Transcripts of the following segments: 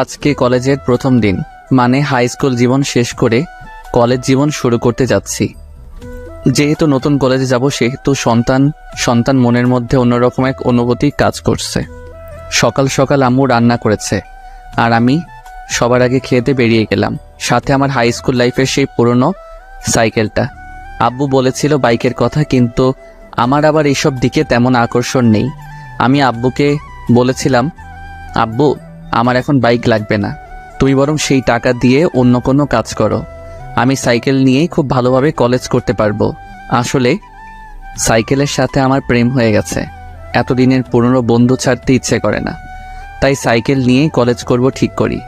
আজকে কলেজের প্রথম দিন, মানে হাই স্কুল জীবন শেষ করে কলেজ জীবন শুরু করতে যাচ্ছি। যেহেতু নতুন কলেজে যাব, সেহেতু সন্তান মনের মধ্যে অন্যরকম এক অনুভূতি কাজ করছে। সকাল সকাল আম্মু রান্না করেছে, আর আমি সবার আগে খেতে বেরিয়ে গেলাম। সাথে আমার হাই স্কুল লাইফের সেই পুরনো সাইকেলটা। আব্বু বলেছিল বাইকের কথা, কিন্তু আমার আবার এইসব দিকে তেমন আকর্ষণ নেই। আমি আব্বুকে বলেছিলাম, আব্বু আমার এখন বাইক লাগবে না, তুই বরং সেই টাকা দিয়ে অন্য কোনো কাজ করো, আমি সাইকেল নিয়েই খুব ভালোভাবে কলেজ করতে পারবো। আসলে সাইকেলের সাথে আমার প্রেম হয়ে গেছে, এতদিনের পুরনো বন্ধু ছাড়তে ইচ্ছে করে না, তাই সাইকেল নিয়েই কলেজ করব ঠিক করি।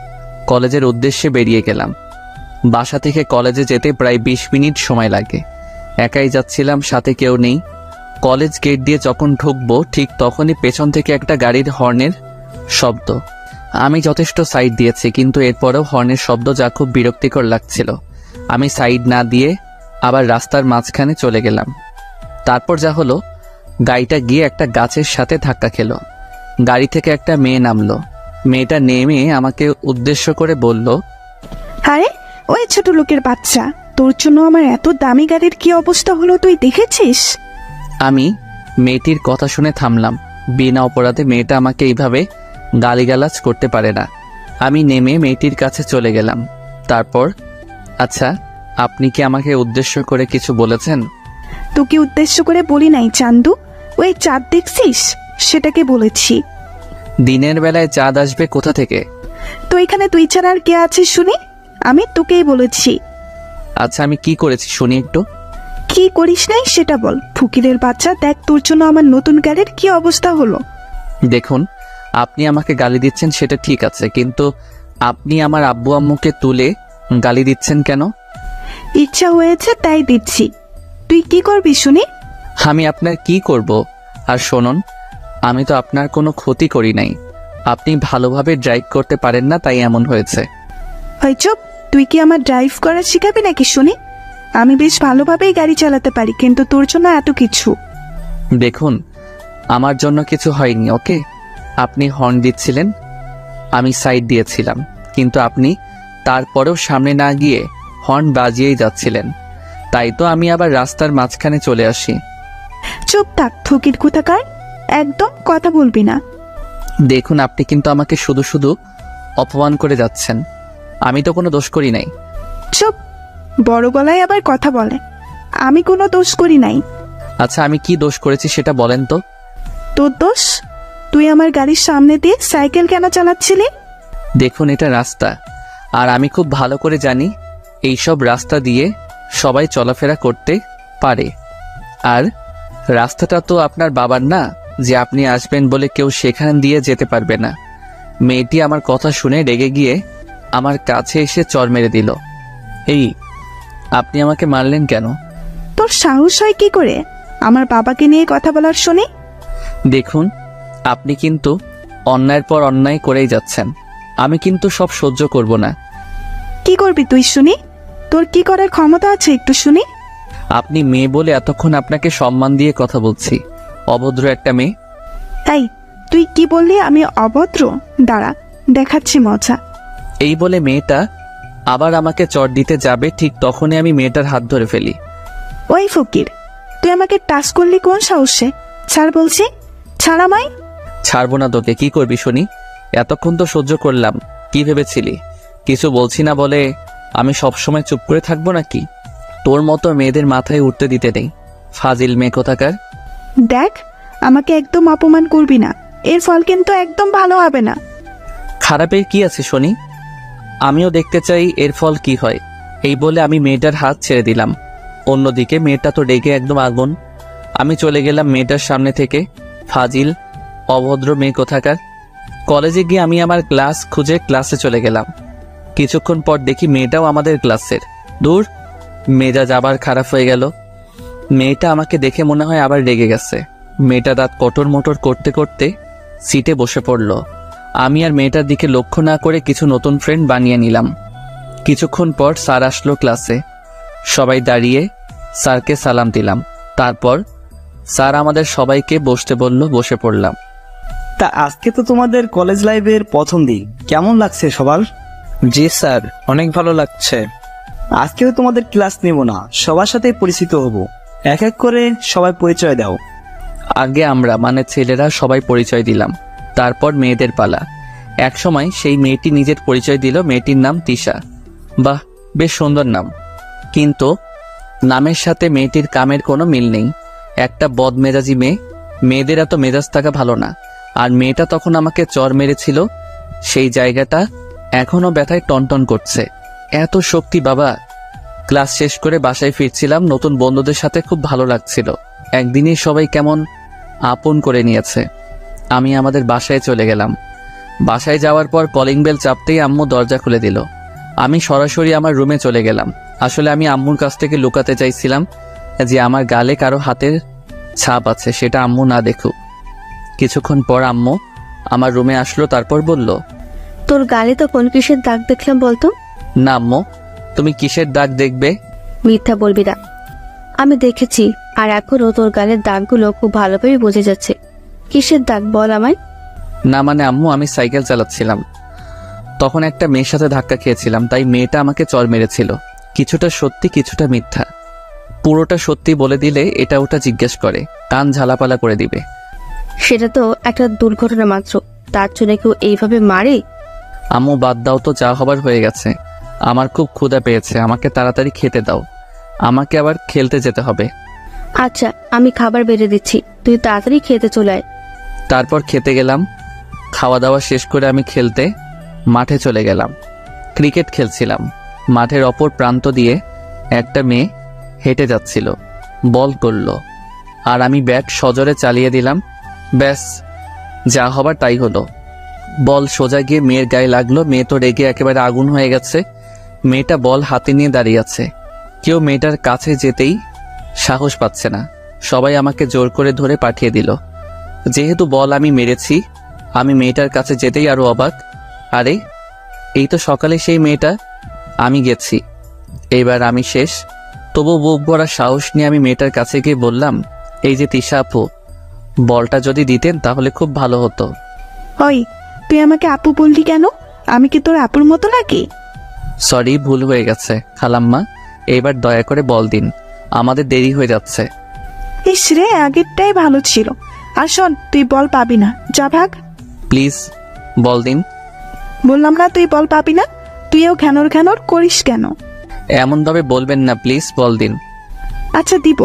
কলেজের উদ্দেশ্যে বেরিয়ে গেলাম। বাসা থেকে কলেজে যেতে প্রায় 20 মিনিট সময় লাগে। একাই যাচ্ছিলাম, সাথে কেউ নেই। কলেজ গেট দিয়ে যখন ঢুকবো, ঠিক তখনই পেছন থেকে একটা গাড়ির হর্নের শব্দ। আমি যথেষ্ট সাইড দিয়েছি, কিন্তু এরপরেও হর্নের শব্দ যা খুব বিরক্তিকর লাগছিল। আমি সাইড না দিয়ে আবার রাস্তার মাঝখানে চলে গেলাম। তারপর যা হলো, গাড়িটা গিয়ে একটা গাছের সাথে ধাক্কা খেলো। গাড়ি থেকে একটা মেয়ে নামলো। মেয়েটা নেমে আমাকে উদ্দেশ্য করে বলল, আরে ওই ছোট লোকের বাচ্চা, তোর জন্য আমার এত দামি গাড়ির কি অবস্থা হলো তুই দেখেছিস? আমি মেয়েটির কথা শুনে থামলাম। বিনা অপরাধে মেয়েটা আমাকে এইভাবে গালিগালাজ করতে পারে না। আমি নেমে মেয়েটির কাছে চলে গেলাম। তারপর, আচ্ছা, আপনি কি আমাকে উদ্দেশ্য করে কিছু বলেছেন? তোকে উদ্দেশ্য করে বলি নাই চান্দু, ওই চাঁদ দেখছিস সেটাকে বলেছি। দিনের বেলায় চাঁদ আসবে কোথা থেকে? তো এখানে তুই ছাড়া আর কে আছিস শুনি? আমি তোকেই বলেছি। আচ্ছা, আমি কি করেছি শুনি একটু। কি করিস নাই সেটা বল। ফকিরের বাচ্চা, দেখ তোর জন্য আমার নতুন গাড়ির কি অবস্থা হলো। দেখুন, আপনি আমাকে গালি দিচ্ছেন সেটা ঠিক আছে, কিন্তু আপনি আমার আব্বু আম্মুকে তুলে গালি দিচ্ছেন কেন? ইচ্ছা হয়েছে তাই দিচ্ছি। তুই কি করবি শুনি? আমি আপনার কি করব? আর শুনুন, আমি তো আপনার কোনো ক্ষতি করি নাই। আপনি ভালোভাবে ড্রাইভ করতে পারেন না, তাই এমন হয়েছে। হয় চুপ, তুই কি আমার ড্রাইভ করা শিখাবি নাকি শুনি? আমি বেশ ভালোভাবেই গাড়ি চালাতে পারি, কিন্তু তোর জন্য এত কিছু। দেখুন, আমার জন্য কিছু হয়নি, ওকে? আপনি হর্ন দিচ্ছিলেন, আমি সাইড দিয়েছিলাম, কিন্তু আপনি তারপরেও সামনে না গিয়ে হর্ন বাজিয়েই যাচ্ছিলেন। তাই তো আমি আবার রাস্তার মাঝখানে চলে আসি। চুপ থাক ফকির কোথাকার, একদম কথা বলবি না। দেখুন, আপনি কিন্তু আমাকে শুধু শুধু অপমান করে যাচ্ছেন। আমি তো কোনো দোষ করি নাই। চুপ, বড় গলায় আবার কথা বলে। আমি কোনো দোষ করি নাই। আচ্ছা, আমি কি দোষ করেছি সেটা বলেন তো। তোর দোষ? তুই আমার গাড়ির সামনে দিয়ে সাইকেল কেন চালাচ্ছিলি? দেখুন, এটা রাস্তা, আর আমি খুব ভালো করে জানি এইসব রাস্তা দিয়ে সবাই চলাফেরা করতে পারে। আর রাস্তাটা তো আপনার বাবার না, যে আপনি আসবেন বলে কেউ সেখান দিয়ে যেতে পারবে না। মেয়েটি আমার কথা শুনে রেগে গিয়ে আমার কাছে এসে চড় মেরে দিল। এই, আপনি আমাকে মারলেন কেন? তোর সাহস হয় কি করে আমার বাবাকে নিয়ে কথা বলার শুনি? দেখুন, আপনি কিন্তু অন্যায়ের পর অন্যায় করেই যাচ্ছেন। আমি কিন্তু সব সহ্য করব না। কি করবি তুই শুনি? তোর কি করার ক্ষমতা আছে একটু শুনি? আপনি মেয়ে বলে এতক্ষণ আপনাকে সম্মান দিয়ে কথা বলছি। অভদ্র একটা মেয়ে। তাই তুই কি বললি আমি অভদ্র? দাঁড়া, দেখাচ্ছি মজা। এই বলে মেয়েটা আবার আমাকে চড় দিতে যাবে, ঠিক তখনই আমি মেয়েটার হাত ধরে ফেলি। ওই ফকির, তুই আমাকে টাচ করলি কোন সাহসে? ছাড় বলছি, ছাড় আমায়। ছাড়বো না তোকে। কি করবি শুনি? এতক্ষণ তো সহ্য করলাম, কি ভেবেছিলি কিছু বলছি না বলে আমি সবসময় চুপ করে থাকবো নাকি? তোর মতো মেয়েদের মাথায় উঠতে দিতে নেই, ফাজিল মেয়ে কোথাকার। দেখ, আমাকে একদম অপমান করবি না, এর ফল কিন্তু একদম ভালো হবে না। খারাপের কি আছে শুনি? আমিও দেখতে চাই এর ফল কি হয়। এই বলে আমি মেয়েটার হাত ছেড়ে দিলাম। অন্যদিকে মেয়েটা তো রেগে একদম আগুন। আমি চলে গেলাম মেয়েটার সামনে থেকে। ফাজিল, অভদ্র মেয়ে কোথাকার। কলেজে গিয়ে আমি আমার ক্লাস খুঁজে ক্লাসে চলে গেলাম। কিছুক্ষণ পর দেখি মেয়েটাও আমাদের ক্লাসের। দূর, মেজাজ আবার খারাপ হয়ে গেল। মেয়েটা আমাকে দেখে মনে হয় আবার রেগে গেছে। মেয়েটা দাঁত কটর মোটর করতে করতে সিটে বসে পড়ল। আমি আর মেয়েটার দিকে লক্ষ্য না করে কিছু নতুন ফ্রেন্ড বানিয়ে নিলাম। কিছুক্ষণ পর স্যার আসলো ক্লাসে। সবাই দাঁড়িয়ে স্যারকে সালাম দিলাম। তারপর স্যার আমাদের সবাইকে বসতে বলল, বসে পড়লাম। তা আজকে তো তোমাদের কলেজ লাইফের প্রথম দিন, কেমন লাগছে সবার? জি স্যার, অনেক ভালো লাগছে। আজকেও তোমাদের ক্লাস নেব না, সবার সাথে পরিচিত হব। এক এক করে সবাই পরিচয় দাও। আগে আমরা মানে ছেলেরা সবাই পরিচয় দিলাম, তারপর মেয়েদের পালা। একসময় সেই মেয়েটি নিজের পরিচয় দিল। মেয়েটির নাম তিশা। বাহ, বেশ সুন্দর নাম, কিন্তু নামের সাথে মেয়েটির কামের কোনো মিল নেই। একটা বদমেজাজি মেয়ে। মেয়েদের এত মেজাজ থাকা ভালো না। আর মেয়েটা তখন আমাকে চর মেরেছিল, সেই জায়গাটা এখনো ব্যথায় টনটন করছে। এত শক্তি বাবা! ক্লাস শেষ করে বাসায় ফিরছিলাম, নতুন বন্ধুদের সাথে খুব ভালো লাগছিল। একদিনই সবাই কেমন আপন করে নিয়েছে। আমি আমাদের বাসায় চলে গেলাম। বাসায় যাওয়ার পর কলিং বেল চাপতেই আম্মু দরজা খুলে দিল। আমি সরাসরি আমার রুমে চলে গেলাম। আসলে আমি আম্মুর কাছ থেকে লুকাতে চাইছিলাম যে আমার গালে কারো হাতের ছাপ আছে, সেটা আম্মু না দেখুক। কিছুক্ষণ পর আম্মু আমার রুমে আসলো, তারপর বলল, তোর গালে তো কোন কিসের দাগ দেখলাম বলতো? না আম্মু, তুমি কিসের দাগ দেখবে? মিথ্যা বলবি না, আমি দেখেছি, আর এখনো তোর গালের দাগগুলো খুব ভালোভাবে বোঝা যাচ্ছে। কিসের দাগ বল আমায়। না মানে আম্মু, আমি সাইকেল চালাচ্ছিলাম, তখন একটা মেয়ের সাথে ধাক্কা খেয়েছিলাম, তাই মেয়েটা আমাকে চড় মেরেছিল। কিছুটা সত্যি কিছুটা মিথ্যা। পুরোটা সত্যি বলে দিলে এটা ওটা জিজ্ঞেস করে, কান ঝালাপালা করে দিবে। সেটা তো একটা দুর্ঘটনা মাত্র, তার জন্য কেউ এইভাবে মারে? আম্মু বাদ দাও তো, যা হবার হয়ে গেছে। আমার খুব ক্ষুধা পেয়েছে, আমাকে তাড়াতাড়ি খেতে দাও, আমাকে আবার খেলতে যেতে হবে। আচ্ছা, আমি খাবার বেড়ে দিচ্ছি, তুই তাড়াতাড়ি খেতে চলে আয়। তারপর খেতে গেলাম। খাওয়া দাওয়া শেষ করে আমি খেলতে মাঠে চলে গেলাম। ক্রিকেট খেলছিলাম। মাঠের অপর প্রান্ত দিয়ে একটা মেয়ে হেঁটে যাচ্ছিল, বল করলো, আর আমি ব্যাট সজোরে চালিয়ে দিলাম। ব্যাস, যা হবার তাই হলো। বল সোজা গিয়ে মেয়ের গায়ে লাগলো। মেয়ে তো রেগে একেবারে আগুন হয়ে গেছে। মেয়েটা বল হাতে নিয়ে দাঁড়িয়ে আছে। কেউ মেয়েটার কাছে যেতেই সাহস পাচ্ছে না। সবাই আমাকে জোর করে ধরে পাঠিয়ে দিল। যেহেতু বল আমি মেরেছি, আমি মেয়েটার কাছে যেতেই আরো অবাক। আরে, এই তো সকালে সেই মেয়েটা। আমি গেছি, এইবার আমি শেষ। তবু বুক ভরা সাহস নিয়ে আমি মেয়েটার কাছে গিয়ে বললাম, এই যে তিশা আপু, বলটা যদি দিতেন তাহলে খুব ভালো হতো। ওই, তুই আমাকে আপু বললি কেন? আমি কি তোর আপুর মতো নাকি? সরি, ভুল হয়ে গেছে খালাম্মা, এইবার দয়া করে বল দিন, আমাদের দেরি হয়ে যাচ্ছে। ইস রে, আগেরটাই ভালো ছিল। আর শোন, তুই বল পাবি না, যা ভাগ। প্লিজ বল দিন। বললাম না তুই বল পাবি না। তুইও ঘ্যানর ঘ্যানর করিস কেন? এমনভাবে বলবেন না, প্লিজ বল দিন। আচ্ছা দিব,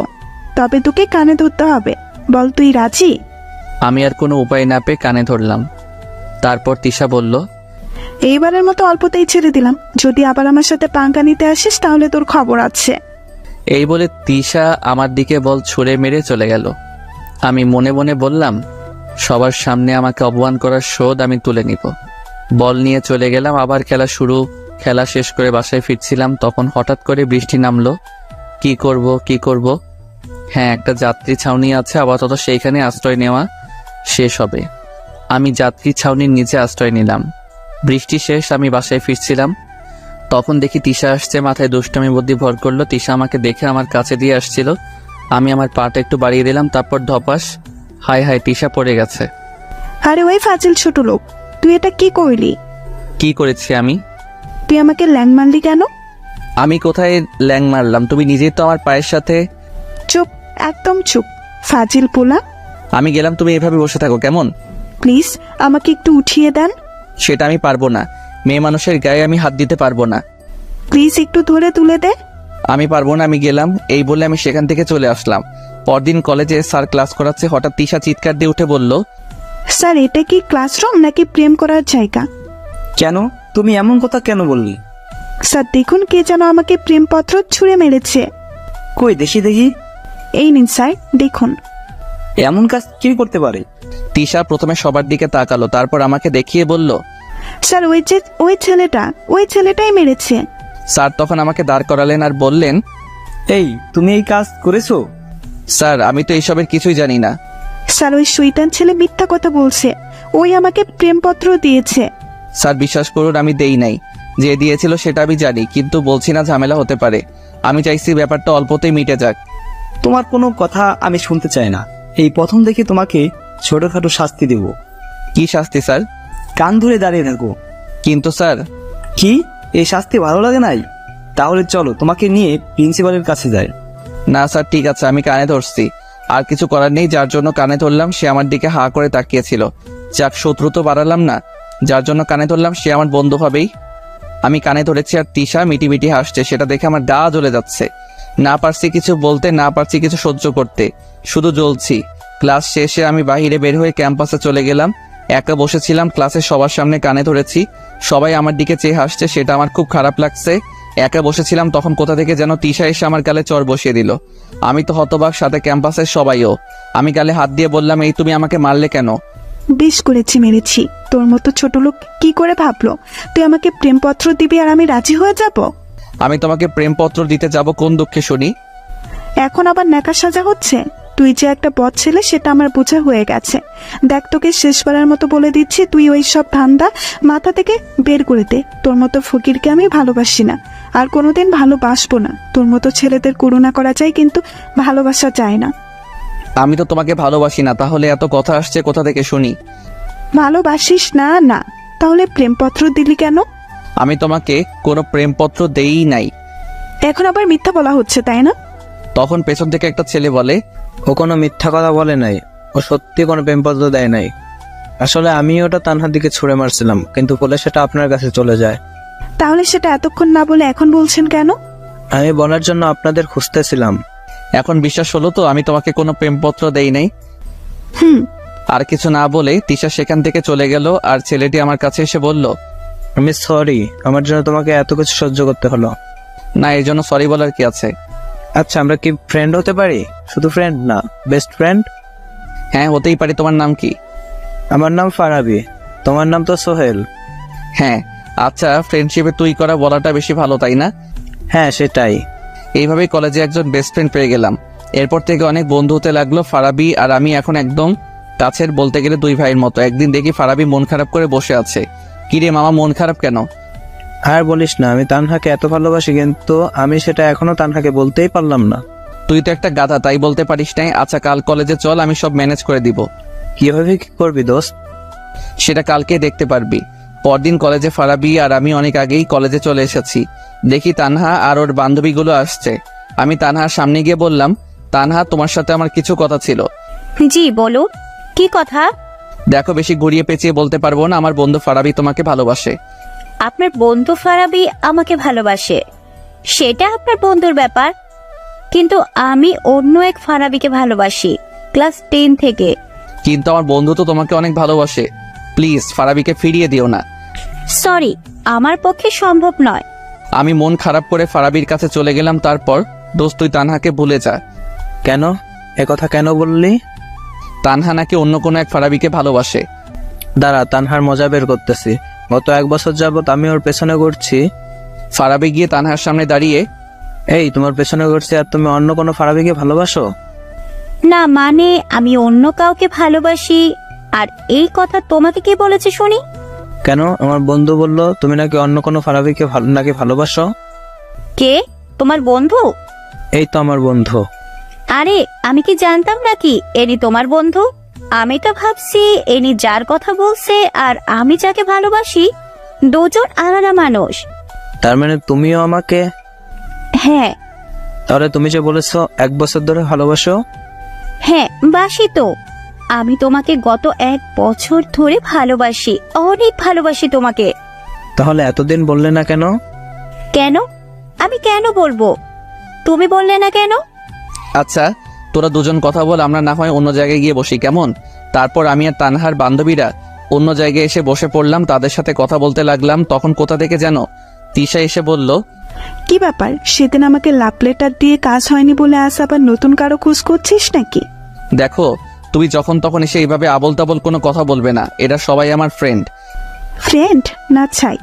তবে তোকে কানে ধরতে হবে। বল, তুই রাজি? আমি আর কোনো উপায় না পেয়ে কানে ধরলাম। তারপর তিশা বলল, এইবারের মতো অল্পতেই ছেড়ে দিলাম, যদি আবার আমার সাথে পাঙ্কা নিতে আসিস তাহলে তোর খবর আছে। এই বলে তিশা আমার দিকে বল ছুঁড়ে মেরে চলে গেল। আমি মনে মনে বললাম, সবার সামনে আমাকে অপমান করার শোধ আমি তুলে নিব। বল নিয়ে চলে গেলাম, আবার খেলা শুরু। খেলা শেষ করে বাসায় ফিরছিলাম, তখন হঠাৎ করে বৃষ্টি নামলো। কি করব? হ্যাঁ, একটা যাত্রী ছাউনি আছে, আপাতত সেইখানে আশ্রয় নেওয়া শেষ হবে। আমি যাত্রী ছাউনির নিচে আশ্রয় নিলাম। বৃষ্টি শেষ, আমি বাসায় ফিরছিলাম, তখন দেখি তিশা আসছে। মাথায় দুষ্টামি বুদ্ধি ভর করলো। তিশা আমাকে দেখে আমার কাছে দিয়ে আসছিল। আমি আমার পাটা একটু বাড়িয়ে দিলাম, তারপর ধপাস, হায় হায়, তিশা পড়ে গেছে। আরে ওই ফাজিল ছোট লোক, তুই এটা কি করলি? কি করেছি আমি? তুই আমাকে ল্যাং মারলি কেন? আমি কোথায় ল্যাং মারলাম? তুমি নিজেই তো আমার পায়ের সাথে। চুপ, একদম চুপ, ফাজিল পোলা। আমি গেলাম, তুমি এভাবে বসে থাকো কেমন? প্লিজ আমাকে একটু উঠিয়ে দেন। সেটা আমি পারবো না, মেয়ে মানুষের গায়ে আমি হাত দিতে পারবো না। প্লিজ একটু ধরে তুলে দে। আমি পারবো না, আমি গেলাম। এই বলে আমি সেখান থেকে চলে আসলাম। পরদিন কলেজে স্যার ক্লাস করাচ্ছে, হঠাৎ তিশা চিৎকার দিয়ে উঠে বলল, স্যার, এটা কি ক্লাসরুম নাকি প্রেম করার জায়গা? কেন, তুমি এমন কথা কেন বললি? স্যার দেখুন, কে যেন আমাকে প্রেমপত্র ছুঁড়ে মেরেছে। কই দেখি। এই নিন স্যার, দেখুন। এমন কাজ কে করতে পারে? তিশা প্রথমে সবার দিকে তাকালো, তারপর আমাকে দেখিয়ে বলল, স্যার ওই ছেলেটাই মেরেছে। স্যার তখন আমাকে দাঁড় করালেন আর বললেন, এই, তুমি এই কাজ করেছো? স্যার আমি তো এইসবের কিছুই জানি না। স্যার ওই শয়তান ছেলে মিথ্যা কথা বলছে, ওই আমাকে প্রেমপত্র দিয়েছে। স্যার বিশ্বাস করুন, আমি দেই নাই। যে দিয়েছিল সেটা আমি জানি, কিন্তু বলছি না, ঝামেলা হতে পারে। আমি চাইছি ব্যাপারটা অল্পতেই মিটে যাক। তোমার কোনো কথা আমি শুনতে চাই না। এই প্রথম দেখে তোমাকে ছোটখাটো শাস্তি দেব। কি শাস্তি স্যার? কান ধরে দাঁড়িয়ে থাকো। কিন্তু স্যার, কি, এই শাস্তি ভালো লাগে নাই? তাহলে চলো তোমাকে নিয়ে প্রিন্সিপালের কাছে যাই। না স্যার, ঠিক আছে, আমি কানে ধরছি। আর কিছু করার নেই, যার জন্য কানে ধরলাম সে আমার দিকে হা করে তাকিয়েছিল। যাক, শত্রু তো বাড়ালাম না। যার জন্য কানে ধরলাম সে আমার বন্ধু হবেই। আমি কানে ধরেছি আর তিশা মিটি হাসছে, সেটা দেখে আমার গা জ্বলে যাচ্ছে। না পারছি কিছু বলতে, না পারছি কিছু সহ্য করতে, শুধু জ্বলছি। ক্লাস শেষে আমি বাইরে বের হয়ে ক্যাম্পাসে চলে গেলাম। একা বসেছিলাম, ক্লাসে সবার সামনে কানে ধরেছি, সবাই আমার দিকে চেয়ে হাসছে, সেটা আমার খুব খারাপ লাগছে। একা বসেছিলাম, তখন কোথা থেকে যেন তিশা এসে আমার গালে চড় বসিয়ে দিল। আমি তো হতবাক, সাথে ক্যাম্পাসের সবাইও। আমি গালে হাত দিয়ে বললাম, এই তুমি আমাকে মারলে কেন? বেশ করেছি, মেরেছি। তোর মতো ছোট লোক কি করে ভাবলো তুই আমাকে প্রেমপত্র দিবি আর আমি রাজি হয়ে যাব? আমি তোমাকে প্রেমপত্র দিতে যাব কোন দুঃখে শুনি? এখন আবার ন্যাকা সাজা হচ্ছে? তুই যে একটা বদ ছেলে সেটা আমার বোঝা হয়ে গেছে। দেখ, তোকে শেষবারের মতো বলে দিচ্ছি, তুই ওই সব ধান্দা মাথা থেকে বের করে দে। তোর মতো ফকিরকে আমি ভালোবাসি না, আর কোনোদিন ভালোবাসবো না। তোর মতো ছেলেদের করুণা করা যায়, কিন্তু ভালোবাসা যায় না। আমি তো তোমাকে ভালোবাসি না, তাহলে এত কথা আসছে কোথা থেকে শুনি? ভালোবাসিস না? না, তাহলে প্রেমপত্র দিলি কেন? আমি তোমাকে কোনো প্রেমপত্র দেই নাই। এখন আবার মিথ্যা বলা হচ্ছে, তাই না? তখন পেছন থেকে একটা ছেলে বলে, ও কোনো মিথ্যা কথা বলে নাই, ও সত্যি কোনো প্রেমপত্র দেয় নাই। আসলে আমি ওটা তানহার দিকে ছুঁড়ে মারছিলাম, কিন্তু বলে সেটা আপনার কাছে চলে যায়। তাহলে সেটা এতক্ষণ না বলে এখন বলছেন কেন? আমি বলার জন্য আপনাদের খুঁজতেছিলাম। এখন বিশ্বাস হলো তো আমি তোমাকে কোনো প্রেমপত্র দেই নাই? হুম। আর কিছু না বলে তিশা সেখান থেকে চলে গেল, আর ছেলেটি আমার কাছে এসে বলল, আমি সরি, আমার জন্য তোমাকে এত কিছু সহ্য করতে হলো। না, এর জন্য সরি বলার কি আছে? আচ্ছা, আমরা কি ফ্রেন্ড হতে পারি? শুধু ফ্রেন্ড না, বেস্ট ফ্রেন্ড। হ্যাঁ, হতেই পারি। তোমার নাম কি? আমার নাম ফারাবি, তোমার নাম তো সোহেল। হ্যাঁ, আচ্ছা, ফ্রেন্ডশিপে তুই করা বলাটা বেশি ভালো, তাই না? হ্যাঁ, সেটাই। এইভাবেই কলেজে একজন বেস্ট ফ্রেন্ড পেয়ে গেলাম। এরপর থেকে অনেক বন্ধু হতে লাগলো। ফারাবি আর আমি এখন একদম কাছের, বলতে গেলে দুই ভাইয়ের মতো। একদিন দেখি ফারাবি মন খারাপ করে বসে আছে। কিরে মামা, মন খারাপ কেন? আর বলিস না, আমি তানহাকে এত ভালোবাসি, কিন্তু আমি সেটা এখনো তানহাকে বলতেই পারলাম না। তুই তো একটা গাধা, তাই বলতে পারিস নাই। আচ্ছা, কাল কলেজে চল, আমি সব ম্যানেজ করে দিব। কিভাবে কি করবি দোস্ত? সেটা কালকে দেখতে পারবি। পরদিন কলেজে ফারাবি আর আমি অনেক আগেই কলেজে চলে এসেছি। দেখি তানহা আর ওর বান্ধবীগুলো আসছে। আমি তানহার সামনে গিয়ে বললাম, তানহা, তোমার সাথে আমার কিছু কথা ছিল। জি বলো, কি কথা? দেখো, বেশি ঘুরিয়ে পেঁচিয়ে বলতে পারবো না, আমার বন্ধু ফারাবি তোমাকে ভালোবাসে। আপনার বন্ধু ফারাবি আমাকে ভালোবাসে, সেটা আপনার বন্ধুর ব্যাপার, কিন্তু আমি অন্য এক ফারাবিকে ভালোবাসি, ক্লাস 10 থেকে। কিন্তু আমার বন্ধু তো তোমাকে অনেক ভালোবাসে। প্লিজ ফারাবিকে ফিরিয়ে দিও না। সরি, আমার পক্ষে সম্ভব নয়। আমি মন খারাপ করে ফারাবির কাছে চলে গেলাম। তারপর, দোস্ত, তুই তানহাকে ভুলে যা। কেন? একথা কেন বললি? তানহা নাকি অন্য কোনো এক ফারাবিকে ভালোবাসে। দাঁড়া, তানহার মজা বের করতেছি। গত 1 বছর যাবত আমি ওর পেছনে ঘুরছি। ফারাবি গিয়ে তানহার সামনে দাঁড়িয়ে, এই, তোমার পেছনে ঘুরছি আর তুমি অন্য কোনো ফারাবিকে ভালোবাসো? না মানে, আমি অন্য কাউকে ভালোবাসি। আর এই কথা তোমাকে কে বলেছে শুনি? কেন? আমার বন্ধু বলল তুমি নাকি অন্য কোনো ফারাবিকে নাকি ভালোবাসো। কে? তোমার বন্ধু? এই তো আমার বন্ধু। আরে, আমি কি জানতাম নাকি এনি তোমার বন্ধু? আমি তো ভাবছি এনি যার কথা বলছে আর আমি যাকে ভালোবাসি দুজন আলাদা মানুষ। তার মানে তুমিও আমাকে? হ্যাঁ। তাহলে তুমি যে বলেছো 1 বছর ধরে ভালোবাসো? হ্যাঁ, বাসি তো। আমি তোমাকে গত 1 বছর ধরে ভালোবাসি, অনেক ভালোবাসি তোমাকে। তাহলে এতদিন বললে না কেন? কেন? আমি কেন বলবো? তুমি বললে না কেন? আচ্ছা, তোরা দুজন কথা বল, আমরা না হয় অন্য জায়গায় গিয়ে বসি, কেমন? তারপর আমি আর তানহার বান্ধবীরা অন্য জায়গায় এসে বসে পড়লাম, তাদের সাথে কথা বলতে লাগলাম। তখন কোথা থেকে যেন তিশা এসে বলল, কি ব্যাপার, সেদিন আমাকে লাভ লেটার দিয়ে কাজ হয়নি বলে আজ আবার নতুন কারো খোঁজ করছিস নাকি? দেখো, তুমি যখন তখন এসে এইভাবে আবল তাবল কোনো কথা বলবে না। এরা সবাই আমার ফ্রেন্ড। ফ্রেন্ড না ছাই,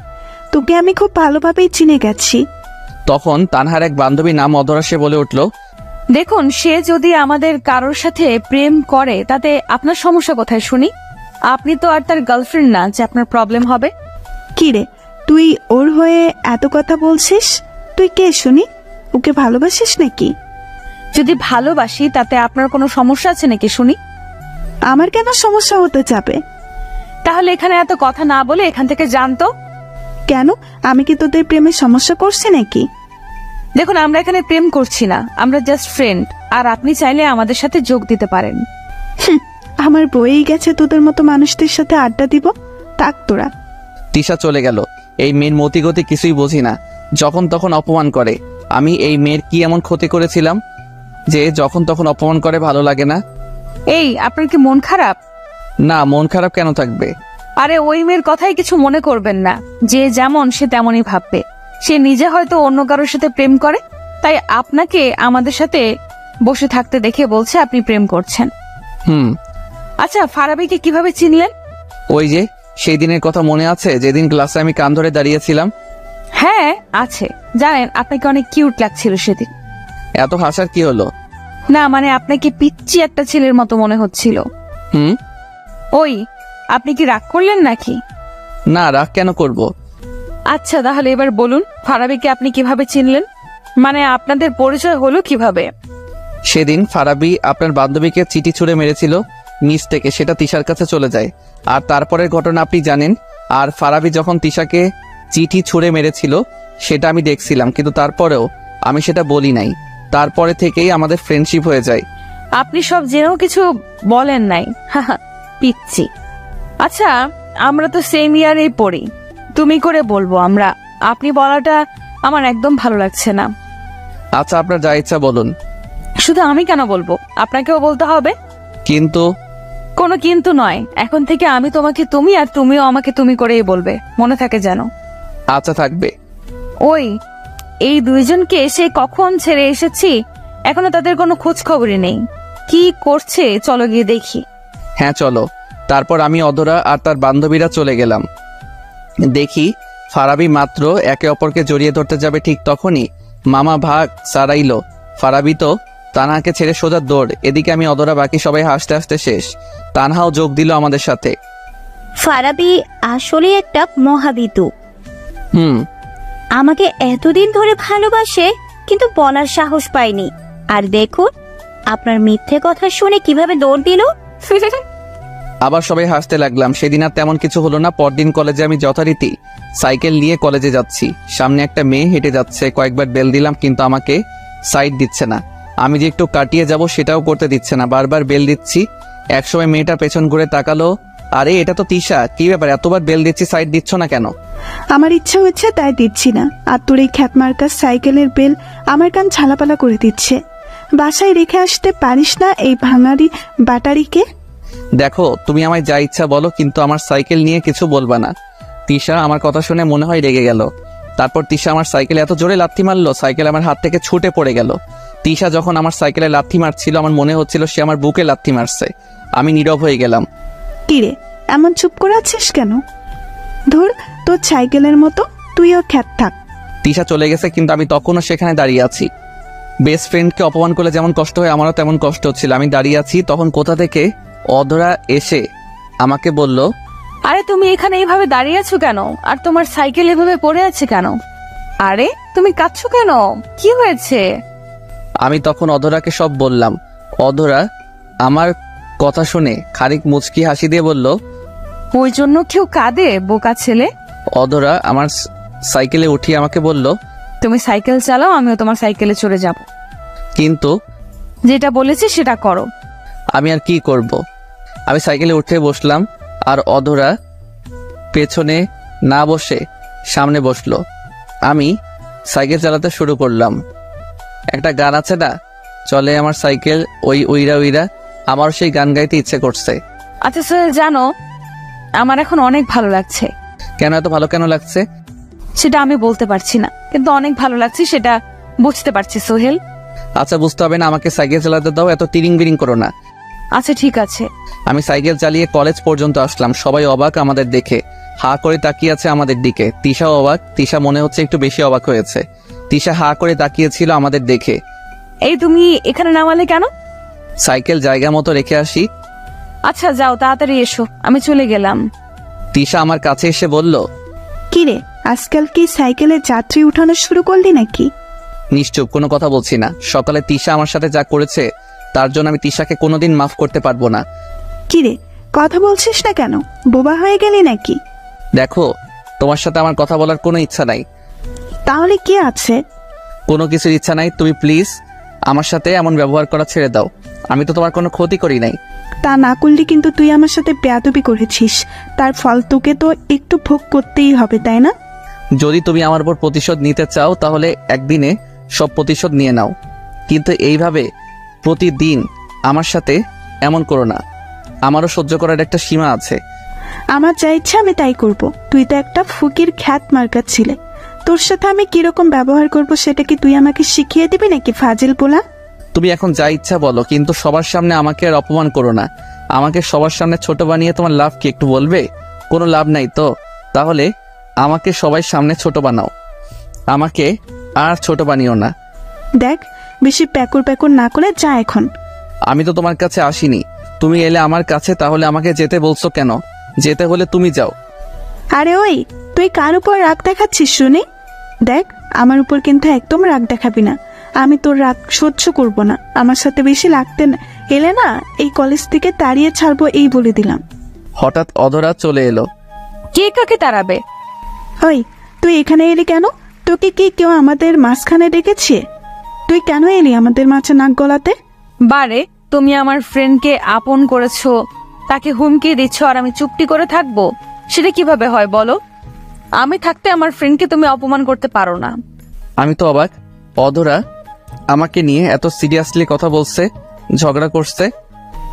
তোকে আমি খুব ভালোভাবেই চিনে গেছি। তখন তানহার এক বান্ধবী নাম অধরা সে বলে উঠল, দেখুন, সে যদি আমাদের কারোর সাথে প্রেম করে তাতে আপনার সমস্যা কোথায় শুনি? আপনি তো আর তার গার্লফ্রেন্ড না যে আপনার প্রবলেম হবে। কি রে, তুই ওর হয়ে এত কথা বলছিস? তুই কে শুনি? ওকে ভালোবাসিস নাকি? যদি ভালোবাসি তাতে আপনার কোনো সমস্যা আছে নাকি শুনি? আমার কেন সমস্যা হতে যাবে? তাহলে এখানে এত কথা না বলে এখান থেকে জানতো। কেন, আমি কি তোদের প্রেমে সমস্যা করছি নাকি? দেখুন, আমরা এখানে প্রেম করছি না, আমরা জাস্ট ফ্রেন্ড। আর আপনি চাইলে আমাদের সাথে যোগ দিতে পারেন। আমার বইয়েই গেছে তোদের মতো মানুষদের সাথে আড্ডা দিব। থাক তোরা। তিশা চলে গেল। এই মেয়ের মতিগতি কিছুই বুঝি না, যখন তখন অপমান করে। আমি এই মেয়ের কি এমন ক্ষতি করেছিলাম যে যখন তখন অপমান করে? ভালো লাগে না। এই, আপনার কি মন খারাপ? না, মন খারাপ কেন থাকবে? আরে ওই মেয়ের কথাই কিছু মনে করবেন না। যে যেমন সে তেমনই ভাববে। সে নিজে হয়তো অন্য কারোর সাথে প্রেম করে, তাই আপনাকে আমাদের সাথে বসে থাকতে দেখে বলছে আপনি প্রেম করছেন। আচ্ছা, ফারাবিকে কিভাবে চিনলেন? ওই যে সেই দিনের কথা মনে আছে, যেদিন ক্লাসে আমি কান ধরে দাঁড়িয়েছিলাম? হ্যাঁ আছে। জানেন, আপনাকে অনেক কিউট লাগছিল সেদিন। এত হাসার কি হলো? না মানে, আপনাকে পিচ্চি একটা ছেলের মতো মনে হচ্ছিল। ওই, আপনি কি রাগ করলেন নাকি? না, রাগ কেন করব? আচ্ছা তাহলে এবার বলুন, ফারাবিকে আপনি কিভাবে চিনলেন? মানে আপনাদের পরিচয় হলো কিভাবে? সেদিন ফারাবি আপনার বান্ধবীকে চিঠি ছুঁড়ে মেরেছিল নিচ থেকে, সেটা তিশার কাছে চলে যায়। আর তারপরের ঘটনা আপনি জানেন। আর ফারাবি যখন তিশাকে চিঠি ছুঁড়ে মেরেছিল সেটা আমি দেখছিলাম, কিন্তু তারপরেও আমি সেটা বলি নাই। তারপরে থেকেই আমাদের ফ্রেন্ডশিপ হয়ে যায়। আপনি সব জেনেও কিছু বলেন নাই? পিচ্ছি। আচ্ছা, আমরা তো সেম ইয়ারেই পড়ি, তুমি করে বলবো আমরা। আপনি বলাটা আমার একদম ভালো লাগছে না। আচ্ছা, আপনার যা ইচ্ছা বলুন। শুধু আমি কেন বলবো, আপনাকেও বলতে হবে। কিন্তু কোনো কিন্তু নয়, এখন থেকে আমি তোমাকে তুমি আর তুমিও আমাকে তুমি করেই বলবে, মনে থাকে যেন। আচ্ছা, থাকবে। ওই, এই দুইজনকে সে কখন ছেড়ে এসেছি, এখনো তাদের কোনো খোঁজ খবরই নেই। কি করছে চলো গিয়ে দেখি। হ্যাঁ চলো। তারপর আমি, অধরা আর তার বান্ধবীরা চলে গেলাম। দেখি ফারাবি মাত্র একে অপরকে জড়িয়ে ধরতে যাবে, ঠিক তখনই মামা ভাগ সারাইলো। ফারাবি তো তানহাকে ছেড়ে সোজা দৌড়। এদিকে আমি, অধরা, বাকি সবাই হাসতে হাসতে শেষ। তানহাও যোগ দিল আমাদের সাথে। ফারাবি আসলে একটা মহাবিতু। হুম। আমাকে এতদিন ধরে ভালোবাসে, কিন্তু বলার সাহস পাইনি। আর দেখুন, আপনার মিথ্যে কথা শুনে কিভাবে দৌড় দিল। আবার সবাই হাসতে লাগলাম। সেদিন আর তেমন কিছু হলো না। পরদিন কলেজে আমি যথারীতি সাইকেল নিয়ে কলেজে যাচ্ছি। সামনে একটা মেয়ে হেঁটে যাচ্ছে। কয়েকবার বেল দিলাম কিন্তু আমাকে সাইড দিচ্ছে না। আমি যে একটু কাটিয়ে যাব সেটাও করতে দিচ্ছে না। বারবার বেল দিচ্ছি। একসময় মেয়েটা পেছন ঘুরে তাকালো, আরে এটা তো তিশা, কি ব্যাপার, এতবার বেল দিচ্ছি, সাইড দিচ্ছ না কেন? আমার ইচ্ছা হচ্ছে তাই দিচ্ছি না। আর তোর এই খ্যাতমার্কার সাইকেলের বেল আমার কান ঝালাপালা করে দিচ্ছে। বাসায় রেখে আসতে পারিস না এই ভাঙারি ব্যাটারিকে? দেখো, তুমি আমায় যা ইচ্ছা বলো, কিন্তু আমার সাইকেল নিয়ে কিছু বলবা না। তিশা আমার কথা শুনে মনে হয় রেগে গেল। তারপর তিশা আমার সাইকেলে এত জোরে লাথি মারলো, সাইকেল আমার হাত থেকে ছুটে পড়ে গেল। তিশা যখন আমার সাইকেলে লাথি মারছিল, আমার মনে হচ্ছিল সে আমার বুকে লাথি মারছে। আমি নীরব হয়ে গেলাম। কিরে, এমন চুপ করে আছিস কেন? ধুর, তোর সাইকেলের মতো তুইও খ্যাত থাক। তিশা চলে গেছে, কিন্তু আমি তখনও সেখানে দাঁড়িয়ে আছি। বেস্ট ফ্রেন্ডকে অপমান করলে যেমন কষ্ট হয়, আমারও তেমন কষ্ট হচ্ছিল। আমি দাঁড়িয়ে আছি, তখন কোথা থেকে অধরা এসে আমাকে বলল, আরে তুমি এখানে এইভাবে দাঁড়িয়ে আছো কেন? আর তোমার সাইকেল এভাবে পড়ে আছে কেন? আরে তুমি কাঁদছো কেন? কি হয়েছে? আমি তখন অধরাকে সব বললাম। অধরা আমার কথা শুনে খানিক মুচকি হাসি দিয়ে বলল, ওই জন্য কেউ কাঁদে, বোকা ছেলে? অধরা আমার সাইকেলে উঠিয়ে আমাকে বলল, তুমি সাইকেল চালাও, আমিও তোমার সাইকেলে চড়ে যাব। কিন্তু যেটা বলেছি সেটা করো। আমি আর কি করব? আমি সাইকেলে উঠে বসলাম, আর অধরা পেছনে না বসে সামনে বসলো। আমি সাইকেল চালাতে শুরু করলাম। একটা গান আছে না, চলে আমার সাইকেল ওই উইরা উইরা, আমার সেই গান গাইতে ইচ্ছে করছে। আচ্ছা সোহেল, জানো আমার এখন অনেক ভালো লাগছে। কেন, এত ভালো কেন লাগছে? সেটা আমি বলতে পারছি না, কিন্তু অনেক ভালো লাগছে সেটা বুঝতে পারছি সোহেল। আচ্ছা, বুঝতে হবে না, আমাকে সাইকেল চালাতে দাও, এত তিরিং বিরিং করো না। আচ্ছা ঠিক আছে। আমি সাইকেল চালিয়ে কলেজ পর্যন্ত আসলাম। সবাই অবাক আমাদের দেখে, হা করে তাকিয়ে আছে আমাদের দিকে। তিশাও অবাক। তিশা মনে হচ্ছে একটু বেশি অবাক হয়েছে। তিশা হা করে তাকিয়েছিল আমাদের দেখে। এই তুমি এখানে নামালে কেন? সাইকেল জায়গা মতো রেখে আসি। আচ্ছা যাও, তাড়াতাড়ি এসো, আমি চলে গেলাম। তিশা আমার কাছে এসে বলল, কিরে, আজকাল কি সাইকেলে যাত্রী উঠানো শুরু করলি নাকি? নিশ্চুপ, কোনো কথা বলছি না। সকালে তিশা আমার সাথে যা করেছে তার জন্য আমি তিশাকে কোনোদিন মাফ করতে পারবো না। কিরে, কথা বলছিস না কেন? বোবা হয়ে গেলি নাকি? দেখো, তোমার সাথে আমার কথা বলার কোনো ইচ্ছা নাই। তাহলে কি আছে? কোনো কিছুর ইচ্ছা নাই। তুমি প্লিজ আমার সাথে এমন ব্যবহার করা ছেড়ে দাও। আমি তো তোমার কোনো ক্ষতি করি নাই। তা না করলে কিন্তু তুই আমার সাথে বেয়াদবি করেছিস, তার ফল তোকে তো একটু ভোগ করতেই হবে, তাই না? যদি তুমি আমার উপর প্রতিশোধ নিতে চাও তাহলে একদিনে সব প্রতিশোধ নিয়ে নাও, কিন্তু এইভাবে প্রতিদিন আমার সাথে এমন করো না। আমারও সহ্য করার একটা সীমা আছে। আমার যা ইচ্ছা আমি তাই করব। তুই তো একটা ফকির খ্যাত মার্কার ছিলে, তোর সাথে আমি কিরকম ব্যবহার করব সেটা কি তুই আমাকে শিখিয়ে দিবি নাকি ফাজিল পোলা? তুমি এখন যা ইচ্ছা বলো, কিন্তু সবার সামনে আমাকে আর অপমান করো না। আমাকে সবার সামনে ছোট বানিয়ে তোমার লাভ কি একটু বলবে? কোনো লাভ নাই তো। তাহলে আমাকে সবাই সামনে ছোট বানাও, আমাকে আর ছোট বানিও না। দেখ, বেশি প্যাকুর প্যাকুর না করে যা এখন। আমি তো তোমার কাছে আসিনি, তুমি এলে আমার কাছে, তাহলে আমাকে যেতে বলছো কেন? যেতে হলে তুমি যাও। আরে ওই, তুই কার উপর রাগ দেখাচ্ছিস শুনি? দেখ, আমার উপর কিন্তু একদম রাগ দেখাবি না। আমি তোর রাগ সহ্য করব না। আমার সাথে বেশি লাগতে এলে না এই কলেজ থেকে তাড়িয়ে ছাড়বো, এই বলে দিলাম। হঠাৎ অধরা চলে এলো। কে কাকে তাড়াবে? ওই, তুই এখানে এলি কেন? তোকে কি কেউ আমাদের মাঝখানে ডেকেছে? তুই কেন এলি আমাদের মাঝে নাক গলাতে? বারে, তুমি আমার ফ্রেন্ডকে আপন করেছো, তাকে হুমকি দিচ্ছ, আর আমি চুপটি করে থাকবো? সেটা কিভাবে হয় বলো? আমি থাকতে আমার ফ্রেন্ডকে তুমি অপমান করতে পারো না। আমি তো অবাক, অধরা আমাকে নিয়ে এত সিরিয়াসলি কথা বলছে, ঝগড়া করছে।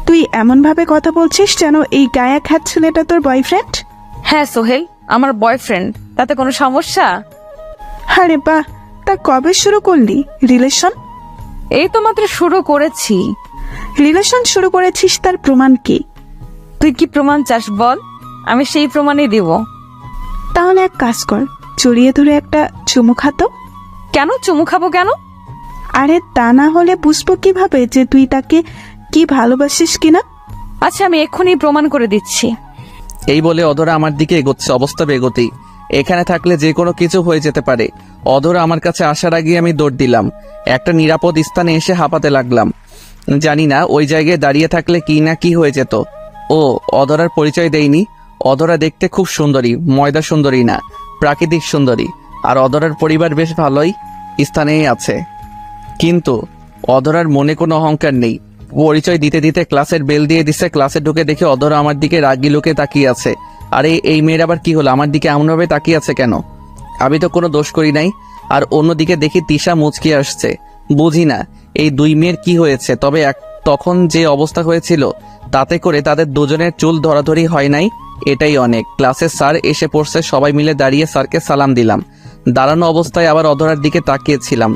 তুই এমন ভাবে কথা বলছিস যেন এই গায়া খ্যাত ছেলেটা তোর বয়ফ্রেন্ড। হ্যাঁ সোহেল, আমার বয়ফ্রেন্ড, তাতে কোনো সমস্যা? আরে বাহ, তা কবে শুরু করলি রিলেশন? এই তো মাত্র শুরু করেছি। রিলেশন শুরু করেছিস, তার প্রমাণ কি? তুই কি প্রমাণ চাস বল, আমি সেই প্রমাণই দিব। তাহলে এক কাজ কর, জড়িয়ে ধরে একটা চুমু খাতো। কেন চুমু খাবো কেন? আরে তা না হলে বুঝবো কিভাবে যে তুই তাকে কি ভালোবাসিস কিনা? আচ্ছা, আমি এক্ষুনি প্রমাণ করে দিচ্ছি। এই বলে অধরা আমার দিকে এগোচ্ছে, অবস্থা বেগতেই। এখানে থাকলে যে কোনো কিছু হয়ে যেতে পারে। অধরা আমার কাছে আসার আগে আমি দৌড় দিলাম, একটা নিরাপদ স্থানে এসে হাঁপাতে লাগলাম। জানি না ওই জায়গায় দাঁড়িয়ে থাকলে কি না কি হয়ে যেত। ও অধরার পরিচয় দেয়নি। অধরা দেখতে খুব সুন্দরী, ময়দা সুন্দরী না, প্রাকৃতিক সুন্দরী। আর অধরার পরিবার বেশ ভালোই স্থানেই আছে, কিন্তু অধরার মনে কোনো অহংকার নেই। পরিচয় দিতে দিতে ক্লাসের বেল দিয়ে দিচ্ছে। ক্লাসে ঢুকে দেখে অধরা আমার দিকে রাগি লোকে তাকিয়ে আছে। আরে এই মেয়ের আবার কি হলো? আমার দিকে এমনভাবে তাকিয়ে আছে কেন? আমি তো কোনো দোষ করি নাই। আর অন্যদিকে দেখি তিশা মুচকি আসছে। বুঝি না এই দুই মেয়ের কি হয়েছে। তবে তখন যে অবস্থা হয়েছিল তাতে করে তাদের দুজনের চুল ধরাধরি হয় নাই, এটাই অনেক। ক্লাসের স্যার এসে পড়ছে, সবাই মিলে দাঁড়িয়ে স্যারকে সালাম দিলাম। দাঁড়ানো অবস্থায় আবার অধরার দিকে তাকিয়েছিলাম,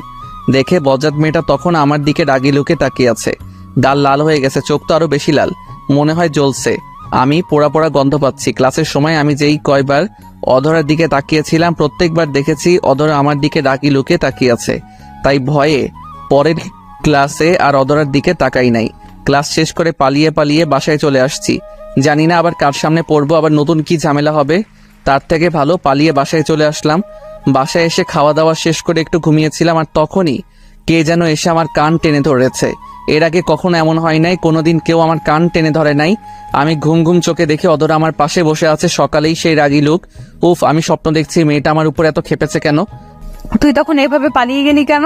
দেখে বজ্জাত মেয়েটা তখন আমার দিকে রাগি লুকে তাকিয়ে আছে। গাল লাল হয়ে গেছে, চোখ তো আরো বেশি লাল, মনে হয় জ্বলছে। আমি পোড়া পোড়া গন্ধ পাচ্ছি। ক্লাসের সময় আমি যেই কয়বার অধরার দিকে তাকিয়েছিলাম প্রত্যেকবার দেখেছি অধরা আমার দিকে রাগি লুকে তাকিয়ে আছে। তাই ভয়ে পরের ক্লাসে আর অধরার দিকে তাকাই নাই। ক্লাস শেষ করে পালিয়ে পালিয়ে বাসায় চলে আসছি। জানি না আবার কার সামনে পড়বো, আবার নতুন কি ঝামেলা হবে। তার থেকে ভালো পালিয়ে বাসায় চলে আসলাম। বাসায় এসে খাওয়া দাওয়া শেষ করে একটু ঘুমিয়েছিলাম, আর তখনই কে যেন এসে আমার কান টেনে ধরেছে। এর আগে কখনো এমন হয় নাই, কোনোদিন কেউ আমার কান টেনে ধরে নাই। আমি ঘুম ঘুম চোখে দেখে অধরা আমার পাশে বসে আছে, সকালেই সেই রাগি লোক। উফ, আমি স্বপ্ন দেখছি মেয়েটা আমার উপর এত খেপেছে কেন? তুই তখন এভাবে পালিয়ে গেলি কেন?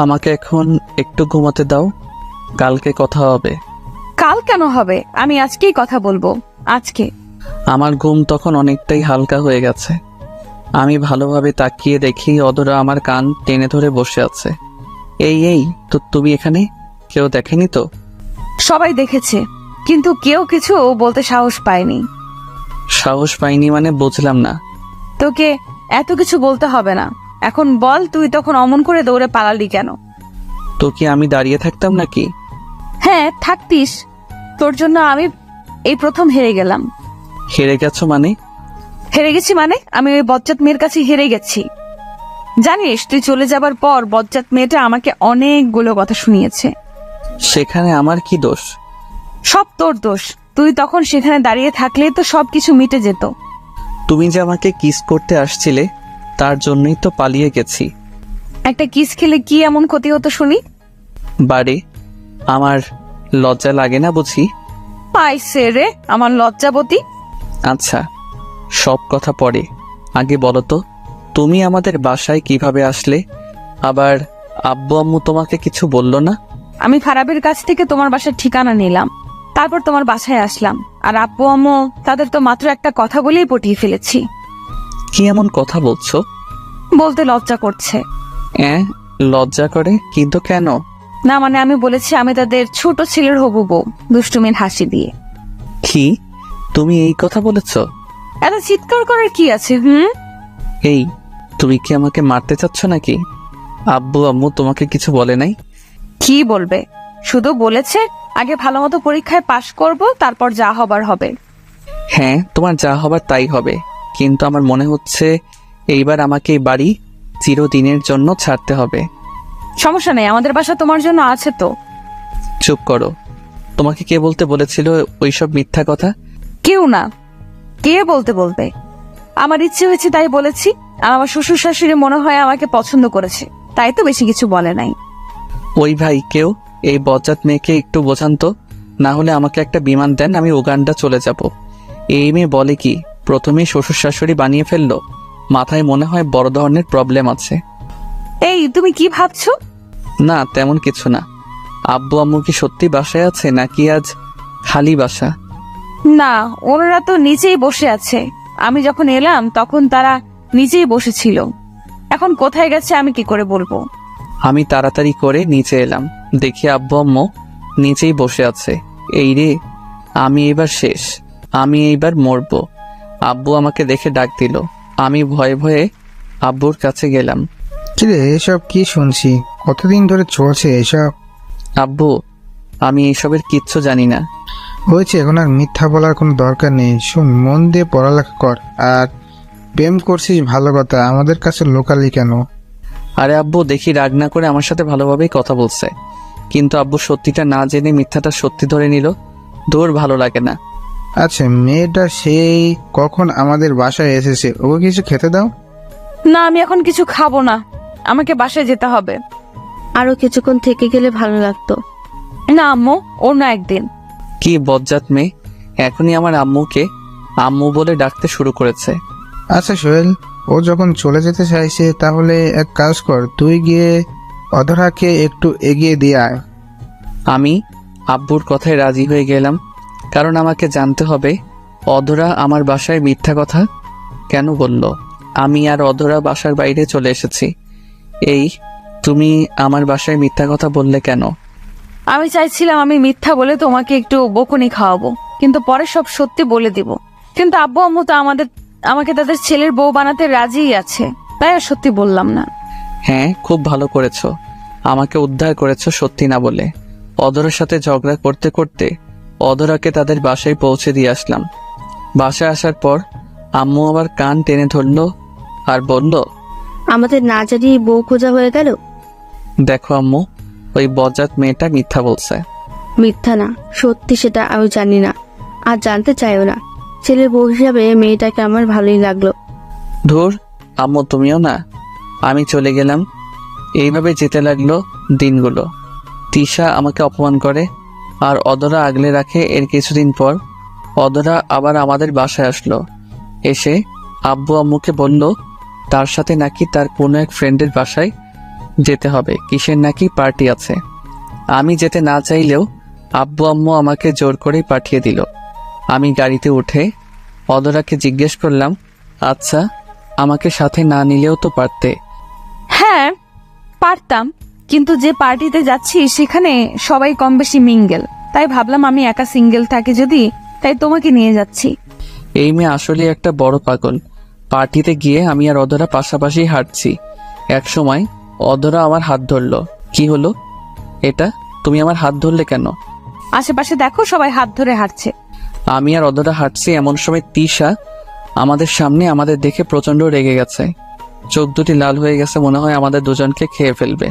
আমাকে এখন একটু ঘুমাতে দাও, কালকে কথা হবে। কাল কেন হবে? আমি আজকেই কথা বলবো, আজকে। আমার ঘুম তখন অনেকটাই হালকা হয়ে গেছে। আমি ভালোভাবে তাকিয়ে দেখি অধরা আমার কান টেনে ধরে বসে আছে। এই তো তুমি এখানে? কেউ দেখেনি তো? সবাই দেখেছে, কিন্তু কেউ কিছু বলতে সাহস পায়নি। সাহস পাইনি মানে বুঝলাম না। তোকে এত কিছু বলতে হবে না। এখন বল, তুই তখন অমন করে দৌড়ে পালালি কেন? তো কি আমি দাঁড়িয়ে থাকতাম নাকি? হ্যাঁ থাকতিস, তোর জন্য আমি এই প্রথম হেরে গেলাম। হেরে গেছো মানে? হেরে গেছি মানে আমি ওই বজ্জাত মেয়ের কাছে হেরে গেছি। জানিস, তুই চলে যাবার পর বজ্জাত মেয়েটা আমাকে অনেকগুলো কথা শুনিয়েছে। সেখানে আমার কি দোষ? সব তোর দোষ। তুই তখন সেখানে দাঁড়িয়ে থাকলে তো সবকিছু মিটে যেত। তুমি যে আমাকে কিস করতে আসছিলে তার জন্যই তো পালিয়ে গেছি। একটা কিস খেলে কি এমন ক্ষতি হতো শুনি? বাড়ি আমার লজ্জা লাগে না বুঝি? পাইছে রে আমার লজ্জাবতী। আচ্ছা, সব কথা পরে, আগে বলো তো তুমি আমাদের বাসায় কিভাবে আসলে? আবার আব্বু আম্মু তোমাকে কিছু বললো না? আমি ফারাবের কাছ থেকে তোমার বাসার ঠিকানা নিলাম, তারপর তোমার বাসায় আসলাম। আর আব্বু আম্মু তাদের তো মাত্র একটা কথা বলেই পটিয়ে ফেলেছি। কি এমন কথা বলছো? বলতে লজ্জা করছে। লজ্জা করে? কিন্তু কেন? না মানে আমি বলেছি আমি তাদের ছোট ছেলের হবু বউ, দুষ্টুমির হাসি দিয়ে। কি তুমি এই কথা বলেছো? এত চিৎকার করার কি আছে? এই, তুমি কি আমাকে মারতে চাচ্ছ নাকি? আব্বু আম্মু তোমাকে কিছু বলে নাই? কি বলবে, শুধু বলেছে আগে ভালো মতো পরীক্ষায় পাশ করব, তারপর যা হবার হবে। হ্যাঁ, তোমার যা হবার তাই হবে, কিন্তু আমার মনে হচ্ছে এইবার আমাকে এই বাড়ি চিরদিনের জন্য ছাড়তে হবে। সমস্যা নেই, আমাদের বাসা তোমার জন্য আছে তো। চুপ করো। তোমাকে কে বলতে বলেছিল ওইসব মিথ্যা কথা? কেউ না, কে বলতে বলবে? আমার ইচ্ছে হয়েছে তাই বলেছি। আর আমার শ্বশুর শাশুড়ি মনে হয় আমাকে পছন্দ করেছে, তাই তো বেশি কিছু বলে নাই। ওই ভাই, কেউ এই বজ্জাত মেয়েকে একটু বোঝান তো, না হলে আমাকে একটা বিমান দেন, আমি উগান্ডা চলে যাব। এই মেয়ে বলে কি প্রথমেই শ্বশুর শাশুড়ি বানিয়ে ফেললো? মাথায় মনে হয় বড় ধরনের প্রবলেম আছে। এই তুমি কি ভাবছো? না, তেমন কিছু না। আব্বু আম্মু কি সত্যি বাসায় আছে নাকি আজ খালি বাসা? না, ওনারা তো নিচেই বসে আছে। আমি যখন এলাম তখন তারা নিচেই বসেছিল। এখন কোথায় গেছে আমি কি করে বলবো? আমি তাড়াতাড়ি করে নিচে এলাম, দেখি আব্বু আম্মু নিচেই বসে আছে। এই রে, আমি এবার শেষ, আমি এইবার মরবো। আব্বু আমাকে দেখে ডাক দিল। আমি ভয়ে ভয়ে আব্বুর কাছে গেলাম। কিরে, এসব কি শুনছি? কতদিন ধরে চলছে এসব? আব্বু, আমি এইসবের কিচ্ছু জানি না। হয়েছে, এখন আর মিথ্যা বলার কোনো দরকার নেই। শোন, মন দিয়ে পড়ালেখা কর। আর প্রেম করছিস ভালো কথা, আমাদের কাছে লোকালি কেন? আরে আব্বু, দেখি রাগ না করে আমার সাথে ভালোভাবেই কথা বলছে, কিন্তু আব্বু সত্যিটা না জেনে মিথ্যাটা সত্যি ধরে নিল। দূর, ভালো লাগে না। আচ্ছা, মেয়েটা সেই কখন আমাদের বাসায় এসেছে, ওকে কিছু খেতে দাও। না, আমি এখন কিছু খাবো না, আমাকে বাসায় যেতে হবে। আরো কিছুক্ষণ থেকে গেলে ভালো লাগতো। না আম্মু, অন্য একদিন। কি বজ্জাত মেয়ে, এখনই আমার আম্মুকে আম্মু বলে ডাকতে শুরু করেছে। আচ্ছা সোহেল, ও যখন চলে যেতে চাইছে তাহলে এক কাজ কর, তুই গিয়ে অধরাকে একটু এগিয়ে দিয়ে আয়। আমি আব্বুর কথায় রাজি হয়ে গেলাম, কারণ আমাকে জানতে হবে অধরা আমার বাসায় মিথ্যা কথা কেন বলল। আমি আর অধরা বাসার বাইরে চলে এসেছি। এই, তুমি আমার বাসায় মিথ্যা কথা বললে কেন? আমি চাইছিলাম আমি মিথ্যা বলে তোমাকে একটু বকুনি খাওয়াবো, কিন্তু পরে সব সত্যি বলে দিব। কিন্তু আব্বু আম্মু তো আমাকে তাদের ছেলের বউ বানাতে রাজিই আছে, তাই আর সত্যি বললাম না। হ্যাঁ, খুব ভালো করেছো, আমাকে উদ্ধার করেছো সত্যি না বলে। অধরার সাথে ঝগড়া করতে করতে অধরাকে তাদের বাসায় পৌঁছে দিয়ে আসলাম। বাসায় আসার পর আম্মু আবার কান টেনে ধরলো আর বলল, আমাদের না জানিয়ে বউ খোঁজা হয়ে গেল। দেখো আম্মু, ওই বজ্জাত মেয়েটা মিথ্যা বলছে। মিথ্যা না, সত্যি সেটা আমি জানি না, আর জানতে চাইও না। ছেলের বউ হিসাবে মেয়েটাকে আমার ভালোই লাগলো। ধুর আম্মু, তুমিও না। আমি চলে গেলাম। এইভাবে যেতে লাগলো দিনগুলো। তিশা আমাকে অপমান করে আর অধরা আগলে রাখে। এর কিছুদিন পর অধরা আবার আমাদের বাসায় আসলো। এসে আব্বু আম্মুকে বলল তার সাথে নাকি তার কোনো এক ফ্রেন্ডের বাসায় যেতে হবে, কিসের নাকি পার্টি আছে। আমি যেতে না চাইলেও আব্বু আম্মু আমাকে জোর করেই পাঠিয়ে দিল। আমি গাড়িতে উঠে অধরাকে জিজ্ঞেস করলাম, আচ্ছা আমাকে সাথে না নিলেও তো পারতে। হ্যাঁ পারতাম, কিন্তু যে পার্টিতে যাচ্ছি সেখানে সবাই কম বেশি মিঙ্গেল, তাই ভাবলাম আমি একা সিঙ্গেল থাকি যদি, তাই তোমাকে নিয়ে যাচ্ছি। এই মেয়ে আসলে একটা বড় পাগল। পার্টিতে গিয়ে আমি আর অধরা পাশাপাশি হাঁটছি। এক সময় অধরা আমার হাত ধরলো। কি হলো এটা? তুমি আমার হাত ধরলে কেন? আশেপাশে দেখো সবাই হাত ধরে হাঁটছে। আমি আর অধরা হাঁটছি, এমন সময় তিশা আমাদের সামনে আমাদের দেখে প্রচন্ড রেগে গেছে। চোখ দুটি লাল হয়ে গেছে, মনে হয় আমাদের দুজনকে খেয়ে ফেলবে।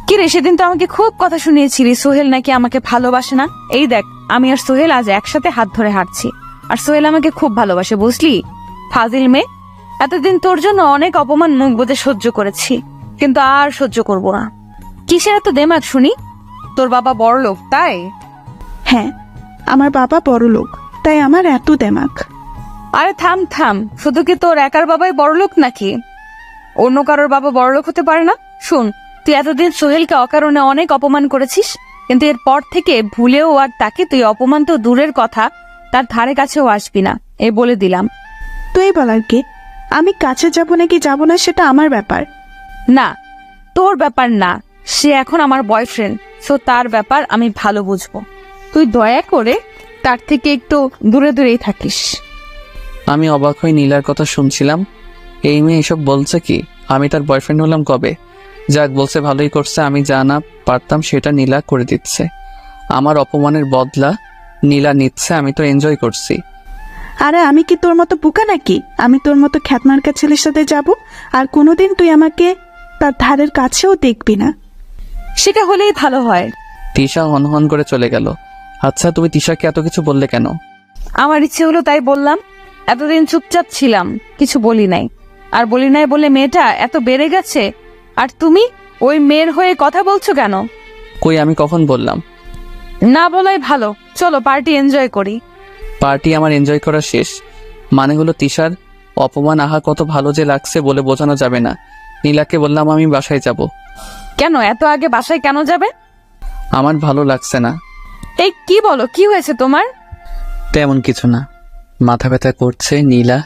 কি রে, সেদিন তো আমাকে খুব কথা শুনিয়েছিলি সোহেল নাকি আমাকে ভালোবাসে না। এই দেখ, আমি আর সোহেল আজ একসাথে হাত ধরে হাঁটছি, আর সোহেল আমাকে খুব ভালোবাসে, বুঝলি? ফাজিল মেয়ে, এতদিন তোর জন্য অনেক অপমান মুখ বুজে সহ্য করেছি, কিন্তু আর সহ্য করব না। কিসের এত দেমাগ শুনি? তোর বাবা বড় লোক তাই? হ্যাঁ, আমার বাবা বড় লোক, তাই আমার এত দেমাক। আরে থাম থাম, শুধু কি তোর একার বাবাই বড়লোক নাকি? অন্য কারোর বাবা বড়লোক হতে পারে না? শুন, তুই এতদিন সোহেলকে অকারণে অনেক অপমান করেছিস, কিন্তু এরপর থেকে ভুলেও আর তাকে তুই অপমান তো দূরের কথা, তার ধারে কাছেও আসবি না, এ বলে দিলাম। তুই বলার কে? আমি কাছে যাব নাকি যাব না সেটা আমার ব্যাপার। না, তোর ব্যাপার না, সে এখন আমার বয়ফ্রেন্ড, সো তার ব্যাপার আমি ভালো বুঝবো। তুই দয়া করে তার থেকে একটু দূরে দূরেই থাকিস। আমি অবাক হয়ে নীলার কথা শুনছিলাম। এই মেয়ে এসব বলছে কি? আমি তার বয়ফ্রেন্ড হলাম কবে? যাক, বলছে ভালোই করছে। আমি যা না পারতাম সেটা নীলা করে দিচ্ছে। আমার অপমানের বদলা নীলা নিচ্ছে, আমি তো এনজয় করছি। আরে আমি কি তোর মতো বোকা নাকি? আমি তোর মতো খ্যাতমার্কা ছেলের সাথে যাব, আর কোনোদিন তুই আমাকে তার ধারের কাছেও দেখবি না। সেটা হলেই ভালো হয়। তিশা হনহন করে চলে গেল। আচ্ছা, তুমি তিশাকে এত কিছু বললে কেন? আমার ইচ্ছে হলো তাই বললাম। এতদিন চুপচাপ ছিলাম, কিছু বলি নাই। আর বলি নাই বলে মেয়েটা এত বেড়ে গেছে, আর তুমি ওই মেয়ের হয়ে কথা বলছো কেন? কই, আমি কখন বললাম? না বলাই ভালো, চলো পার্টি এনজয় করি। পার্টি আমার এনজয় করা শেষ। মানে হলো তিশার অপমান আহা কত ভালো যে লাগছে বলে বোঝানো যাবে না। নীলাকে বললাম আমি বাসায় যাব। কেন এত আগে বাসায় কেন যাবে? আমার ভালো লাগছে না। এই কি বলো, কি হয়েছে তোমার? তেমন কিছু না, মাথা ব্যথা করছে। নীলা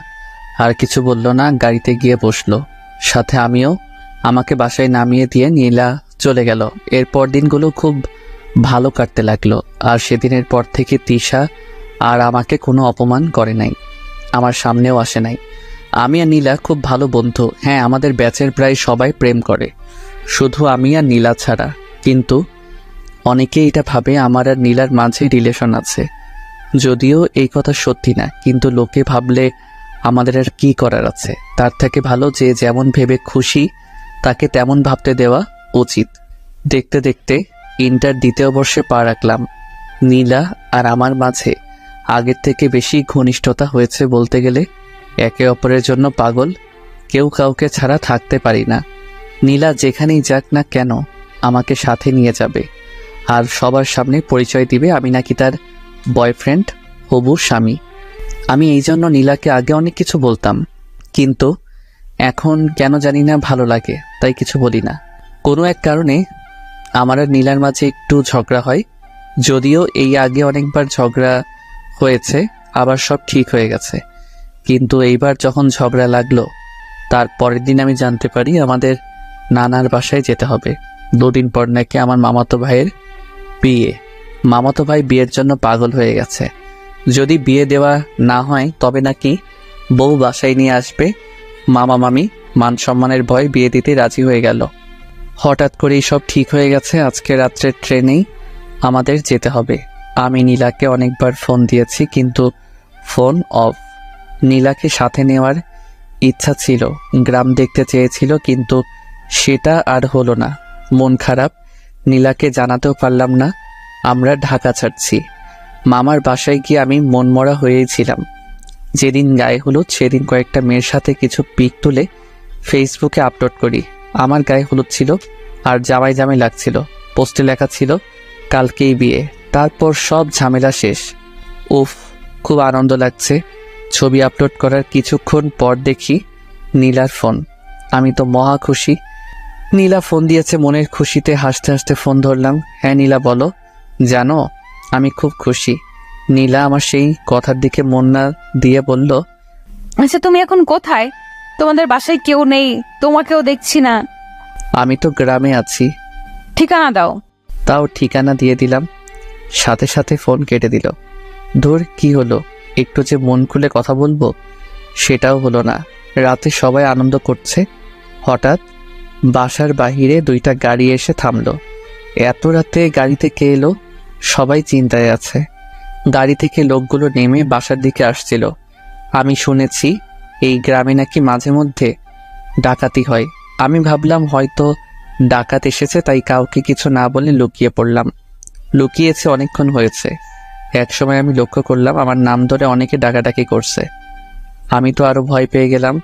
আর কিছু বলল না, গাড়িতে গিয়ে বসলো। সাথে আমিও। আমাকে বাসায় নামিয়ে দিয়ে নীলা চলে গেল। এরপর দিনগুলো খুব ভালো কাটতে লাগলো। আর সেদিনের পর থেকে তিশা আর আমাকে কোনো অপমান করে নাই, আমার সামনেও আসে নাই। আমি আর নীলা খুব ভালো বন্ধু। হ্যাঁ, আমাদের ব্যাচের প্রায় সবাই প্রেম করে, শুধু আমি আর নীলা ছাড়া। কিন্তু অনেকেই এটা ভাবে আমার আর নীলার মাঝে রিলেশন আছে, যদিও এই কথা সত্যি না। কিন্তু লোকে ভাবলে আমাদের আর কি করার আছে? তার থেকে ভালো যে যেমন ভেবে খুশি তাকে তেমন ভাবতে দেওয়া উচিত। দেখতে দেখতে ইন্টার দ্বিতীয় বর্ষে পা রাখলাম। নীলা আর আমার মাঝে আগের থেকে বেশি ঘনিষ্ঠতা হয়েছে বলতে গেলে। একে অপরের জন্য পাগল, কেউ কাউকে ছাড়া থাকতে পারি না। নীলা যেখানেই যাক না কেন আমাকে সাথে নিয়ে যাবে, আর সবার সামনে পরিচয় দিবে আমি নাকি তার বয়ফ্রেন্ড, হবু স্বামী। আমি এই জন্য নীলাকে আগে অনেক কিছু বলতাম, কিন্তু এখন কেন জানি না ভালো লাগে, তাই কিছু বলি না। কোনো এক কারণে আমার আর নীলার মাঝে একটু ঝগড়া হয়, যদিও এই আগে অনেকবার ঝগড়া হয়েছে, আবার সব ঠিক হয়ে গেছে। কিন্তু এইবার যখন ঝগড়া লাগলো, তার পরের দিন আমি জানতে পারি আমাদের নানার বাসায় যেতে হবে। 2 দিন পর নাকি আমার মামাতো ভাইয়ের বিয়ে। মামাতো ভাই বিয়ের জন্য পাগল হয়ে গেছে। যদি বিয়ে দেওয়া না হয় তবে নাকি বউ বাসায় নিয়ে আসবে। মামা মামি মান সম্মানের ভয় বিয়ে দিতে রাজি হয়ে গেল। হঠাৎ করেই সব ঠিক হয়ে গেছে। আজকে রাত্রের ট্রেনেই আমাদের যেতে হবে। আমি নীলাকে অনেকবার ফোন দিয়েছি, কিন্তু ফোন অফ। নীলাকে সাথে নেওয়ার ইচ্ছা ছিল, গ্রাম দেখতে চেয়েছিল, কিন্তু সেটা আর হলো না। মন খারাপ, নীলাকে জানাতেও পারলাম না আমরা ঢাকা ছাড়ছি। মামার বাসায় গিয়ে আমি মনমরা হয়েছিলাম। যেদিন গায়ে হলুদ সেদিন কয়েকটা মেয়ের সাথে কিছু পিক তুলে ফেসবুকে আপলোড করি। আমার গায়ে হলুদ ছিল আর জামাই জামাই লাগছিল। পোস্টে লেখা ছিল কালকেই বিয়ে। তারপর সব ঝামেলা শেষ। উফ, খুব আনন্দ লাগছে। ছবি আপলোড করার কিছুক্ষণ পর দেখি নীলার ফোন। আমি তো মহা খুশি। নীলা ফোন দিয়েছে, মনের খুশিতে হাসতে হাসতে ফোন ধরলাম। হ্যাঁ নীলা বলো। জানো আমি খুব খুশি। নীলা আমার সেই কথার দিকে মন না দিয়ে বলল, আচ্ছা তুমি এখন কোথায়? তোমাদের বাসায় কেউ নেই, তোমাকেও দেখছি না। আমি তো গ্রামে আছি। ঠিকানা দাও। তাও ঠিকানা দিয়ে দিলাম, সাথে সাথে ফোন কেটে দিল। ধুর, কি হলো? একটু যে মন খুলে কথা বলবো সেটাও হলো না। রাতে সবাই আনন্দ করছে, হঠাৎ বাসার বাহিরে 2টা গাড়ি এসে থামলো। এত রাতে গাড়িতে কে এলো? সবাই চিন্তায় আছে। গাড়ি থেকে লোকগুলো নেমে বাসার দিকে আসছিল। আমি শুনেছি এই গ্রামে নাকি মাঝে মধ্যে ডাকাতি হয়। আমি ভাবলাম হয়তো ডাকাত এসেছে, তাই কাউকে কিছু না বলে লুকিয়ে পড়লাম। লুকিয়েছে অনেকক্ষণ হয়েছে। একসময় আমি লক্ষ্য করলাম আমার নাম ধরে অনেকে ডাকাডাকি করছে। আমি তো আরো ভয় পেয়ে গেলাম,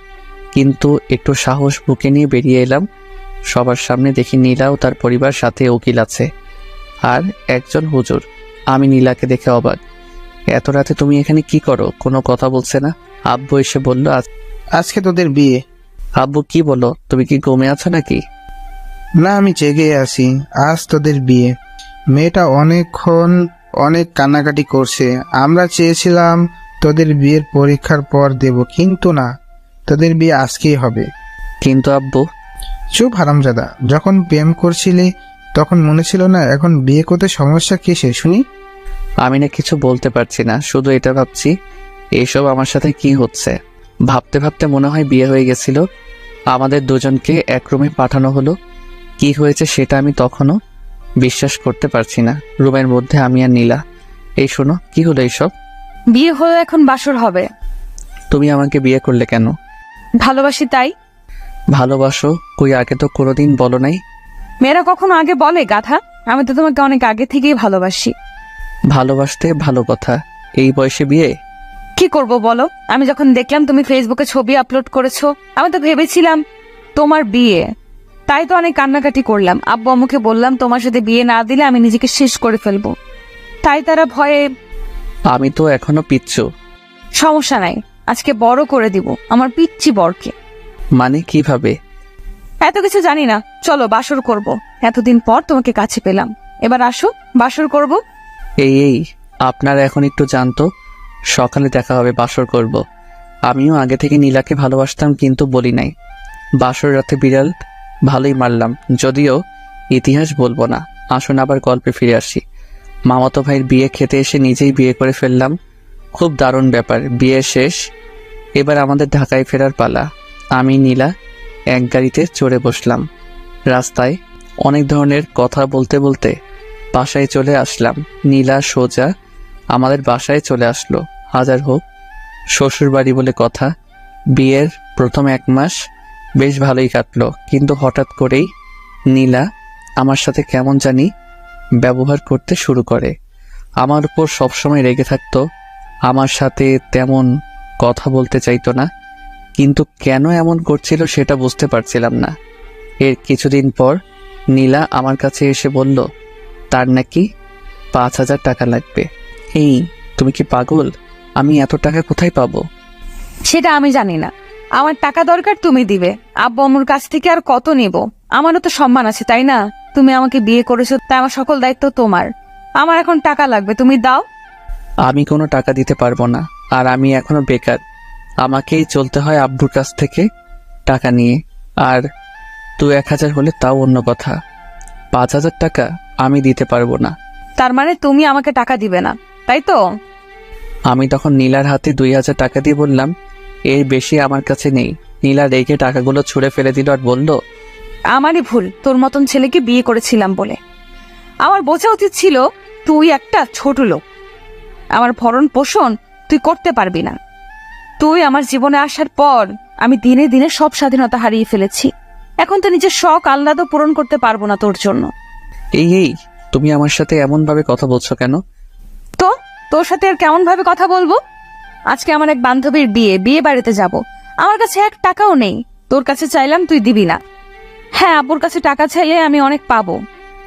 কিন্তু একটু সাহস বুকে নিয়ে বেরিয়ে এলাম। সবার সামনে দেখি নীলা ও তার পরিবার সাথে উকিল আছে আর একজন হুজুর। আমি নীলাকে দেখে অবাক। এত রাতে তুমি এখানে কি করো? কোনো কথা বলছে না। আব্বু এসে বলল, আজকে তোদের বিয়ে। আব্বু কি বলো? তুমি কি ঘুমে আছো নাকি? না, আমি জেগে আছি। আজ তোদের বিয়ে। মেয়েটা অনেকক্ষণ অনেক কান্নাকাটি করছে। আমরা চেয়েছিলাম তোদের বিয়ের পরীক্ষার পর দেব, কিন্তু না, তোদের বিয়ে আজকেই হবে। কিন্তু আব্বু। চুপ হারামজাদা, যখন প্রেম করছিলি তখন মনে ছিল না? এখন বিয়ে করতে সমস্যা কিসে শুনি? আমি না কিছু বলতে পারছি না, শুধু এটা ভাবছি এইসব আমার সাথে কি হচ্ছে। ভাবতে ভাবতে মনে হয় বিয়ে হয়ে গেছিল। আমাদের দুজনকে এক রুমে পাঠানো হলো। কি হয়েছে সেটা আমি তখনও বিশ্বাস করতে পারছি না। রুমের মধ্যে আমি আর নীলা। এই শোনো, কি হলো এইসব? বিয়ে হলো, এখন বাসর হবে। তুমি আমাকে বিয়ে করলে কেন? ভালোবাসি তাই। ভালোবাসো? কই, আগে তো কোনোদিন বলো নাই। মেয়েরা কখনো আগে বলে গাধা? আমি তো তোমাকে অনেক আগে থেকেই ভালোবাসি। ভালোবাসতে ভালো কথা, এই বয়সে বিয়ে? কি করব বলো? আমি যখন দেখলাম তুমি ফেসবুকে ছবি আপলোড করেছো, আমি তো ভেবেছিলাম তোমার বিয়ে। তাই তো অনেক কান্নাকাটি করলাম। আব্বু আম্মুকে বললাম তোমার সাথে বিয়ে না দিলে আমি নিজেকে শেষ করে ফেলবো। তাই তারা ভয়ে। আমি তো এখনো পিচ্ছু। সমস্যা নাই, আজকে বড় করে দিব আমার পিচ্চি বরকে। মানে কিভাবে? এত কিছু জানি না, চলো বাসর করব। এতদিন পর তোমাকে কাছে পেলাম, এবার আসো বাসর করব। এই আপনারা এখন একটু জানতো, সকালে দেখা হবে, বাসর করব। আমিও আগে থেকে নীলাকে ভালোবাসতাম, কিন্তু বলি নাই। বাসর রাতে বিড়াল ভালোই মারলাম, যদিও ইতিহাস বলবো না। আসুন আবার গল্পে ফিরে আসি। মামাতো ভাইয়ের বিয়ে খেতে এসে নিজেই বিয়ে করে ফেললাম। খুব দারুণ ব্যাপার। বিয়ে শেষ, এবার আমাদের ঢাকায় ফেরার পালা। আমি নীলা এক গাড়িতে চড়ে বসলাম। রাস্তায় অনেক ধরনের কথা বলতে বলতে বাসায় চলে আসলাম। নীলা সোজা আমাদের বাসায় চলে আসলো। হাজার হোক শ্বশুর বাড়ি বলে কথা। বিয়ের প্রথম 1 মাস বেশ ভালোই কাটলো, কিন্তু হঠাৎ করেই নীলা আমার সাথে কেমন জানি ব্যবহার করতে শুরু করে। আমার উপর সবসময় রেগে থাকতো, আমার সাথে তেমন কথা বলতে চাইতো না, কিন্তু কেন এমন করছিল সেটা বুঝতে পারছিলাম না। এর কিছুদিন পর নীলা আমার কাছে এসে বলল তার নাকি 5,000 টাকা লাগবে। এই, তুমি কি পাগল? আমি এত টাকা কোথায় পাবো? সেটা আমি জানি না, আমার টাকা দরকার, তুমি দিবে। আব্বু আম্মুর কাছ থেকে আর কত নেব? আমারও তো সম্মান আছে, তাই না? তুমি আমাকে বিয়ে করেছো, তাই আমার সকল দায়িত্ব তোমার। আমার এখন টাকা লাগবে, তুমি দাও। আমি কোনো টাকা দিতে পারবো না, আর আমি এখনো বেকার। আমাকেই চলতে হয় আব্বুর কাছ থেকে টাকা নিয়ে। আর 1,000 হলে তাও অন্য কথা, 5,000 টাকা আমি দিতে পারবো না। তার মানে তুমি আমাকে টাকা দিবে না, তাই তো? আমি তখন নীলার হাতে 2,000 টাকা দিয়ে বললাম, এর বেশি আমার কাছে নেই। নীলা রেখে টাকাগুলো ছুঁড়ে ফেলে দিল আর বলল, আমারই ভুল, তোর মতন ছেলেকে বিয়ে করেছিলাম বলে। আমার বোঝা উচিত ছিল তুই একটা ছোট লোক, আমার ভরণ পোষণ তুই করতে পারবি না। তুই আমার জীবনে আসার পর আমি দিনে দিনে সব স্বাধীনতা হারিয়ে ফেলেছি। এখন তো নিজের শখ আহ্লাদও পূরণ করতে পারবো না তোর জন্য। এই তুমি আমার সাথে এমন ভাবে কথা বলছো কেন? তো তোর সাথে আর কেমন ভাবে কথা বলবো? আজকে আমার এক বান্ধবীর বিয়ে বাড়িতে যাব। আমার কাছে 1 টাকাও নেই। তোর কাছে চাইলাম, তুই দিবি না। হ্যাঁ, আব্বুর কাছে টাকা চাইলে আমি অনেক পাবো,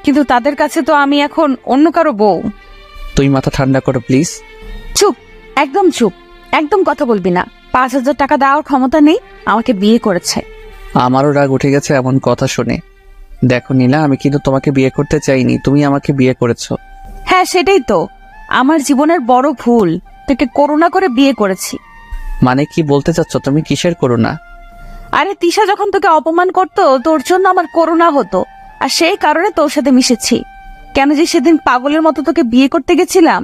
কিন্তু তাদের কাছে তো আমি এখন অন্য কারো বউ। তুই মাথা ঠান্ডা করো প্লিজ। চুপ, একদম চুপ, একদম কথা বলবি না। 5,000 টাকা দেওয়ার ক্ষমতা নেই, আমাকে বিয়ে করেছে। আমারও রাগ উঠে গেছে এমন কথা শুনে। দেখো নীলা, আমি কিন্তু তোমাকে বিয়ে করতে চাইনি, তুমি আমাকে বিয়ে করেছো। হ্যাঁ, সেটাই তো আমার জীবনের বড় ভুল। তোকে করুণা করে বিয়ে করেছি। মানে কি বলতে চাচ্ছ তুমি? কিসের করুণা? আরে তিশা যখন তোকে অপমান করতো, তোর জন্য আমার করুণা হতো, আর সেই কারণে তোর সাথে মিশেছি। কেন যে সেদিন পাগলের মতো তোকে বিয়ে করতে গেছিলাম।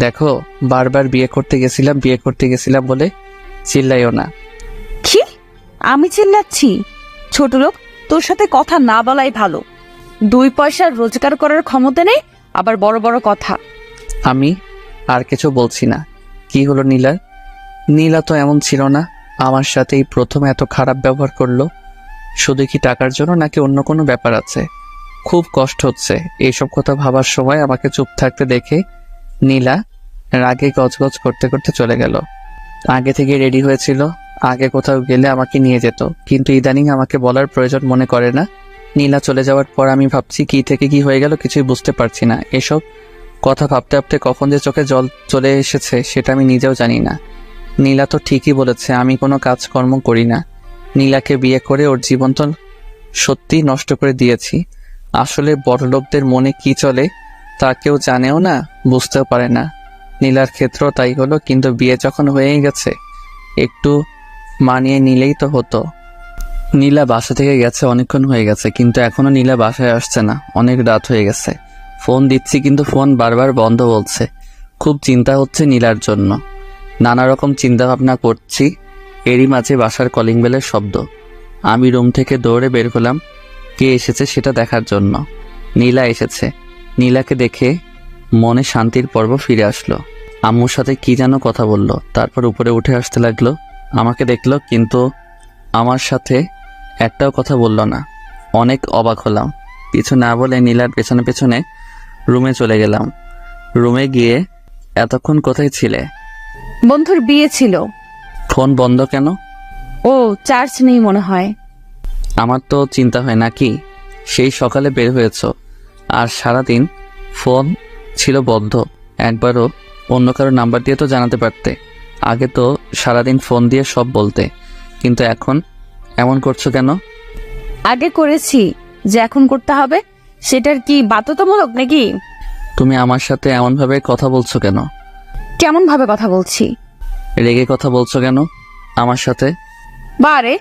দেখো, বারবার বিয়ে করতে গেছিলাম বলে চিল্লাইও না। কি? আমি চিল্লাচ্ছি? ছোট লোক, তোর সাথে কথা না বলাই ভালো। 2 পয়সা রোজগার করার ক্ষমতা নেই, আবার বড় বড় কথা। আমি আর কিছু বলছি না। কি হলো নীলার? নীলা তো এমন ছিল না, আমার সাথেই প্রথম এত খারাপ ব্যবহার করলো। শুধু কি টাকার জন্য, নাকি অন্য কোনো ব্যাপার আছে? খুব কষ্ট হচ্ছে এইসব কথা ভাবার সময়। আমাকে চুপ থাকতে দেখে নীলা রাগে গজগজ করতে করতে চলে গেল। আগে থেকে রেডি হয়েছিল, আগে কোথাও গেলে আমাকে নিয়ে যেত, কিন্তু ইদানিং আমাকে বলার প্রয়োজন মনে করে না। নীলা চলে যাওয়ার পর আমি ভাবছি কি থেকে কি হয়ে গেল কিছুই বুঝতে পারছি না। এসব কথা ভাবতে ভাবতে কখন যে চোখে জল চলে এসেছে সেটা আমি নিজেও জানি না। নীলা তো ঠিকই বলেছে, আমি কোনো কাজকর্ম করি না। নীলাকে বিয়ে করে ওর জীবন তো সত্যি নষ্ট করে দিয়েছি। আসলে বড়লোকদের মনে কি চলে তা কেউ জানেও না, বুঝতেও পারে না। নীলার ক্ষেত্রেও তাই হলো, কিন্তু বিয়ে যখন হয়েই গেছে একটু মানিয়ে নিলেই তো হতো। নীলা বাসা থেকে গেছে অনেকক্ষণ হয়ে গেছে, কিন্তু এখনো নীলা বাসায় আসছে না। অনেক রাত হয়ে গেছে, ফোন দিচ্ছি কিন্তু ফোন বারবার বন্ধ বলছে। খুব চিন্তা হচ্ছে নীলার জন্য, নানা রকম চিন্তা ভাবনা করছি। এরই মাঝে বাসার কলিং বেলের শব্দ। আমি রুম থেকে দৌড়ে বের হলাম কে এসেছে সেটা দেখার জন্য। নীলা এসেছে। নীলাকে দেখে মনে শান্তির পর্ব ফিরে আসলো। আম্মুর সাথে কি যেন কথা বলল, তারপর উপরে উঠে আসতে লাগলো। আমাকে দেখলো কিন্তু আমার সাথে একটাও কথা বলল না। অনেক অবাক হলাম। কিছু না বলে নীলার পেছনে পেছনে রুমে চলে গেলাম। রুমে গিয়ে, এতক্ষণ কোথায় ছিলে? বন্ধুর বিয়ে ছিল। ফোন বন্ধ কেন? ও, চার্জ নেই মনে হয়। আমার তো চিন্তা হয় নাকি, সেই সকালে বের হয়েছ আর সারাদিন ফোন ছিল বন্ধ। একবারও অন্য কারো নাম্বার দিয়ে তো জানাতে পারতে। আগে তো সারাদিন ফোন দিয়ে সব বলতে, কিন্তু এখন এমন করছো কেন? আগে করেছি, যে এখন করতে হবে সেটার কি বাধ্যতামূলক নাকি? তুমি আমার সাথে এমনভাবে কথা বলছো কেন? কেমন ভাবে কথা বলছি? রেগে কথা বলছো কেন আমার সাথে? বারে,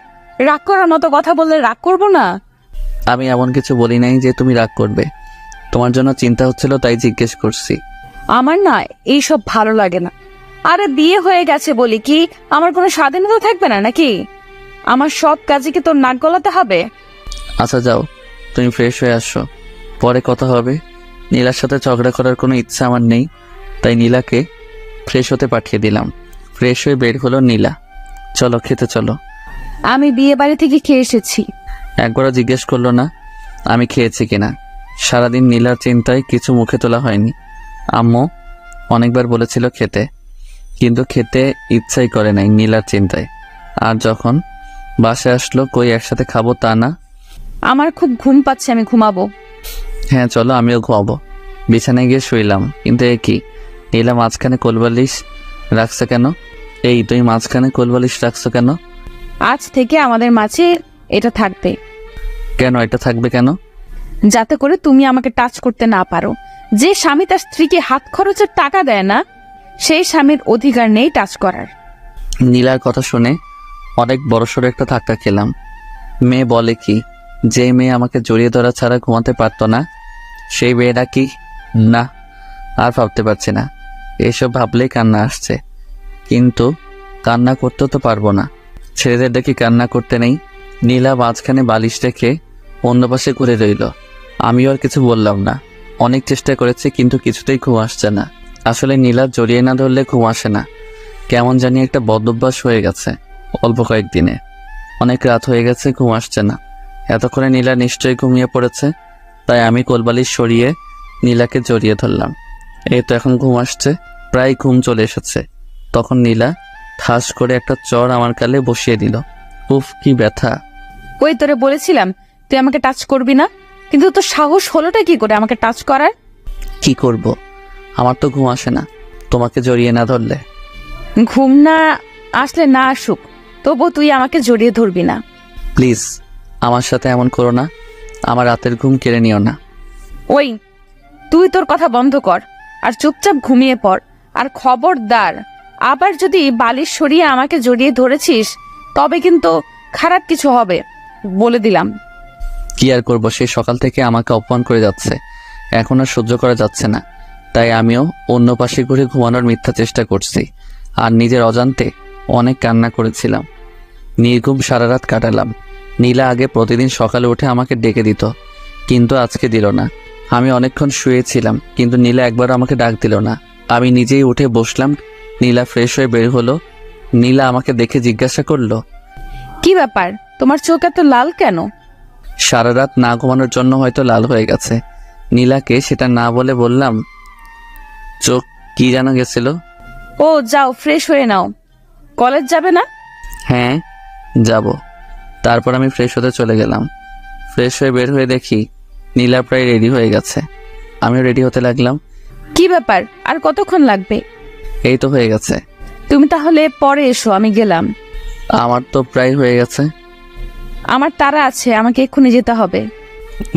রাগ করার মতো কথা বললে রাগ করবো না? আমি এমন কিছু বলি নাই যে তুমি রাগ করবে। তোমার জন্য চিন্তা হচ্ছিল তাই জিজ্ঞেস করছি। আমার না এইসব ভালো লাগে না। আরে বিয়ে হয়ে গেছে বলি কি আমার কোনো স্বাধীনতা থাকবে না নাকি? আমার সব কাজে কি তোর নাক গলাতে হবে? আচ্ছা যাও, তুমি ফ্রেশ হয়ে আসো, পরে কথা হবে। নীলার সাথে ঝগড়া করার কোনো ইচ্ছা আমার নেই, তাই নীলাকে ফ্রেশ হতে পাঠিয়ে দিলাম। ফ্রেশ হয়ে বের হলো নীলা। চলো খেতে চলো। আমি বিয়ে বাড়ি থেকে খেয়ে এসেছি। একবারও জিজ্ঞেস করলো না আমি খেয়েছি কিনা। সারাদিন নীলার চিন্তায় কিছু মুখে তোলা হয়নি। আম্মু অনেকবার বলেছিল খেতে, কিন্তু খেতে ইচ্ছাই করে নাই নীলার চিন্তায়। আর যখন বাসায় আসলো, কই একসাথে খাবো তা না। আমার খুব ঘুম পাচ্ছে, আমি ঘুমাবো। হ্যাঁ চলো, আমিও ঘুমাবো। বিছানায় গিয়ে শুইলাম, কিন্তু এ কি, নীলা মাঝখানে কোলবালিশ রাখছে কেন? এই তুই মাঝখানে কোলবালিশ রাখছো কেন? আজ থেকে আমাদের মাঝে এটা থাকবে। কেন এটা থাকবে কেন? যাতে করে তুমি আমাকে টাচ করতে না পারো। যে স্বামী তার স্ত্রীকে হাত খরচের টাকা দেয় না, সেই স্বামীর অধিকার নেই টাচ করার। নীলার কথা শুনে অনেক বড়সড় একটা ধাক্কা খেলাম। মেয়ে বলে কি, যে মেয়ে আমাকে জড়িয়ে ধরা ছাড়া ঘুমাতে পারতো না, সেই মেয়েটা কি? না, আর ভাবতে পারছি না। এসব ভাবলেই কান্না আসছে, কিন্তু কান্না করতেও তো পারবো না। ছেলেদের দেখি কান্না করতে নেই। নীলা মাঝখানে বালিশ রেখে অন্য পাশে ঘুরে রইল। আমিও আর কিছু বললাম না। অনেক চেষ্টা করেছি কিন্তু কিছুতেই ঘুম আসছে না। আসলে নীলা জড়িয়ে না ধরলে ঘুম আসে না, কেমন জানি একটা বদভ্যাস হয়ে গেছে অল্প কয়েকদিনে। অনেক রাত হয়ে গেছে, ঘুম আসছে না। এতক্ষণে নীলা নিশ্চয়ই ঘুমিয়ে পড়েছে, তাই আমি কোলবালিশ সরিয়ে নীলাকে জড়িয়ে ধরলাম। এই তো এখন ঘুম আসছে, প্রায় ঘুম চলে এসেছে। তখন নীলা ঠাস করে একটা চড় আমার গালে বসিয়ে দিল। উফ, কি ব্যথা! ওই তোরে বলেছিলাম তুই আমাকে টাচ করবি না, কিন্তু তোর সাহস হলোটা কি করে আমাকে টাচ করার? কি করব, আমার তো ঘুম আসে না তোমাকে জড়িয়ে না ধরলে। ঘুম না আসলে না আসুক, তবু তুই আমাকে জড়িয়ে ধরবি না। প্লিজ আমার সাথে এমন করো না, আমার রাতের ঘুম কেড়ে নিও না। ওই তুই তোর কথা বন্ধ কর আর চুপচাপ ঘুমিয়ে পড়। আর খবরদার, আবার যদি বালিশ সরিয়ে আমাকে জড়িয়ে ধরেছিস তবে কিন্তু খারাপ কিছু হবে, বলে দিলাম। কি আর করবো, সে সকাল থেকে আমাকে অপমান করে যাচ্ছে, এখন আর সহ্য করা যাচ্ছে না। তাই আমিও অন্য পাশে ঘুরে ঘুমানোর মিথ্যা চেষ্টা করছি, আর নিজের অজান্তে অনেক কান্না করেছিলাম। নির্ঘুম সারা রাত কাটালাম। নীলা আগে প্রতিদিন সকালে উঠে আমাকে ডেকে দিত, কিন্তু আজকে দিল না। আমি অনেকক্ষণ শুয়েছিলাম, কিন্তু নীলা একবার আমাকে ডাক দিল না। আমি নিজেই উঠে বসলাম। নীলা ফ্রেশ হয়ে বের হলো। নীলা আমাকে দেখে জিজ্ঞাসা করলো, কি ব্যাপার, তোমার চোখ এত লাল কেন? সারা রাত না ঘুমানোর জন্য হয়তো লাল হয়ে গেছে। নীলাকে সেটা না বলে বললাম, চোখ কি যেন গেছিল। ও যাও, ফ্রেশ হয়ে নাও। কলেজ যাবে না? হ্যাঁ যাব। তারপর আমি ফ্রেশ হতে চলে গেলাম। ফ্রেশ হয়ে বের হয়ে দেখি নীলা প্রায় রেডি হয়ে গেছে। আমিও রেডি হতে লাগলাম। কি ব্যাপার, আর কতক্ষণ লাগবে? এই তো হয়ে গেছে। তুমি তাহলে পরে এসো, আমি গেলাম। আমার তো প্রায় হয়ে গেছে। আমার তাড়া আছে, আমাকে এক্ষুনি যেতে হবে।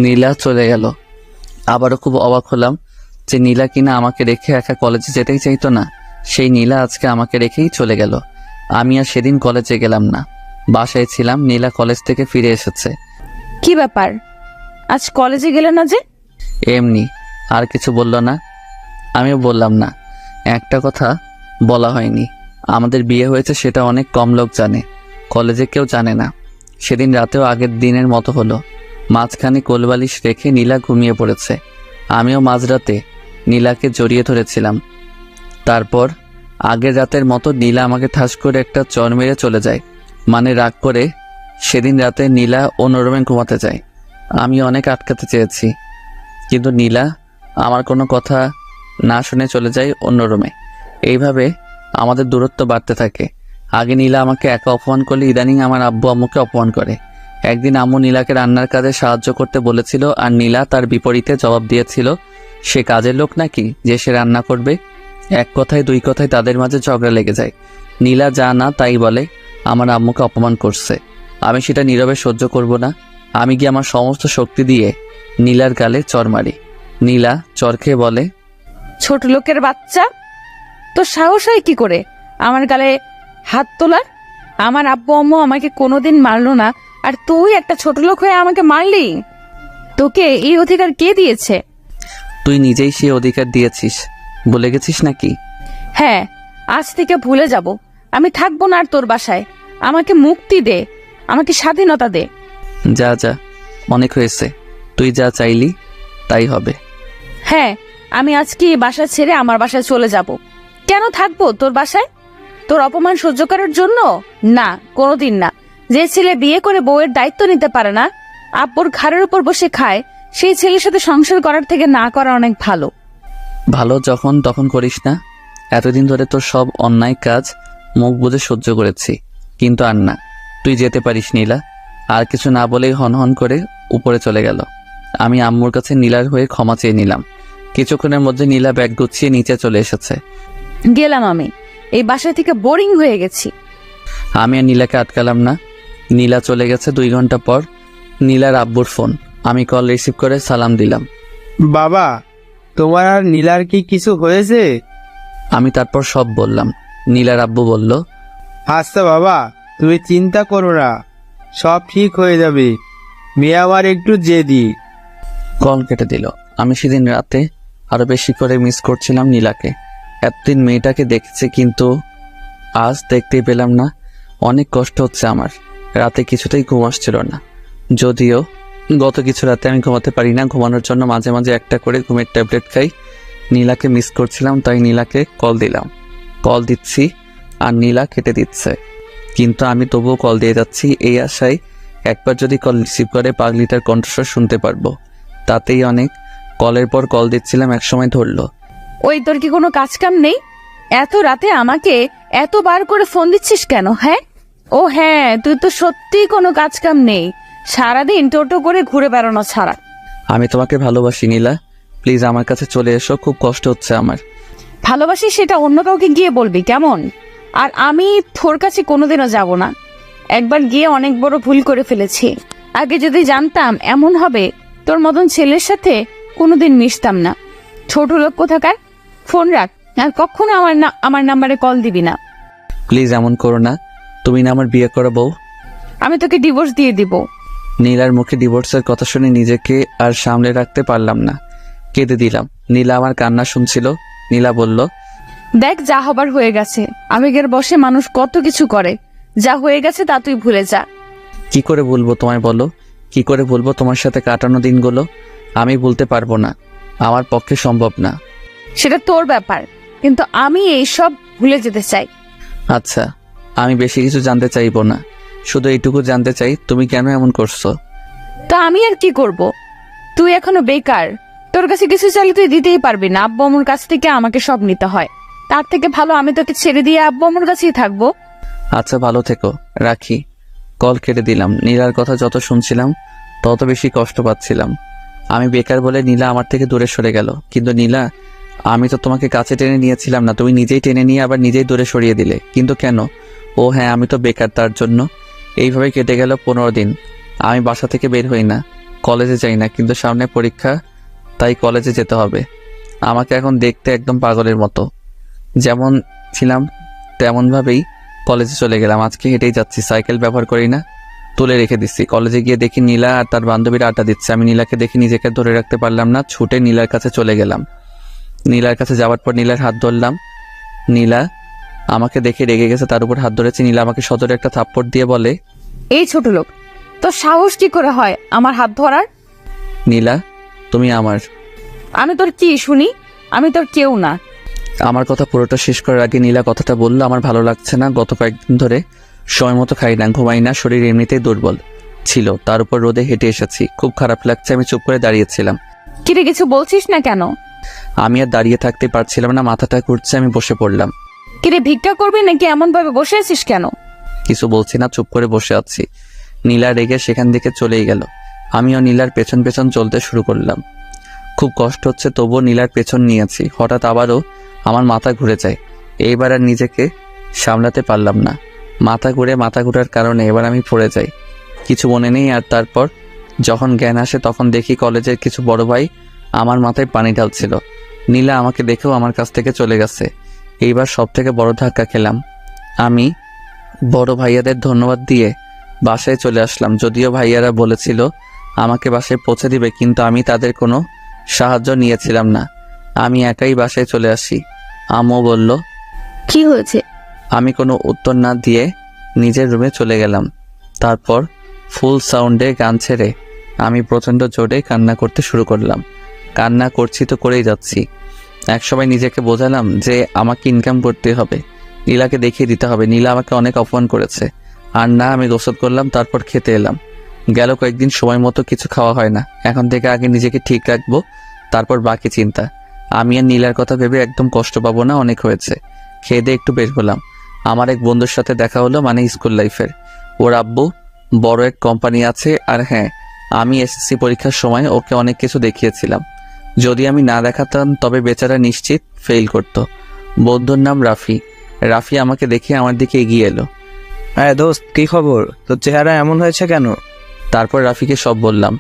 নীলা চলে গেল। আবারও খুব অবাক হলাম যে নীলা কিনা আমাকে রেখে একা কলেজে যেতেই চাইতো না, সেই নীলা আজকে আমাকে রেখেই চলে গেল। আমি আর সেদিন কলেজে গেলাম না, বাসায় ছিলাম। নীলা কলেজ থেকে ফিরে এসেছে। কি ব্যাপার, আজ কলেজে গেলে না যে? এমনি, আর কিছু বলল না। আমিও বললাম না। একটা কথা বলা হয়নি, আমাদের বিয়ে হয়েছে সেটা অনেক কম লোক জানে, কলেজে কেউ জানে না। সেদিন রাতেও আগের দিনের মতো হলো। মাঝখানে কোলবালিশ রেখে নীলা ঘুমিয়ে পড়েছে। আমিও মাঝরাতে নীলাকে জড়িয়ে ধরেছিলাম। তারপর আগের রাতের মতো নীলা আমাকে ঠাস করে একটা চর মেরে চলে যায়। মানে রাগ করে সেদিন রাতে নীলা অন্য রুমে ঘুমাতে যায়। আমি অনেক আটকাতে চেয়েছি, কিন্তু নীলা আমার কোনো কথা না শুনে চলে যায় অন্য রুমে। এইভাবে আমাদের দূরত্ব বাড়তে থাকে। আগে নীলা আমাকে একা অপমান করলে ইদানিং আমার আব্বু আম্মুকে অপমান করে। একদিন আম্মু নীলাকে রান্নার কাজে সাহায্য করতে বলেছিল, আর নীলা তার বিপরীতে জবাব দিয়েছিল সে কাজের লোক নাকি যে সে রান্না করবে। এক কথায় দুই কথায় তাদের মাঝে ঝগড়া লেগে যায়। নীলা যা না তাই বলে আমার আম্মুকে অপমান করছে। আমি সেটা নীরবে সহ্য করব না। আমি গিয়ে আমার সমস্ত শক্তি দিয়ে নীলার গালে চর মারি। নীলা চর খেয়ে বলে, ছোট লোকের বাচ্চা, তো সাহস হয় কি করে আমার গালে হাত তোলার? আমার আব্বু আম্মু আমাকে কোনোদিন মারলো না, আর তুই একটা ছোট লোক হয়ে আমাকে মারলি? তোকে এই অধিকার কে দিয়েছে? তুই নিজেই সে অধিকার দিয়েছিস, ভুলে গেছিস নাকি? হ্যাঁ, আজ থেকে ভুলে যাব। আমি থাকবো না আর তোর বাসায়। আমাকে মুক্তি দে, আমাকে স্বাধীনতা দে। যা যা, অনেক হয়েছে। তুই যা চাইলি তাই হবে। হ্যাঁ, আমি আজকে এই বাসা ছেড়ে আমার বাসায় চলে যাব। কেন থাকবো তোর বাসায়? তোর অপমান সহ্য করার জন্য? না, কোনোদিন না। যে ছেলে বিয়ে করে বউয়ের দায়িত্ব নিতে পারে না, আব্বুর ঘাড়ের উপর বসে খায়, সেই ছেলের সাথে সংসার করার থেকে না করা অনেক ভালো। ভালো যখন তখন করিস না। এতদিন ধরে তোর সব অন্যায় কাজ মুখ বুজে সহ্য করেছি, কিন্তু আর না। তুই যেতে পারিস নীলা। আর কিছু না বলেই হন করে উপরে চলে গেল। আমি আম্মুর কাছে নীলার হয়ে ক্ষমা চেয়ে নিলাম। কিছুক্ষণের মধ্যে নীলা ব্যাগ গুছিয়ে নিচে চলে এসেছে। গেলাম আমি, এই বাসা থেকে বোরিং হয়ে গেছি। আমি আর নীলাকে আটকালাম না। নীলা চলে গেছে। 2 ঘন্টা পর নীলার আব্বুর ফোন। আমি কল রিসিভ করে সালাম দিলাম। বাবা, তোমার আর নীলার কি কিছু হয়েছে? আমি তারপর সব বললাম। নীলার আব্বু বলল, আচ্ছা বাবা, তুমি চিন্তা করো না, সব ঠিক হয়ে যাবে। মেয়ে আমার একটু জেদি। কল কেটে দিল। আমি সেদিন রাতে আরো বেশি করে মিস করছিলাম নীলাকে। এতদিন মেয়েটাকে দেখেছি, কিন্তু আজ দেখতেই পেলাম না। অনেক কষ্ট হচ্ছে আমার। রাতে কিছুতেই ঘুম আসছিল না। যদিও গত কিছু রাতে আমি ঘুমাতে পারি না, ঘুমানোর জন্য মাঝে মাঝে একটা করে ঘুমের ট্যাবলেট খাই। নীলাকে মিস করছিলাম, তাই নীলাকে কল দিলাম। কল দিচ্ছি আর নীলা কেটে দিচ্ছে, কিন্তু আমি তবুও কল দিয়ে যাচ্ছি এই আশায় একবার যদি কল রিসিভ করে পাগলিটার কণ্ঠস্বর শুনতে পারবো। তাতেই অনেক। কলের পর কল দিচ্ছিলাম, একসময় ধরলো। ওই, তোর কি কোনো কাজ কাম নেই? এত রাতে আমাকে এতবার করে ফোন দিচ্ছিস কেন? হ্যাঁ, ও হ্যাঁ, তুই তো সত্যিই কোনো কাজ কাম নেই, সারাদিন টোটো করে ঘুরে বেড়ানো ছাড়া। আমি তোমাকে ভালোবাসি নীলা, প্লিজ আমার কাছে চলে এসো, খুব কষ্ট হচ্ছে আমার। ভালোবাসি সেটা অন্য কাউকে গিয়ে বলবি, কেমন? আর আমি তোর কাছে কোনোদিনও যাব না। একবার গিয়ে অনেক বড় ভুল করে ফেলেছি। আগে যদি জানতাম এমন হবে, তোর মতন ছেলের সাথে কোনোদিন মিশতাম না। ছোট লোক কোথাকার। ফোন রাখ, আর কখনো আমার নাম্বারে কল দিবি না। প্লিজ এমন করো না, তুমি না আমার বিয়ে করা বউ। আমি তোকে ডিভোর্স দিয়ে দিব। নীলার মুখে ডিভোর্সের কথা শুনে নিজেকে আর সামলে রাখতে পারলাম না, কেঁদে দিলাম। নীলা আমার কান্না শুনছিল। নীলা বলল, দেখ, যা হবার হয়ে গেছে। আবেগের বশে মানুষ কত কিছু করে। যা হয়ে গেছে তা তুই ভুলে যা। কি করে বলবো তোমায় বলো? কি করে বলবো তোমার সাথে কাটানো দিনগুলো? আমি বলতে পারবো না, আমার পক্ষে সম্ভব না। সেটা তোর ব্যাপার, কিন্তু আমি এইসব ভুলে যেতে চাই। আচ্ছা, আমি বেশি কিছু জানতে চাইবো না, শুধু এইটুকু জানতে চাই তুমি কেন এমন করছো। তা আমি আর কি করব? তুই এখনো বেকার, তোর কাছে কিছু চাইলে তুই দিতেই পারবি না। আব্বু আম্মুর কাছ থেকে আমাকে সব নিতে হয়। তার থেকে ভালো আমি তোকে ছেড়ে দিয়ে আব্বু আম্মুর কাছেই থাকবো। আচ্ছা, ভালো থেকো, রাখি। কল কেটে দিলাম। নীলার কথা যত শুনছিলাম তত বেশি কষ্ট পাচ্ছিলাম। আমি বেকার বলে নীলা আমার থেকে দূরে সরে গেল, কিন্তু নীলা আমি তো তোমাকে কাছে টেনে নিয়েছিলাম না, তুমি নিজেই টেনে নিয়ে আবার নিজেই দূরে সরিয়ে দিলে, কিন্তু কেন? ও হ্যাঁ, আমি তো বেকার, তার জন্য। এইভাবে কেটে গেল 15 দিন। আমি বাসা থেকে বের হই না, কলেজে যাই না, কিন্তু সামনে পরীক্ষা, তাই কলেজে যেতে হবে। আমাকে এখন দেখতে একদম পাগলের মতো, যেমন ছিলাম তেমনভাবেই কলেজে চলে গেলাম। আজকে হেঁটেই যাচ্ছি, সাইকেল ব্যবহার করি না, তুলে রেখে দিচ্ছি। কলেজে গিয়ে দেখি নীলা আর তার বান্ধবীরা আড্ডা দিচ্ছে। আমি নীলাকে দেখে নিজেকে ধরে রাখতে পারলাম না, ছুটে নীলার কাছে চলে গেলাম। নীলার কাছে যাওয়ার পর নীলার হাত ধরলাম। নীলা আমাকে দেখে রেগে গেছে, তার উপর হাত ধরেছে। নীলা আমাকে সজোরে একটা থাপ্পড় দিয়ে বলে, এই ছোট লোক, তোর সাহস কি করে হয় আমার হাত ধরার? নীলা তুমি আমার। আমি তোর কি শুনি? আমি তোর কেউ না। আমার কথা পুরোটা শেষ করার আগে নীলা কথাটা বলল, আমার ভালো লাগছে না, গত কয়েকদিন ধরে সময় মতো খাই না, ঘুমাই না, শরীর এমনিতেই দুর্বল ছিল, তার উপর রোদে হেঁটে এসেছি, খুব খারাপ লাগছে। আমি চুপ করে দাঁড়িয়েছিলাম। কিরে, কিছু বলছিস না কেন? আমি আর দাঁড়িয়ে থাকতে পারছিলাম না, মাথাটা ঘুরছে, আমি বসে পড়লাম। কিরে, ভিক্ষা করবি নাকি এমন ভাবে বসে আছিস কেন? কিছু বলছি না, চুপ করে বসে আছি। নীলা রেগে সেখান থেকে চলেই গেল। আমিও নীলার পেছন পেছন চলতে শুরু করলাম। খুব কষ্ট হচ্ছে, তবুও নীলার পেছন নিয়েছি। হঠাৎ আবারও আমার মাথা ঘুরে যায়। এইবার আর নিজেকে সামলাতে পারলাম না, মাথা ঘুরার কারণে এবার আমি পড়ে যাই। কিছু মনে নেই। আর তারপর যখন জ্ঞান আসে তখন দেখি কলেজের কিছু বড় ভাই আমার মাথায় পানি ঢালছিল। নীলা আমাকে দেখেও আমার কাছ থেকে চলে গেছে। এইবার সব থেকে বড় ধাক্কা খেলাম। আমি বড় ভাইয়াদের ধন্যবাদ দিয়ে বাসায় চলে আসলাম। যদিও ভাইয়ারা বলেছিল আমাকে বাসায় পৌঁছে দিবে, কিন্তু আমি তাদের কোনো সাহায্য নিয়েছিলাম না। আমি একাই বাসায় চলে আসি। আম্মু বলল, কি হয়েছে? আমি কোনো উত্তর না দিয়ে নিজের রুমে চলে গেলাম। তারপর ফুল সাউন্ডে গান ছেড়ে আমি প্রচণ্ড জোরে কান্না করতে শুরু করলাম। কান্না করছি তো করেই যাচ্ছি। একসময় নিজেকে বোঝালাম যে আমাকে ইনকাম করতে হবে, নীলাকে দেখিয়ে দিতে হবে। নীলা আমাকে অনেক অপমান করেছে। আর না, আমি গোসল করলাম, তারপর খেতে এলাম। গেল কয়েকদিন সময় মতো কিছু খাওয়া হয় না। এখন থেকে আগে নিজেকে ঠিক রাখবো, তারপর বাকি চিন্তা। আমি আর নীলার কথা ভেবে একদম কষ্ট পাবো না, অনেক হয়েছে। খেয়ে দিয়ে একটু বের হলাম। আমার এক বন্ধুর সাথে দেখা হলো, মানে স্কুল লাইফের। ওর আব্বু বড় এক কোম্পানি আছে। আর হ্যাঁ, আমি এসএসসি পরীক্ষার সময় ওকে অনেক কিছু দেখিয়েছিলাম। যদি আমি না দেখাতাম তবে বেচারা নিশ্চিত ফেল করত। বন্ধুর নাম রাফি। রাফি আমাকে দেখে আমার দিকে এগিয়ে এলো। হ্যাঁ দোস্ত, কি খবর? তোর চেহারা এমন হয়েছে কেন? তারপর রাফিকে সব বললাম।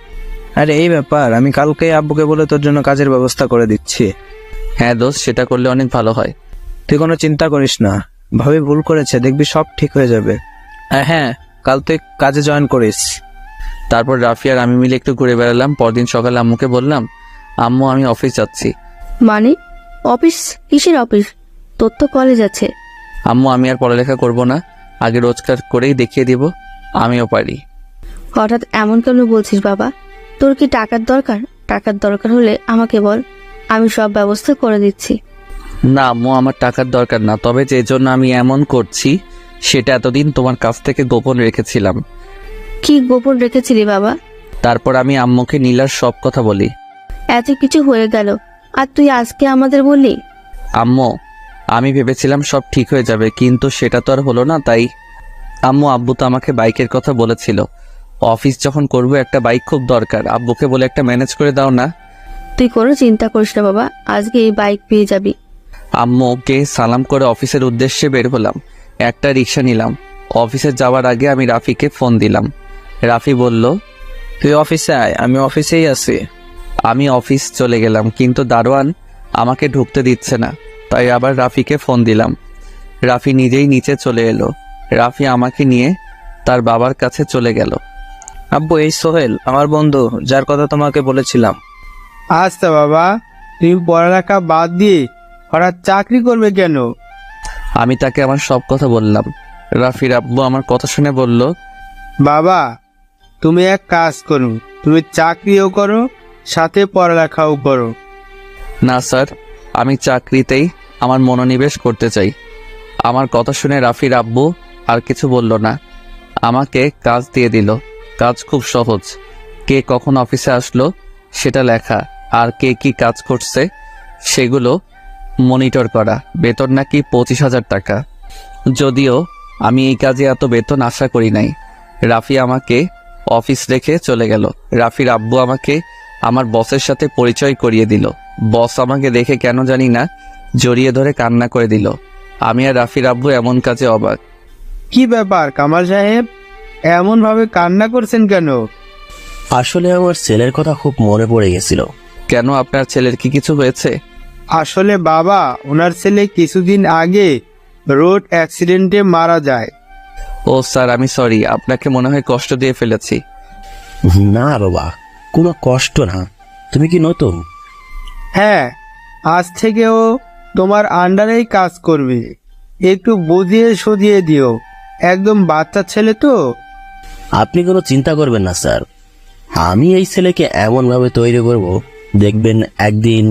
আরে এই ব্যাপার, আমি কালকে আব্বুকে বলে তোর জন্য কাজের ব্যবস্থা করে দিচ্ছি। হ্যাঁ দোস্ত, সেটা করলে অনেক ভালো হয়। তুই কোনো চিন্তা করিস না, ভাবি ভুল করেছে, দেখবি সব ঠিক হয়ে যাবে। হ্যাঁ, কাল তুই কাজে জয়েন করিস। তারপর রাফি আর আমি মিলে একটু ঘুরে বেড়ালাম। পরদিন সকালে আম্মুকে বললাম, আম্মু আমি অফিস যাচ্ছি। মানে অফিস? কিসের অফিস? তোর তো কলেজ আছে। আম্মু আমি আর পড়ালেখা করব না, আগে রোজগার করেই দেখিয়ে দিব আমিও পারি। হঠাৎ এমন কেন বলছিস বাবা? তোর কি টাকার দরকার? টাকার দরকার হলে আমাকে বল, আমি সব ব্যবস্থা করে দিচ্ছি। না আম্মু, আমার টাকার দরকার না, তবে যে জন্য আমি এমন করছি সেটা এতদিন তোমার কাছ থেকে গোপন রেখেছিলাম। কি গোপন রেখেছিলি বাবা? তারপর আমি আম্মুকে নীলার সব কথা বলি। এত কিছু হয়ে গেল আর তুই আজকে আমাদের বললি? আম্মু আমি ভেবেছিলাম সব ঠিক হয়ে যাবে, কিন্তু সেটা তো আর হলো না। তাই আম্মু, আব্বু তো আমাকে বাইকের কথা বলেছিল। অফিস যখন করব একটা বাইক খুব দরকার। আব্বুকে বলে একটা ম্যানেজ করে দাও না। তুই কোনো চিন্তা করিস না বাবা, আজকে এই বাইক পেয়ে যাবি। আম্মুকে সালাম করে অফিসের উদ্দেশ্যে বের হলাম। একটা রিক্সা নিলাম। অফিসে যাওয়ার আগে আমি রাফিকে ফোন দিলাম। রাফি বলল, তুই অফিসে আয়, আমি অফিসেই আছি। আমি অফিস চলে গেলাম, কিন্তু দারোয়ান আমাকে ঢুকতে দিচ্ছে না। তাই আবার রাফিকে ফোন দিলাম। রাফি নিজেই নিচে চলে এলো। রাফি আমাকে নিয়ে তার বাবার কাছে চলে গেল। আব্বু, এই সোহেল আমার বন্ধু, যার কথা তোমাকে বলেছিলাম। আচ্ছা বাবা, তুমি পড়ালেখা বাদ দিয়ে হঠাৎ চাকরি করবে কেন? আমি তাকে আমার সব কথা বললাম। রাফির আব্বু আমার কথা শুনে বলল, বাবা তুমি এক কাজ করো, তুমি চাকরিও করো সাথে পড়ালেখাও করো। না স্যার, আমি চাকরিতেই আমার মনোনিবেশ করতে চাই। আমার কথা শুনে রাফির আব্বু আর কিছু বলল না, আমাকে কাজ দিয়ে দিল। কাজ খুব সহজ। কে কখন অফিসে আসলো সেটা লেখা, আর কে কি কাজ করছে সেগুলো মনিটর করা। বেতন নাকি 25,000 টাকা। যদিও আমি এই কাজে এত বেতন আশা করি নাই। রাফি আমাকে অফিস রেখে চলে গেল। রাফির আব্বু আমাকে আমার বসের সাথে পরিচয় করিয়ে দিল। বস আমাকে দেখে কেন জানি না জড়িয়ে ধরে কান্না করে দিল। আমি আর রাফির আব্বু এমন কাজে অবাক। কি ব্যাপার কামাল সাহেব, এমন ভাবে কান্না করছেন কেন? আসলে আমার ছেলের কথা খুব মনে পড়ে গেছিল। কেন, আপনার ছেলের কি কিছু হয়েছে? আসলে বাবা, ওনার ছেলে কিছুদিন আগে রোড অ্যাক্সিডেন্টে মারা যায়। ও স্যার, আমি সরি, আপনাকে মনে হয় কষ্ট দিয়ে ফেলেছি। না বাবা, কোনো কষ্ট না। তুমি কি নতুন? হ্যাঁ, আজ থেকেও তোমার আন্ডারেই কাজ করবে। একটু বুঝিয়ে সুঝিয়ে দিও, একদম বাচ্চা ছেলে তো। আপনি কোনো চিন্তা করবেন না স্যার, আমি এই ছেলেকে এমনভাবে তৈরি করব, দেখবেন একদিন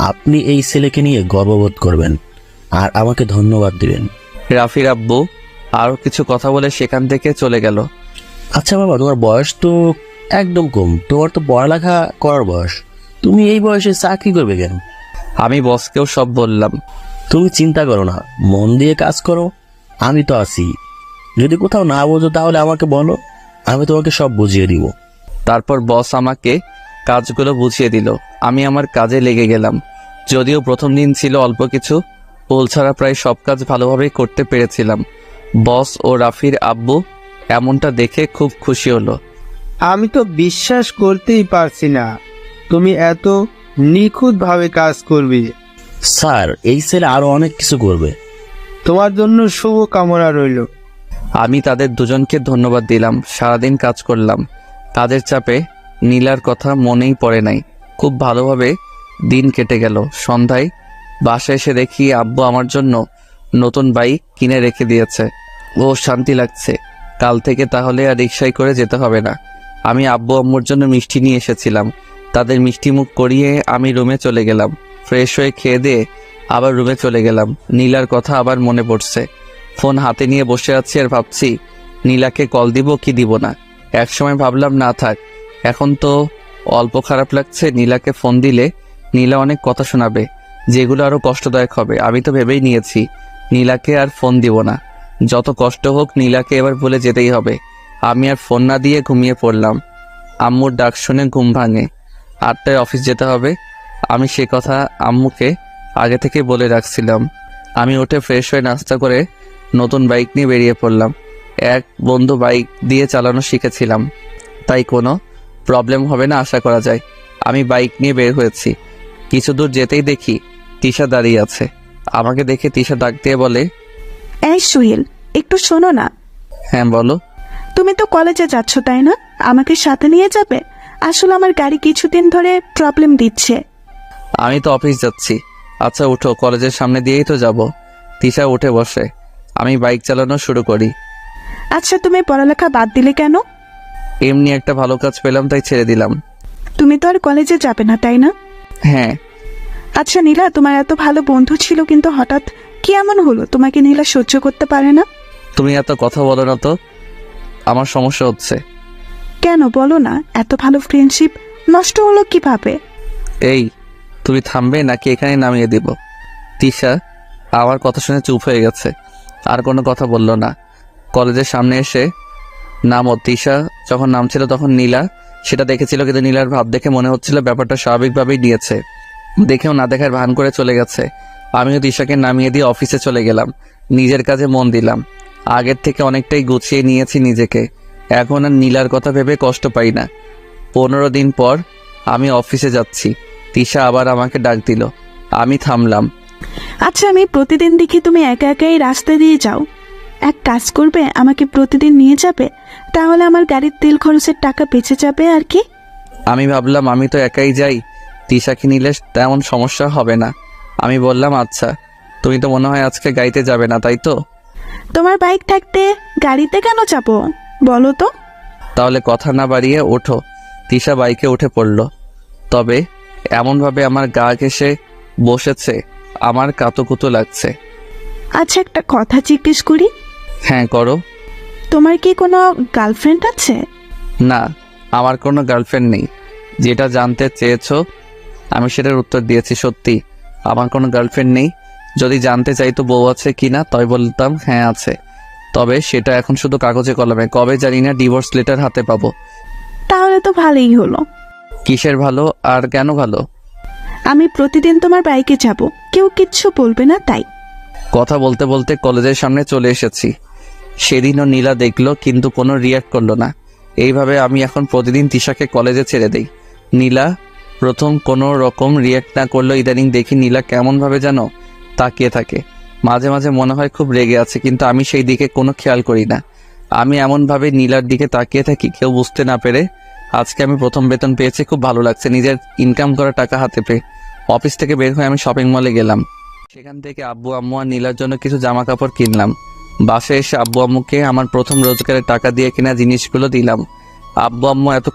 আপনি এই ছেলেকে নিয়ে গর্ববোধ করবেন আর আমাকে ধন্যবাদ দিবেন। রাফির আব্বু আরো কিছু কথা বলে সেখান থেকে চলে গেল। আচ্ছা বাবা, তোমার বয়স তো একদম কম, তোমার তো পড়ালেখা করার বয়স, তুমি এই বয়সে চাকরি করবে কেন? আমি বসকেও সব বললাম। তুমি চিন্তা করো না, মন দিয়ে কাজ করো, আমি তো আছি। যদি কোথাও না বোঝো তাহলে আমাকে বলো, আমি তোমাকে সব বুঝিয়ে দিব। তারপর বস আমাকে কাজগুলো বুঝিয়ে দিল। আমি আমার কাজে লেগে গেলাম। যদিও প্রথম দিন ছিল অল্প কিছু, ভুল ছাড়া প্রায় সব কাজ ভালোভাবেই করতে পেরেছিলাম। বস ও রাফির আব্বু এমনটা দেখে খুব খুশি হলো। আমি তো বিশ্বাস করতেই পারছি না তুমি এত নিখুঁতভাবে কাজ করবে। স্যার, এই ছেলে আরো অনেক কিছু করবে। তোমার জন্য শুভ কামনা রইল। আমি তাদের দুজনকে ধন্যবাদ দিলাম। সারাদিন কাজ করলাম। কাজের চাপে নীলার কথা মনেই পড়ে নাই। খুব ভালোভাবে দিন কেটে গেল। সন্ধ্যায় বাসায় এসে দেখি আব্বু আমার জন্য নতুন বাইক কিনে রেখে দিয়েছে। ও, শান্তি লাগছে। কাল থেকে তাহলে আর রিকশায় করে যেতে হবে না। আমি আব্বু আম্মুর জন্য মিষ্টি নিয়ে এসেছিলাম। তাদের মিষ্টি মুখ করিয়ে আমি রুমে চলে গেলাম। ফ্রেশ হয়ে খেয়ে দিয়ে আবার রুমে চলে গেলাম। নীলার কথা আবার মনে পড়ছে। ফোন হাতে নিয়ে বসে আছি আর ভাবছি নীলাকে কল দিব কি দিব না। একসময় ভাবলাম না থাক, এখন তো অল্প খারাপ লাগছে। নীলাকে ফোন দিলে নীলা অনেক কথা শোনাবে, যেগুলো আরো কষ্টদায়ক হবে। আমি তো ভেবেই নিয়েছি নীলাকে আর ফোন দিব না। যত কষ্ট হোক নীলাকে এবার বলে যেতেই হবে। আমি আর ফোন না দিয়ে ঘুমিয়ে পড়লাম। আম্মুর ডাক শুনে ঘুম ভাঙে। 8টায় অফিস যেতে হবে। আমি সে কথা আম্মুকে আগে থেকে বলে রাখছিলাম। আমি উঠে ফ্রেশ হয়ে নাস্তা করে নতুন বাইক নিয়ে বেরিয়ে পড়লাম। এক বন্ধু বাইক দিয়ে চালানো শিখেছিলাম, তাই কোনো প্রবলেম হবে না আশা করা যায়। আমি বাইক নিয়ে বের হয়েছি। কিছু দূর যেতেই দেখি তিশা দাঁড়িয়ে আছে। আমাকে দেখে তিশা ডাক দিয়ে বলে, এই সোহেল, একটু শোনো না। হ্যাঁ বলো। তুমি তো কলেজে যাচ্ছ তাই না? আমাকে সাথে নিয়ে যাবে? আসলে আমার গাড়ি কিছুদিন ধরে প্রবলেম দিচ্ছে। আমি তো অফিস যাচ্ছি। আচ্ছা উঠো, কলেজের সামনে দিয়েই তো যাব। তিশা উঠে বসে। আমি বাইক চালানো শুরু করি। আচ্ছা, তুমি পড়ালেখা বাদ দিলে কেন? এমনি একটা ভালো কাজ পেলাম তাই ছেড়ে দিলাম। তুমি তো আর কলেজে যাবে না তাই না? হ্যাঁ। আচ্ছা নীলা, তোমার এত ভালো বন্ধু ছিল, কিন্তু হঠাৎ কি এমন হলো তোমাকে নীলা সহ্য করতে পারে না? তুমি এত কথা বলো না তো, আমার সমস্যা হচ্ছে। কেন বলো না, এত ভালো ফ্রেন্ডশিপ নষ্ট হলো কিভাবে? এই, তুমি থামবে নাকি এখানে নামিয়ে দিব? তিশা আমার কথা শুনে চুপ হয়ে গেছে, আর কোনো কথা বলল না। কলেজের সামনে এসে নামো। তিশা যখন নামছিল তখন নীলা সেটা দেখেছিল, কিন্তু নীলার ভাব দেখে মনে হচ্ছিল ব্যাপারটা স্বাভাবিকভাবেই নিয়েছে। দেখেও না দেখার ভান করে চলে গেছে। আমিও তিশাকে নামিয়ে দিয়ে অফিসে চলে গেলাম। নিজের কাজে মন দিলাম। আগের থেকে অনেকটাই গুছিয়ে নিয়েছি নিজেকে। এখন আর নীলার কথা ভেবে কষ্ট পাই না। 15 দিন পর আমি অফিসে যাচ্ছি। তিশা আবার আমাকে ডাক দিল। আমি থামলাম। আচ্ছা, আমি প্রতিদিন দেখি তুমি একা একাই রাস্তা দিয়ে যাও। এক কাজ করবে, আমাকে প্রতিদিন নিয়ে যাবে, তাহলে আমার গাড়ির তেল খরচের টাকা বেঁচে যাবে আর কি। আমি ভাবলাম আমি তো একাই যাই, তিশাকে নিলে তেমন সমস্যা হবে না। আমি বললাম আচ্ছা। তুমি তো মনে হয় আজকে গাড়িতে যাবে না, তাই তো? তোমার বাইক থাকতে গাড়িতে কেন যাবো বলো তো? তাহলে কথা না বাড়িয়ে ওঠো। তিশা বাইকে উঠে পড়ল, তবে এমনভাবে আমার গা ঘেঁষে বসেছে আমার কাতুকুতু লাগছে। আচ্ছা, একটা কথা জিজ্ঞেস করি। হ্যাঁ করো। তোমার কি কোনো গার্লফ্রেন্ড আছে? না, আমার কোনো গার্লফ্রেন্ড নেই। যেটা জানতে চেয়েছো আমি সেটার উত্তর দিয়েছি। সত্যি আমার কোনো গার্লফ্রেন্ড নেই। যদি জানতে চাইতো বউ আছে কিনা, তবে বলতাম হ্যাঁ আছে। তবে সেটা এখন শুধু কাগজে কলমে, কবে জানি না ডিভোর্স লেটার হাতে পাবো। তাহলে তো ভালোই হলো। কিসের ভালো আর কেন ভালো? আমি প্রতিদিন তোমার বাইকে যাব, কেউ কিচ্ছু বলবে না তাই। কথা বলতে বলতে কলেজের সামনে চলে এসেছি। সেদিনও নীলা দেখলো কিন্তু কোনো রিয়াক্ট করলো না। এইভাবে আমি এখন প্রতিদিন তিশাকে কলেজে ছেড়ে দেই। নীলা প্রথম কোনো রকম রিয়াক্ট না করলো, ইদানিং দেখি নীলা কেমনভাবে যেন তাকিয়ে থাকে। মাঝে মাঝে মনে হয় খুব রেগে আছে, কিন্তু আমি সেই দিকে কোনো খেয়াল করি না। আমি এমনভাবে নীলার দিকে তাকিয়ে থাকি কেউ বুঝতে না পেরে। আজকে আমি প্রথম বেতন পেয়েছি, খুব ভালো লাগছে নিজের ইনকাম করা টাকা হাতে পেয়ে। অফিস থেকে বের হয়ে আমি শপিং মলে গেলাম। সেখান থেকে আব্বু আম্মু আর নীলার জন্য কিছু জামা কাপড় কিনলাম। বাসায় এসে আব্বু আম্মুকে আমার প্রথম রোজগারের টাকা দিয়ে কেনা জিনিসগুলো দিলাম। আব্বু আম্মু এত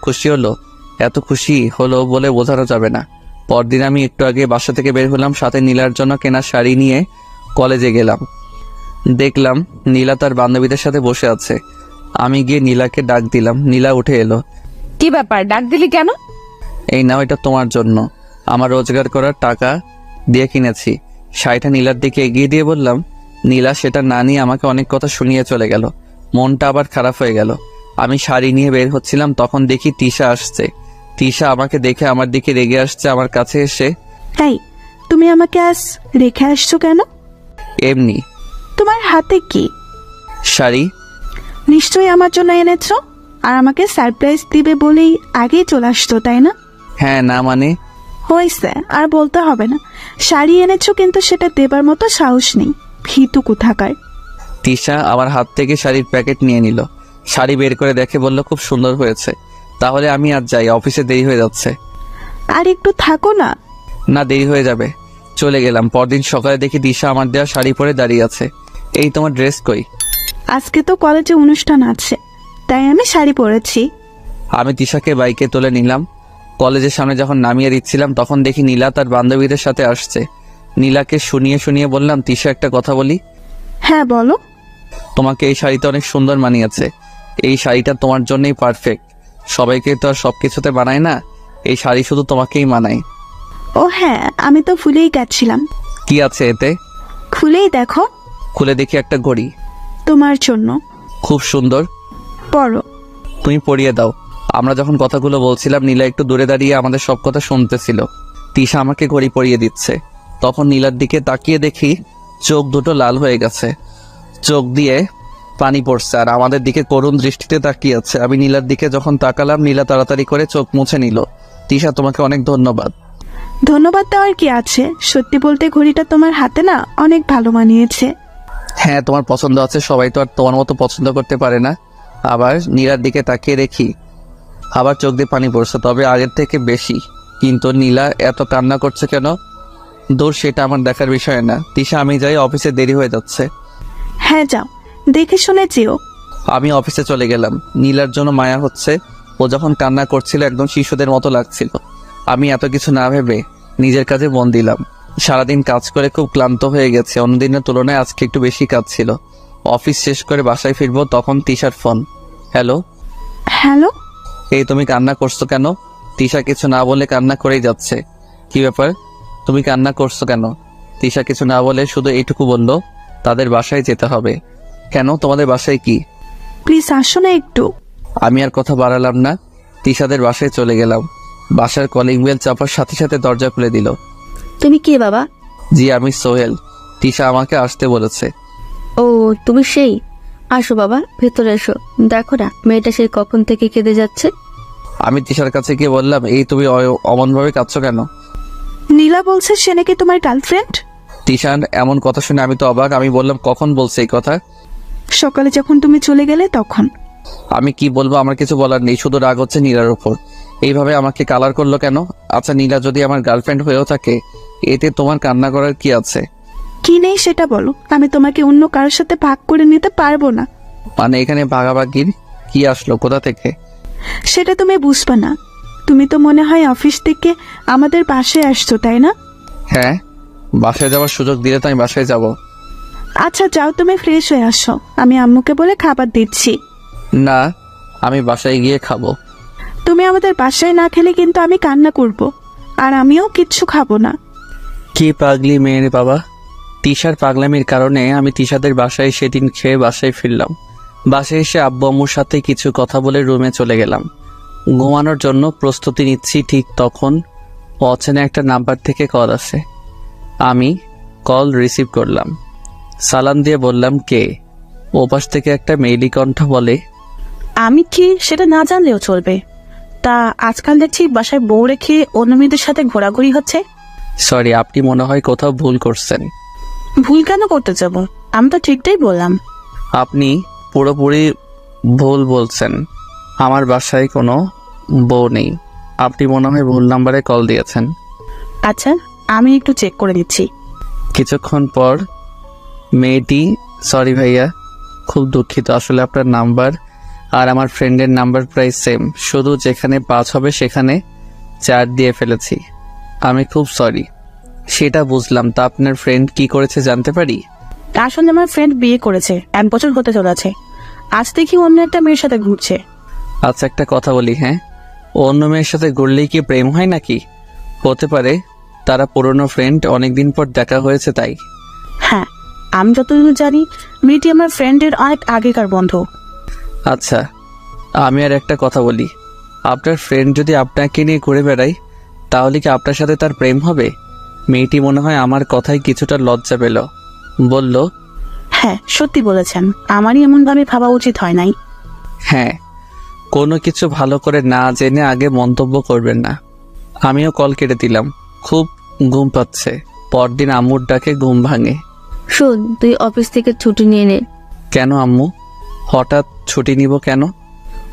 খুশি হলো বলে বোঝানো যাবে না। পরদিন আমি একটু আগে বাসা থেকে বের হলাম, সাথে নীলার জন্য কেনা শাড়ি নিয়ে কলেজে গেলাম। দেখলাম নীলা তার বান্ধবীদের সাথে বসে আছে। আমি গিয়ে নীলাকে ডাক দিলাম। নীলা উঠে এলো। কি ব্যাপার, ডাক দিলি কেন? এই নাও, এটা তোমার জন্য, আমার রোজগার করার টাকা দিয়ে কিনেছি। শাড়িটা নীলার দিকে এগিয়ে দিয়ে বললাম। নীলা সেটা না নিয়ে আমাকে অনেক কথা শুনিয়ে চলে গেল। মনটা আবার খারাপ হয়ে গেল। আমি শাড়ি নিয়ে বের হচ্ছিলাম, তখন দেখি তিশা আসছে। তিশা আমাকে দেখে আমার দিকে রেগে আসছে। আমার কাছে এসে, এই তুমি আমাকে আজ রেখে আসছো কেন? এমনি। তোমার হাতে কি? শাড়ি। নিশ্চয়ই আমার জন্য এনেছো, আর আমাকে সারপ্রাইজ দিবে বলেই আগেই চলে আসতো, তাই না? হ্যাঁ। না মানে? হয়েছে, আর বলতে হবে না। শাড়ি এনেছো কিন্তু সেটা দেবার মতো সাহস নেই, ভীতু কোথাকার। তিশা আমার হাত থেকে শাড়ির প্যাকেট নিয়ে নিল। শাড়ি বের করে দেখে বলল, খুব সুন্দর হয়েছে। তাহলে আমি আজ যাই, অফিসে দেরি হয়ে যাচ্ছে। আর একটু থাকো না। না, দেরি হয়ে যাবে। চলে গেলাম। পরদিন সকালে দেখি দিশা আমার দেওয়া শাড়ি পরে দাঁড়িয়ে আছে। এই তোমার ড্রেস কই? আজকে তো কলেজে অনুষ্ঠান আছে, তাই আমি শাড়ি পরেছি। আমি তিশাকে বাইকে তুলে নিলাম। কলেজের সামনে যখন নামিয়ে দিচ্ছিলাম তখন দেখি নীলা তার বান্ধবীদের সাথে আসছে। নীলাকে শুনিয়ে বললাম, তিশা একটা কথা বলি। হ্যাঁ বলো। তোমাকে এই শাড়িটা অনেক সুন্দর মানিয়েছে। এই শাড়িটা তোমার জন্যই পারফেক্ট। সবাইকে তো আর সবকিছুতে মানায় না, এই শাড়ি শুধু তোমাকেই মানায়। ও হ্যাঁ, আমি তো ভুলেই গেছিলাম। কি আছে এতে? খুলেই দেখো। খুলে দেখি একটা ঘড়ি। তোমার জন্য। খুব সুন্দর। পরো। তুমি পরিয়ে দাও। আমরা যখন কথাগুলো বলছিলাম নীলা একটু দূরে দাঁড়িয়ে আমাদের সব কথা শুনতেছিল। তিশা আমাকে ঘড়ি পরিয়ে দিচ্ছে। তখন নীলার দিকে তাকিয়ে দেখি চোখ দুটো লাল হয়ে গেছে, চোখ দিয়ে পানি পড়ছে, আর আমাদের দিকে করুণ দৃষ্টিতে তাকিয়ে আছে। আমি নীলার দিকে যখন তাকালাম, নীলা তাড়াতাড়ি করে চোখ মুছে নিল। তিশা, তোমাকে অনেক ধন্যবাদ। ধন্যবাদ দেওয়ার কি আছে? সত্যি বলতে ঘড়িটা তোমার হাতে না অনেক ভালো মানিয়েছে। হ্যাঁ, তোমার পছন্দ আছে, সবাই তো আর তোমার মতো পছন্দ করতে পারে না। আবার নীলার দিকে তাকিয়ে দেখি আবার চোখ দিয়ে পানি পড়ছে, তবে আগের থেকে বেশি। কিন্তু নীলা এত কান্না করছে কেন? দূর, সেটা আমার দেখার বিষয় না। তিশা, আমি যাই, অফিসে দেরি হয়ে যাচ্ছে। হ্যাঁ যাও, দেখে শুনে যেও। আমি অফিসে চলে গেলাম। নীলার জন্য মায়া হচ্ছে। ও যখন কান্না করছিল একদম শিশুদের মতো লাগছিল। আমি এত কিছু না ভেবে নিজের কাজে মন দিলাম। সারাদিন কাজ করে খুব ক্লান্ত হয়ে গেছে। অন্যদিনের তুলনায় আজকে একটু বেশি কাজ ছিল। অফিস শেষ করে বাসায় ফিরবো, তখন তিশার ফোন। হ্যালো। হ্যালো। এই তুমি কান্না করছো কেন? তিশা কিছু না বলে কান্না করেই যাচ্ছে। কি ব্যাপার, তুমি কান্না করছো কেন? তিশা কিছু না বলে শুধু এইটুকু বলল, তাদের বাসায় যেতে হবে। কেন, তোমাদের বাসায় কি? প্লিজ আসো না একটু। আমি আর কথা বাড়ালাম না, তিশাদের বাসায় চলে গেলাম। বাসার কলিং বেল চাপার সাথে সাথে দরজা খুলে দিল। তুমি কে বাবা? জি, আমি সোহেল। তিশা আমাকে আসতে বলেছে। ও তুমি সেই, আসো বাবা ভেতরে এসো। দেখো না মেয়েটা সেই কখন থেকে কেঁদে যাচ্ছে। আমি তিশার কাছে গিয়ে বললাম, এই তুমি অমনভাবে কাঁদছো কেন? নীলা বলছে সে নাকি তোমার গার্লফ্রেন্ড। তিশান এমন কথা শুনে আমি তো অবাক। আমি বললাম, কখন বলছে এই কথা? সকালে যখন তুমি চলে গেলে তখন। আমি কি বলবো, আমার কিছু বলার নেই, শুধু রাগ হচ্ছে নীলার উপর। এইভাবে আমাকে কালার করলো কেন? আচ্ছা, নীলা যদি আমার গার্লফ্রেন্ড হয়েও থাকে, এতে তোমার কান্না করার কি আছে? কি নেই সেটা বলো, আমি তোমাকে অন্য কারোর সাথে ভাগ করে নিতে পারবো না। মানে এখানে ভাগাভাগির কি আসলো, কোথা থেকে? সেটা তুমি বুঝবে না। তুমি তো মনে হয় অফিস থেকে আমাদের বাসায় আসছো, তাই না? হ্যাঁ, বাসায় যাওয়ার সুযোগ দিলে তো আমি বাসায় যাব। আচ্ছা যাও, তুমি ফ্রেশ হয়ে আসো, আমি আম্মুকে বলে খাবার দিচ্ছি। না, আমি বাসায় গিয়ে খাবো। তুমি আমাদের বাসায় না খেলে কিন্তু আমি কান্না করব, আর আমিও কিচ্ছু খাবো না। কি পাগলি মেয়ের বাবা! তিশার পাগলামির কারণে আমি তিশাদের বাসায় সেদিন খেয়ে বাসায় ফিরলাম। বাসায় এসে আব্বু আম্মুর সাথে কিছু কথা বলে রুমে চলে গেলাম। ঘুমানোর জন্য প্রস্তুতি নিচ্ছি, ঠিক তখন অচেনা একটা নাম্বার থেকে কল আসে। আমি কল রিসিভ করলাম। সালাম দিয়ে বললাম, কে? ওপাশ থেকে একটা মেইলি কণ্ঠ বলে, আমি কি সেটা না জানলেও চলবে। তা আজকাল দেখছি বাসায় বউ রেখে অন্য মেয়েদের সাথে ঘোরাঘুরি হচ্ছে। সরি, আপনি মনে হয় কোথাও ভুল করছেন। ভুল কেন করতে যাব? আমি তো ঠিকটাই বললাম। আপনি পুরোপুরি ভুল বলছেন। আমার বাসায় কোনো বউ নেই। আপনি মনে হয় ভুল নাম্বারে কল দিয়েছেন। আচ্ছা, আমি একটু চেক করে নিচ্ছি। কিছুক্ষণ পর মেয়েটি, সরি ভাইয়া, খুব দুঃখিত, আসলে আপনার নাম্বার আর আমার ফ্রেন্ডের নাম্বার প্রায় সেম, শুধু যেখানে 5 হবে সেখানে 4 দিয়ে ফেলেছি। আমি খুব সরি। সেটা বুঝলাম, তা আপনার ফ্রেন্ড কি করেছে জানতে পারি? আসলে আমার ফ্রেন্ড বিয়ে করেছে, 1 বছর হতে চলেছে। আজ দেখি অন্য একটা মেয়ের সাথে ঘুরছে। আচ্ছা, একটা কথা বলি, হ্যাঁ, অন্য মেয়ের সাথে ঘুরলেই কি প্রেম হয় নাকি? হতে পারে তারা পুরনো ফ্রেন্ড, অনেকদিন পর দেখা হয়েছে তাই। হ্যাঁ, আমি যতদূর জানি মেয়েটি আমার ফ্রেন্ডের অনেক আগেকার বন্ধু। আচ্ছা, আমি আর একটা কথা বলি, আপনার ফ্রেন্ড যদি আপনাকে নিয়ে ঘুরে বেড়ায় তাহলে কি আপনার সাথে তার প্রেম হবে? মেয়েটি মনে হয় আমার কথায় কিছুটা লজ্জা পেল, বলল, হ্যাঁ সত্যি বলেছেন, আমারই এমন ভাবে ভাবা উচিত হয় নাই। হ্যাঁ, কোনো কিছু ভালো করে না জেনে আগে মন্তব্য করবেন না। আমিও কল কেটে দিলাম। খুব ঘুম পাচ্ছে। পরদিন আম্মুর ডাকে ঘুম ভাঙে। শোন, তুই অফিস থেকে ছুটি নিয়ে নে। কেন আম্মু? হঠাৎ ছুটি নিব কেন?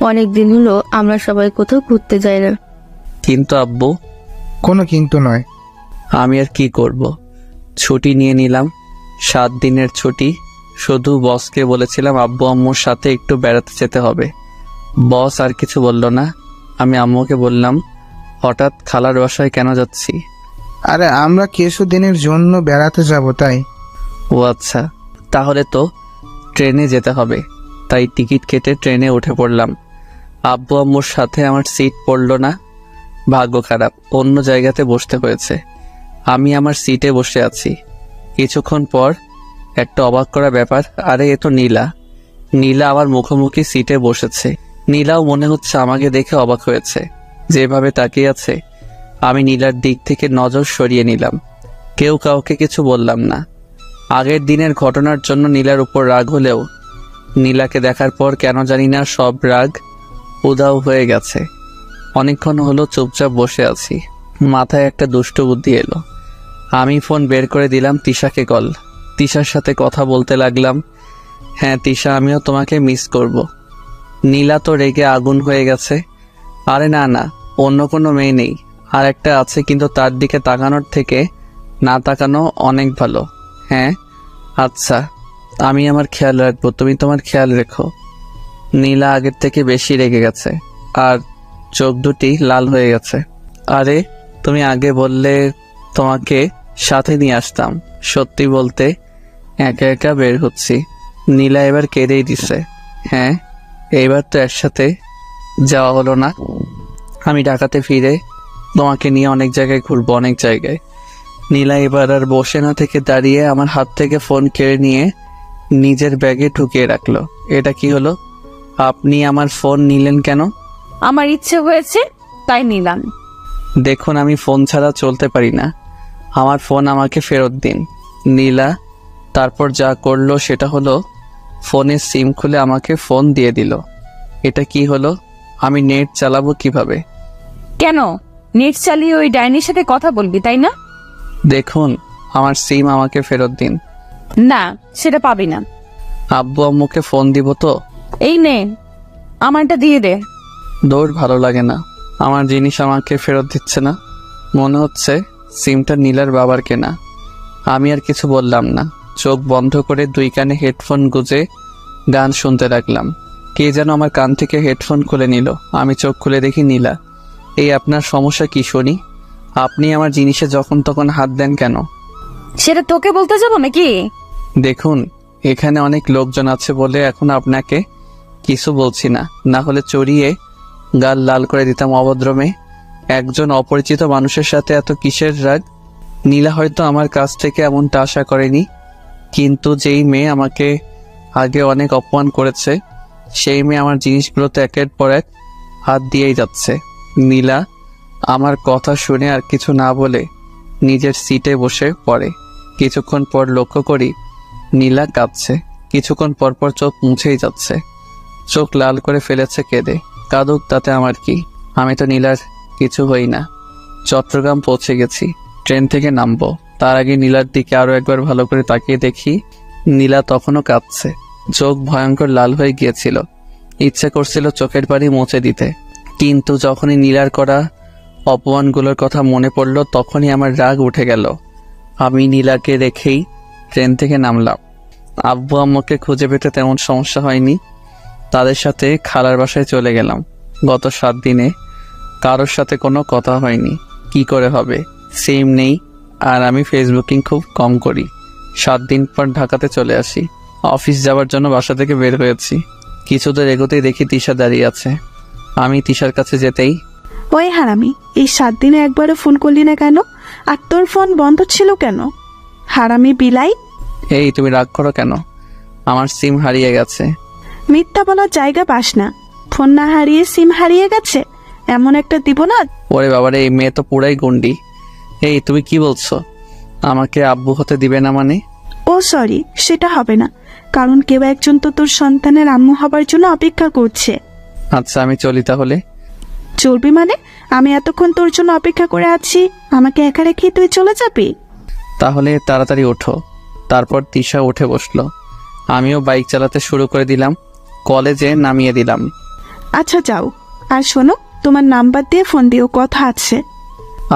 অনেক দিন হলো আমরা সবাই কোথাও ঘুরতে যাই না। কিন্তু আব্বু। কোনো কিন্তু নয়। আমি আর কি করব, ছুটি নিয়ে নিলাম। 7 দিনের ছুটি। শুধু বসকে বলেছিলাম আব্বু আম্মুর সাথে একটু বেড়াতে যেতে হবে। বস আর কিছু বলল না। আমি আম্মুকে বললাম, হঠাৎ খালার বাসায় কেন যাচ্ছি? আরে আমরা কিছুদিনের জন্য বেড়াতে যাব তাই। ও আচ্ছা, তাহলে তো ট্রেনে যেতে হবে। তাই টিকিট কেটে ট্রেনে উঠে পড়লাম। আব্বু আম্মুর সাথে আমার সিট পড়ল না। ভাগ্য খারাপ, অন্য জায়গাতে বসতে হয়েছে। আমি আমার সিটে বসে আছি। কিছুক্ষণ পর একটা অবাক করা ব্যাপার, আরে এ তো নীলা। নীলা আমার মুখোমুখি সিটে বসেছে। নীলাও মনে হচ্ছে আমাকে দেখে অবাক হয়েছে, যেভাবে তাকিয়ে আছে। আমি নীলার দিক থেকে নজর সরিয়ে নিলাম। কেউ কাউকে কিছু বললাম না। আগের দিনের ঘটনার জন্য নীলার উপর রাগ হলেও নীলাকে দেখার পর কেন জানি না সব রাগ উধাও হয়ে গেছে। অনেকক্ষণ হলো চুপচাপ বসে আছি। মাথায় একটা দুষ্ট বুদ্ধি এলো। আমি ফোন বের করে দিলাম তিশাকে কল। তিশার সাথে কথা বলতে লাগলাম। হ্যাঁ তিশা, আমিও তোমাকে মিস করব। নীলা তো রেগে আগুন হয়ে গেছে। আরে না না, অন্য কোনো মেয়ে নেই, আর একটা আছে, কিন্তু তার দিকে তাকানোর থেকে না তাকানো অনেক ভালো। হ্যাঁ আচ্ছা, আমি আমার খেয়াল রাখবো, তুমি তোমার খেয়াল রেখো। নীলা আগের থেকে বেশি রেগে গেছে আর চোখ দুটি লাল হয়ে গেছে। আরে তুমি আগে বললে তোমাকে সাথে নিয়ে আসতাম। সত্যি বলতে একা একা বের হচ্ছি। নীলা এবার কেঁদেই দিছে। হ্যাঁ, এইবার তো একসাথে যাওয়া হলো না। আমি ঢাকাতে ফিরে তোমাকে নিয়ে অনেক জায়গায় ঘুরবো, অনেক জায়গায়। নীলা এবার আর বসে না থেকে দাঁড়িয়ে আমার হাত থেকে ফোন কেড়ে নিয়ে নিজের ব্যাগে ঢুকিয়ে রাখলো। এটা কি হলো? আপনি আমার ফোন নিলেন কেন? আমার ইচ্ছে হয়েছে তাই নিলাম। দেখুন, আমি ফোন ছাড়া চলতে পারি না। আমার ফোন আমাকে ফেরত দিন। নীলা তারপর যা করলো সেটা হলো ফোনের সিম খুলে আমাকে ফোন দিয়ে দিল। এটা কি হলো? আমি নেট চালাবো কিভাবে? কেন, নেট চালিয়ে ওই ডাইনির সাথে কথা বলবি তাই না? দেখুন, আমার সিম আমাকে ফেরত দিন। না, সেটা পাবি না। আব্বু আম্মুকে ফোন দিব তো? এই নে, আমারটা দিয়ে দে। দৌড়, ভালো লাগে না। আমার জিনিস আমাকে ফেরত দিচ্ছে না। মনে হচ্ছে সিমটা নীলার বাবার কেনা। আমি আর কিছু বললাম না। চোখ বন্ধ করে 2 কানে হেডফোন গুজে গান শুনতে লাগলাম। কে যেন আমার কান থেকে হেডফোন খুলে নিল। আমি চোখ খুলে দেখি নীলা। এই আপনার সমস্যা কি শুনি? আপনি আমার জিনিসে যখন তখন হাত দেন কেন? সেটা তোকে বলতে যাবো নাকি? দেখুন, এখানে অনেক লোকজন আছে বলে এখন আপনাকে কিছু বলছি না, না হলে চড়িয়ে গাল লাল করে দিতাম। অভদ্রমে একজন অপরিচিত মানুষের সাথে এত কিসের রাগ? নীলা হয়তো আমার কাছ থেকে এমনটা আশা করেনি, কিন্তু যেই মেয়ে আমাকে আগে অনেক অপমান করেছে সেই মেয়ে আমার জিনিসগুলোতে একের পর এক হাত দিয়েই যাচ্ছে। নীলা, আমার কথা শুনে আর কিছু না বলে নিজের সিটে বসে পড়ে। কিছুক্ষণ পর লক্ষ্য করি নীলা কাঁদছে। কিছুক্ষণ পর পর চোখ মুছেই যাচ্ছে, চোখ লাল করে ফেলেছে কেঁদে। কাঁদুক, তাতে আমার কি? আমি তো নীলার কিছু হই না। চট্টগ্রাম পৌঁছে গেছি, ট্রেন থেকে নামবো। তার আগে নীলার দিকে আরো একবার ভালো করে তাকিয়ে দেখি নীলা তখনও কাঁদছে, চোখ ভয়ঙ্কর লাল হয়ে গিয়েছিল। ইচ্ছে করছিল চোখের পানি মুছে দিতে, কিন্তু যখনই নীলার করা অপমানগুলোর কথা মনে পড়ল তখনই আমার রাগ উঠে গেল। আমি নীলাকে রেখেই ট্রেন থেকে নামলাম। আব্বু আম্মুকে খুঁজে পেতে তেমন সমস্যা হয়নি, তাদের সাথে খালার বাসায় চলে গেলাম। গত 7 দিনে কারোর সাথে কোনো কথা হয়নি। কি করে হবে, সিম নেই, আর আমি ফেসবুকিং খুব কম করি। 7 দিন পর ঢাকাতে চলে আসি। অফিস যাওয়ার জন্য বাসা থেকে বের হয়েছি। কিছু দূর এগোতেই দেখি তিশা দাঁড়িয়ে আছে। আমি তিশার কাছে যেতেই, ওই হারামি, এই 7 দিনে একবারও ফোন করলি না কেন? আর তোর ফোন বন্ধ ছিল কেন? হারামি বিলাই। এই তুমি রাগ করো কেন? আমার সিম হারিয়ে গেছে। মিথ্যা বলার জায়গা পাস না। ফোন না হারিয়ে সিম হারিয়ে গেছে, এমন একটা দিব না। ওরে বাবারে, এই মেয়ে তো পুরাই গন্ডি। এই তুমি কি বলছো? আমাকে আব্বু হতে দিবে না মানে? ও সরি, সেটা হবে না, কারণ কেউ একজন তো তোর সন্তানের আম্মু হবার জন্য অপেক্ষা করছে। আচ্ছা আমি চলি তাহলে। চলবি মানে? আমি এতক্ষণ তোর জন্য অপেক্ষা করে আছি, আমাকে একা রেখে তুই চলে যাবি? তাহলে তাড়াতাড়ি ওঠো। তারপর তিশা উঠে বসলো, আমিও বাইক চালাতে শুরু করে দিলাম। কলেজে নামিয়ে দিলাম। আচ্ছা যাও, আর শোনো, তোমার নাম্বার দিয়ে ফোন দিও, কথা আছে।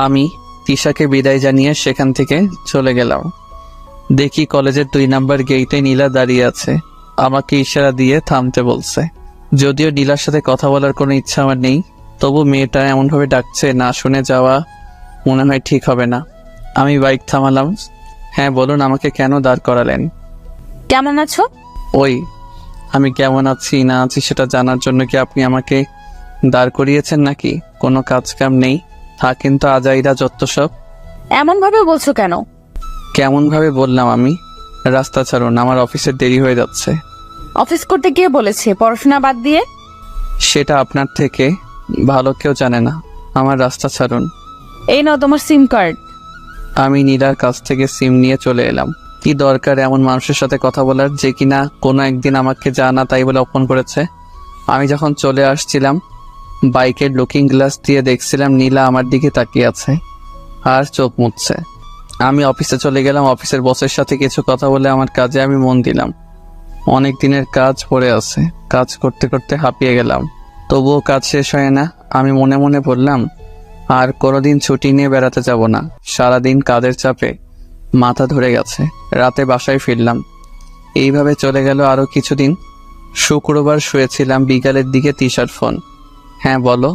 আমি তিশাকে বিদায় জানিয়ে সেখান থেকে চলে গেলাম। দেখি কলেজের 2 নাম্বার গেইটে নীলা দাঁড়িয়ে আছে, আমাকে ইশারা দিয়ে থামতে বলছে। যদিও নীলার সাথে কথা বলার কোনো ইচ্ছা আমার নেই, তবু মেয়েটা এমনভাবে ডাকছে, না শুনে যাওয়া মনে হয় ঠিক হবে না। আমি বাইক থামালাম। হ্যাঁ বলুন, আমাকে কেন দাঁড় করালেন? কেমন আছো? ওই, আমি কেমন আছি না আছি সেটা জানার জন্য কি আপনি আমাকে দাঁড় করিয়েছেন নাকি? কোনো কাজ কাম নেই, থাকেন তো আজাইরা যত সব। এমন ভাবে বলছো কেন? কেমন ভাবে বললাম আমি? রাস্তা ছাড়ুন, আমার অফিসের দেরি হয়ে যাচ্ছে। অফিস করতে গিয়ে বলেছে পড়াশোনা বাদ দিয়ে? সেটা আপনার থেকে ভালো কেউ জানে না। আমার রাস্তা ছাড়ুন। এই নাও তোমার সিম কার্ড। আমি নীলার কাছ থেকে সিম নিয়ে চলে এলাম। কি দরকার এমন মানুষের সাথে কথা বলার, যে কিনা কোনো একদিন আমাকে জানা তাই বলে অপমান করেছে? আমি যখন চলে আসছিলাম বাইকের লুকিং গ্লাস দিয়ে দেখছিলাম নীলা আমার দিকে তাকিয়ে আছে আর চোখ মুছছে। আমি অফিসে চলে গেলাম। অফিসের বসের সাথে কিছু কথা বলে আমার কাজে আমি মন দিলাম। অনেক দিনের কাজ পড়ে আছে, কাজ করতে করতে হাঁপিয়ে গেলাম। তবুও কাজ শেষ হয় না। আমি মনে মনে বললাম, আর কোনোদিন ছুটি নিয়ে বেড়াতে যাব না। সারাদিন কাজের চাপে মাথা ধরে গেছে। রাতে বাসায় ফিরলাম। এইভাবে চলে গেল আরো কিছুদিন। শুক্রবার শুয়েছিলাম, বিকালের দিকে তিশার ফোন। হ্যাঁ বলো।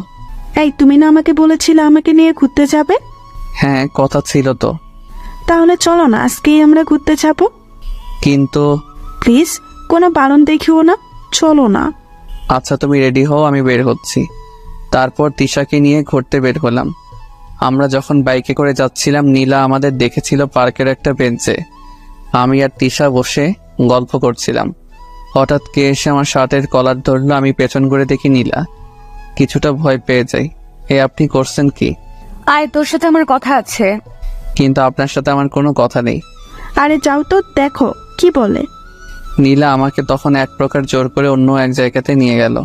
এই, তুমি না আমাকে বলেছিলে আমাকে নিয়ে ঘুরতে যাবে? হ্যাঁ কথা ছিল তো। তাহলে চলো না, আজকেই আমরা ঘুরতে যাব। কিন্তু প্লিজ, কোনো বারণ দেখিও না, চলো না। আচ্ছা তুমি রেডি হও, আমি বের হচ্ছি। তারপর তিশাকে নিয়ে ঘুরতে বের হলাম। আমরা যখন বাইকে করে যাচ্ছিলাম নীলা আমাদের দেখেছিল পার্কের একটা বেঞ্চে। আমি আর তিশা বসে গল্প করছিলাম। হঠাৎ কে এসে আমার শার্টের কলার ধরলো। আমি পেছন করে দেখি নীলা। কিছুটা ভয় পেয়ে যাই। আপনি করছেন কি? আয়, তোর সাথে আমার কথা আছে। কিন্তু আপনার সাথে আমার কোনো কথা নেই। আরে যাও তো, দেখো কি বলে। নীলা আমাকে তখন এক প্রকার জোর করে অন্য এক জায়গাতে নিয়ে গেল।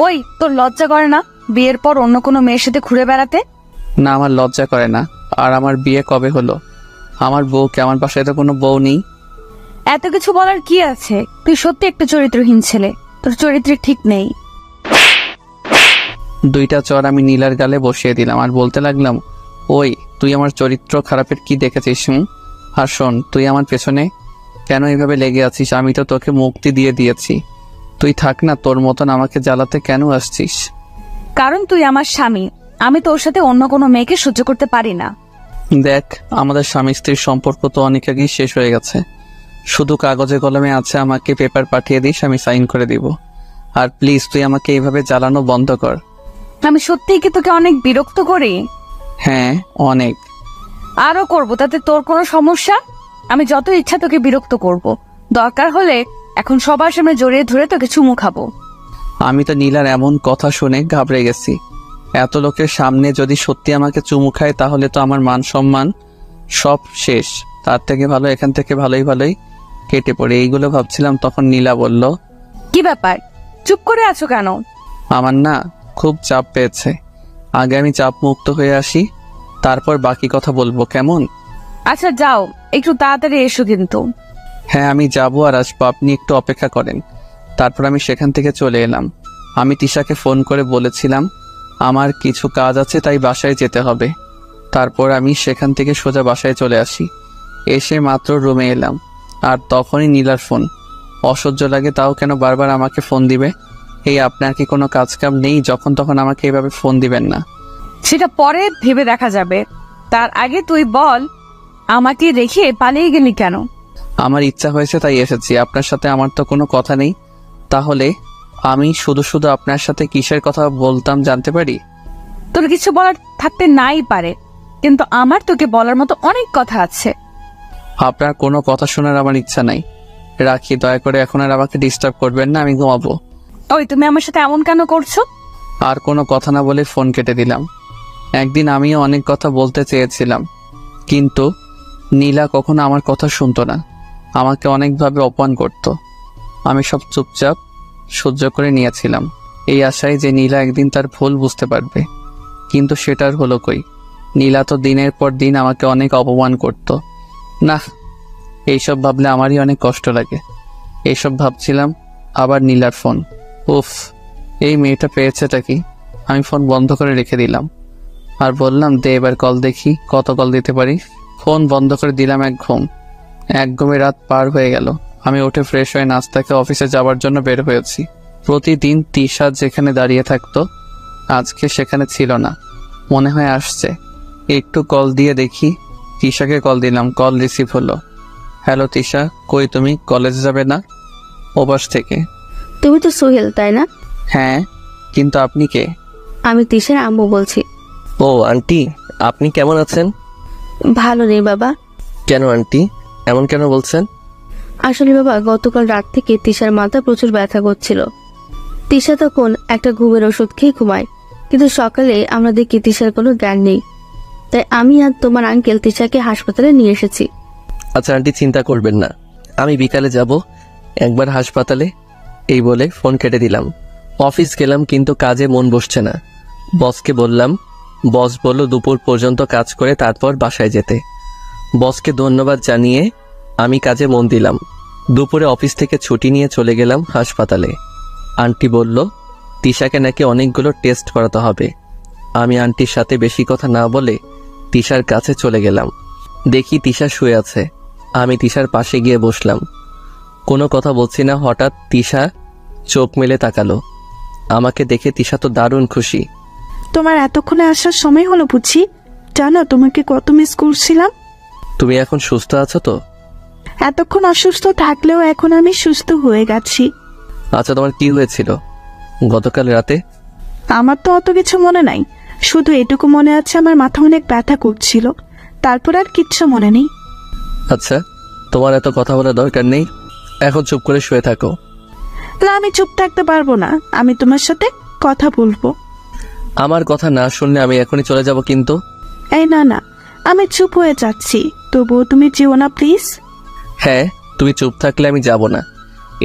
ওই, তোর লজ্জা করে না বিয়ের পর অন্য কোনো মেয়ের সাথে ঘুরে বেড়াতে? না, আমার লজ্জা করে না। আর আমার বিয়ে কবে হলো? আমার বউকে, আমার বাসায় তো কোনো বউ নেই। এত কিছু বলার কি আছে? তুই সত্যি একটা চরিত্রহীন ছেলে, তোর চরিত্র ঠিক নেই। 2টা চর আমি নীলার গালে বসিয়ে দিলাম আর বলতে লাগলাম, ওই তুই আমার চরিত্র খারাপের কি দেখেছিস? আর শোন, তুই আমার পেছনে কেন এইভাবে লেগে আছিস? আমি তো তোকে মুক্তি দিয়ে দিয়েছি। তুই থাক না, তোর মতন আমাকে জ্বালাতে কেন আসছিস? কারণ তুই আমার স্বামী। আমি তোর সাথে অন্য কোনো মেয়েকে সহ্য করতে পারি না। দেখ, আমাদের স্বামী স্ত্রীর সম্পর্ক তো অনেক আগেই শেষ হয়ে গেছে। শুধু কাগজে কলমে আছে। আমাকে পেপার পাঠিয়ে দিস, আমি সাইন করে দিব। আর প্লিজ তুই আমাকে এইভাবে জ্বালানো বন্ধ কর। আমি সত্যিই কি তোকে অনেক বিরক্ত করি? হ্যাঁ অনেক। আরো করব, তাতে তোর কোনো সমস্যা? আমি যত ইচ্ছা তোকে বিরক্ত করব। দরকার হলে এখন সবার সামনে জড়িয়ে ধরে তোকে চুমু খাবো। আমি তো নীলার এমন কথা শুনে ঘাবড়ে গেছি। এত লোকের সামনে যদি সত্যি আমাকে চুমু খায় তাহলে তো আমার মান সম্মান সব শেষ। তার থেকে ভালো এখান থেকে ভালোই কেটে পড়ে। এইগুলো ভাবছিলাম, তখন নীলা বলল, কি ব্যাপার, চুপ করে আছো কেন? আমার না খুব চাপ পেয়েছে, আগে আমি চাপ মুক্ত হয়ে আসি, তারপর বাকি কথা বলবো, কেমন? আচ্ছা যাও, একটু তাড়াতাড়ি এসো কিন্তু। হ্যাঁ আমি যাবো আর আসবো, আপনি একটু অপেক্ষা করেন। তারপর আমি সেখান থেকে চলে এলাম। আমি তিশাকে ফোন করে বলেছিলাম আমার কিছু কাজ আছে, তাই বাসায় যেতে হবে। তারপর আমি সেখান থেকে সোজা বাসায় চলে আসি। এসে মাত্র রুমে এলাম আর তখনই নীলার ফোন। অসহ্য লাগে, তাও কেন বারবার আমাকে ফোন দিবে? এই আপনার কি কোনো কাজ কাম নেই? যখন তখন আমাকে এইভাবে ফোন দিবেন না। সেটা পরে ভেবে দেখা যাবে, তার আগে তুই বল, আমাকে রেখে পালিয়ে গেলি কেন? আমার ইচ্ছা হয়েছে তাই এসেছি, আপনার সাথে আমার তো কোনো কথা নেই। তাহলে আমি শুধু আপনার সাথে কিসের কথা বলতাম জানতে পারি? তোর কিছু বলার থাকতে নাই পারে, কিন্তু আমার তোকে বলার মতো অনেক কথা আছে। আপনার কোনো কথা শোনার আমার ইচ্ছা নাই, রাখি। দয়া করে এখন আর আমাকে ডিস্টার্ব করবেন না, আমি ঘুমাবো। ওই তুমি আমার সাথে এমন কেন করছো? আর কোনো কথা না বলে ফোন কেটে দিলাম। একদিন আমিও অনেক কথা বলতে চেয়েছিলাম, কিন্তু নীলা কখনো আমার কথা শুনতো না, আমাকে অনেকভাবে অপমান করত। আমি সব চুপচাপ সহ্য করে নিয়েছিলাম, এই আশায় যে নীলা একদিন তার ভুল বুঝতে পারবে। কিন্তু সেটার হলো কই? নীলা তো দিনের পর দিন আমাকে অনেক অপমান করত। না, এইসব ভাবলে আমারই অনেক কষ্ট লাগে। এইসব ভাবছিলাম, আবার নীলার ফোন। উফ, এই মেয়েটা পেয়েছেটা কি? আমি ফোন বন্ধ করে রেখে দিলাম আর বললাম, দে এবার কল দেখি কত কল দিতে পারি। ফোন বন্ধ করে দিলাম। এক ঘুমে রাত পার হয়ে গেল। আমি উঠে ফ্রেশ হয়ে নাস্তা খেয়ে অফিসে যাওয়ার জন্য বের হয়েছি। প্রতিদিন তিশা যেখানে দাঁড়িয়ে থাকতো আজকে সেখানে ছিল না, মনে হয় আসছে। একটু কল দিয়ে দেখি। তিশাকে কল দিলাম, কল রিসিভ হলো। হ্যালো তিশা, কই তুমি? কলেজে যাবে না? ওপাশ থেকে। তুমি তো সোহেল, তাই না? হ্যাঁ, কিন্তু আপনি কে? আমি তিশার আম্মু বলছি। ও আন্টি, আপনি কেমন আছেন? ভালো নেই বাবা। কেন আন্টি, এমন কেন বলছেন? আসলে বাবা, গতকাল রাত থেকে তিশার মাথা প্রচুর ব্যথা করছিল। তিশা তখন একটা ঘুমের ওষুধ খেয়ে ঘুমায়, কিন্তু সকালে আমরা দেখি তিশার কোনো জ্ঞান নেই। তাই আমি আর তোমার আঙ্কেল তিশাকে হাসপাতালে নিয়ে এসেছি। আচ্ছা আন্টি, চিন্তা করবেন না, আমি বিকালে যাব একবার হাসপাতালে। এই বলে ফোন কেটে দিলাম। অফিস গেলাম, কিন্তু কাজে মন বসছে না। বসকে বললাম, বস বলল দুপুর পর্যন্ত কাজ করে তারপর বাসায় যেতে। বসকে ধন্যবাদ জানিয়ে আমি কাজে মন দিলাম। দুপুরে অফিস থেকে ছুটি নিয়ে চলে গেলাম হাসপাতালে। আন্টি বলল তিশাকে নাকি অনেকগুলো টেস্ট করাতে হবে। আমি আন্টির সাথে বেশি কথা না বলে তিশার কাছে চলে গেলাম। দেখি তিশা শুয়ে আছে। আমি তিশার পাশে গিয়ে বসলাম। কোনো কথা বলছি না। হঠাৎ তিশা চোখ মেলে তাকালো। আমাকে দেখে তিশা তো দারুণ খুশি। তোমার এতক্ষণে আসার সময় হলো বুঝি? জানো তোমাকে কত মিস করছিলাম। তুমি এখন সুস্থ আছো তো? এতক্ষণ অসুস্থ থাকলেও এখন আমি সুস্থ হয়ে গেছি। আচ্ছা, তোমার কি হয়েছিল গতকাল রাতে? আমার তো অত কিছু মনে নাই, শুধু এটুকু মনে আছে আমার মাথা অনেক ব্যথা করছিল, তারপর আর কিচ্ছু মনে নেই। আচ্ছা, তোমার এত কথা বলার দরকার নেই, এখন চুপ করে শুয়ে থাকো। না, আমি চুপ থাকতে পারবো না, আমি তোমার সাথে কথা বলবো। আমার কথা না শুনলে আমি এখনই চলে যাব কিন্তু। এই না না, আমি চুপ হয়ে যাচ্ছি, তবুও তুমি যেও না প্লিজ। হ্যাঁ, তুমি চুপ থাকলে আমি যাব না।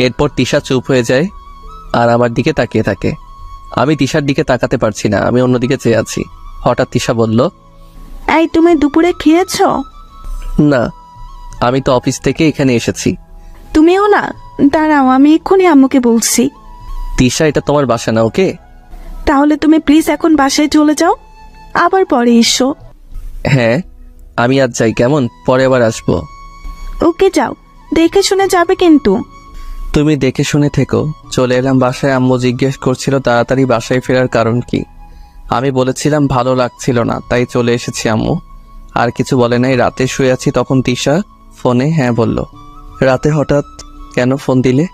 এরপর তিশা চুপ হয়ে যায় আর আমার দিকে তাকিয়ে থাকে। আমি তিশার দিকে তাকাতে পারছি না, আমি অন্যদিকে চেয়ে আছি। হঠাৎ তিশা বলল, এই তুমি দুপুরে খেয়েছো? না, আমি তো অফিস থেকে এখানে এসেছি। তুমিও না? দাঁড়াও, আমি এক্ষুনি আম্মুকে বলছি। তিশা, এটা তোমার বাসা না, ওকে? তাহলে তুমি প্লিজ এখন বাসায় চলে যাও, আবার পরে এসো। হ্যাঁ, আমি আজ যাই, কেমন? পরে আবার আসবো। ওকে, যাও, দেখে শুনে যাবে কিন্তু। তুমি দেখে শুনে থেকো। চলে এলাম বাসায়। আম্মু জিজ্ঞেস করছিল তাড়াতাড়ি বাসায় ফেরার কারণ কি। আমি বলেছিলাম ভালো লাগছিল না, তাই চলে এসেছি। আম্মু আর কিছু বলে নাই। রাতে শুয়ে আছি, তখন তিশা ফোনে হ্যাঁ বলল। রাতে হঠাৎ কেন ফোন দিলে?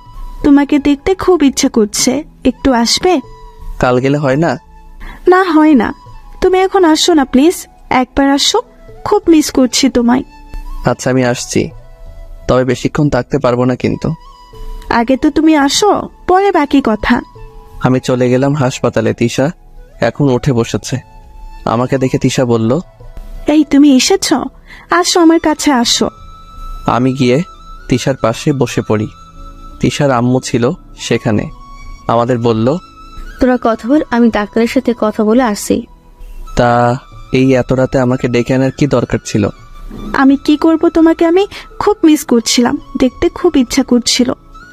তোমাকে দেখতে খুব ইচ্ছে করছে, একটু আসবে? কাল গেলে হয় না? না, হয় না। তুমি এখন আসো না প্লিজ, একবার আসো, খুব মিস করছি তোমায়। আচ্ছা, আমি আসছি, তবে বেশিক্ষণ থাকতে পারবো না কিন্তু। আগে তো তুমি আসো, পরে বাকি কথা। আমি চলে গেলাম হাসপাতালে। তিশা এখন উঠে বসেছে। আমাকে দেখে তিশা বলল, এই তুমি এসেছো, আসো আমার কাছে আসো। আমি গিয়ে তিশার পাশে বসে পড়ি। তিশার আম্মু ছিল সেখানে। আমাদের বলল, তোরা কথা বল, আমি ডাক্তারের সাথে কথা বলে আসছি। তা এই এত রাতে আমাকে ডেকে আনার কি দরকার ছিল? আমি কি করব, তোমাকে আমি খুব মিস করছিলাম, দেখতে খুব ইচ্ছা করছিল,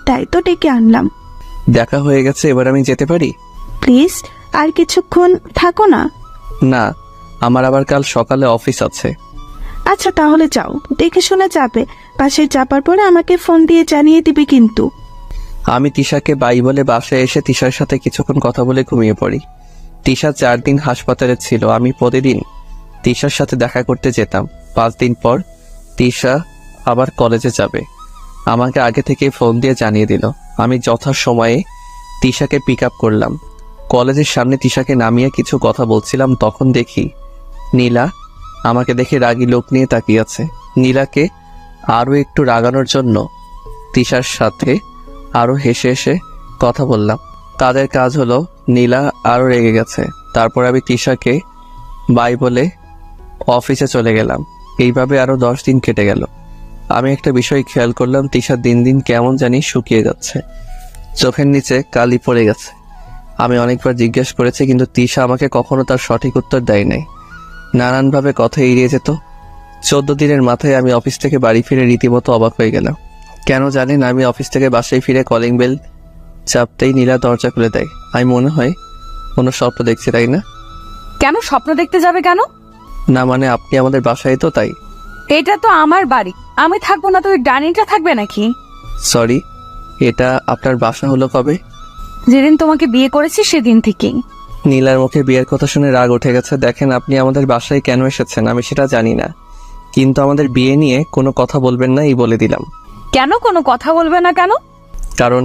তাই তো ডেকে আনলাম। দেখা হয়ে গেছে, এবার আমি যেতে পারি? প্লিজ আর কিছুক্ষণ থাকো না। না, আমার আবার কাল সকালে অফিস আছে। আচ্ছা তাহলে যাও, দেখে শুনে যাবে। বাসায় যাবার পরে আমাকে ফোন দিয়ে জানিয়ে দিবে কিন্তু। আমি তিশাকে বাই বলে বাসায় এসে তিশার সাথে কিছুক্ষণ কথা বলে ঘুমিয়ে পড়ি। তিশা 4 দিন হাসপাতালে ছিল। আমি প্রতিদিন তিশার সাথে দেখা করতে যেতাম। 5 দিন পর তিশা আবার কলেজে যাবে। আমাকে আগে থেকে ফোন দিয়ে জানিয়ে দিল। আমি যথাসময়ে তিশাকে পিক আপ করলাম। কলেজের সামনে তিশাকে নামিয়ে কিছু কথা বলছিলাম, তখন দেখি নীলা আমাকে দেখে রাগী লোক নিয়ে তাকিয়ে আছে। নীলাকে আরও একটু রাগানোর জন্য তিশার সাথে আরও হেসে হেসে কথা বললাম। তাদের কাজ হলো নীলা আরও রেগে গেছে। তারপর আমি তিশাকে বাই বলে অফিসে চলে গেলাম। এইভাবে আরও 10 দিন কেটে গেল। আমি একটা বিষয় খেয়াল করলাম, তিশা দিন দিন কেমন জানি শুকিয়ে যাচ্ছে, চোখের নিচে কালি পড়ে গেছে। আমি অনেকবার জিজ্ঞেস করেছি, কিন্তু তিশা আমাকে কখনো তার সঠিক উত্তর দেয় নাই। নানানভাবে কথা এড়িয়ে যেত। 14 দিনের মাথায় আমি অফিস থেকে বাড়ি ফিরে রীতিমতো অবাক হয়ে গেলাম। কেন জানেন, আমি অফিস থেকে বাসায় ফিরে কলিং বেল চাপতেই নীলা দরজা খুলে দেয়। আমি মনে হয় কোনো স্বপ্ন দেখছি, তাই না? কেন স্বপ্ন দেখতে যাবে কেন? না মানে আপনি আমাদের বাসায়, তো তাই। এটা তো আমার বাড়ি, আমি থাকবো না তো ওই ডাইনিংটা থাকবে নাকি? সরি, এটা আপনার বাসা হলো কবে? যেদিন তোমাকে বিয়ে করেছি সেদিন থেকেই। নীলার মুখে বিয়ের কথা শুনে রাগ উঠে গেছে। দেখেন, আপনি আমাদের বাসায় কেন এসেছেন আমি সেটা জানি না, কিন্তু আমাদের বিয়ে নিয়ে কোনো কথা বলবেন না, এই বলে দিলাম। কেন কোনো কথা বলবে না কেন? কারণ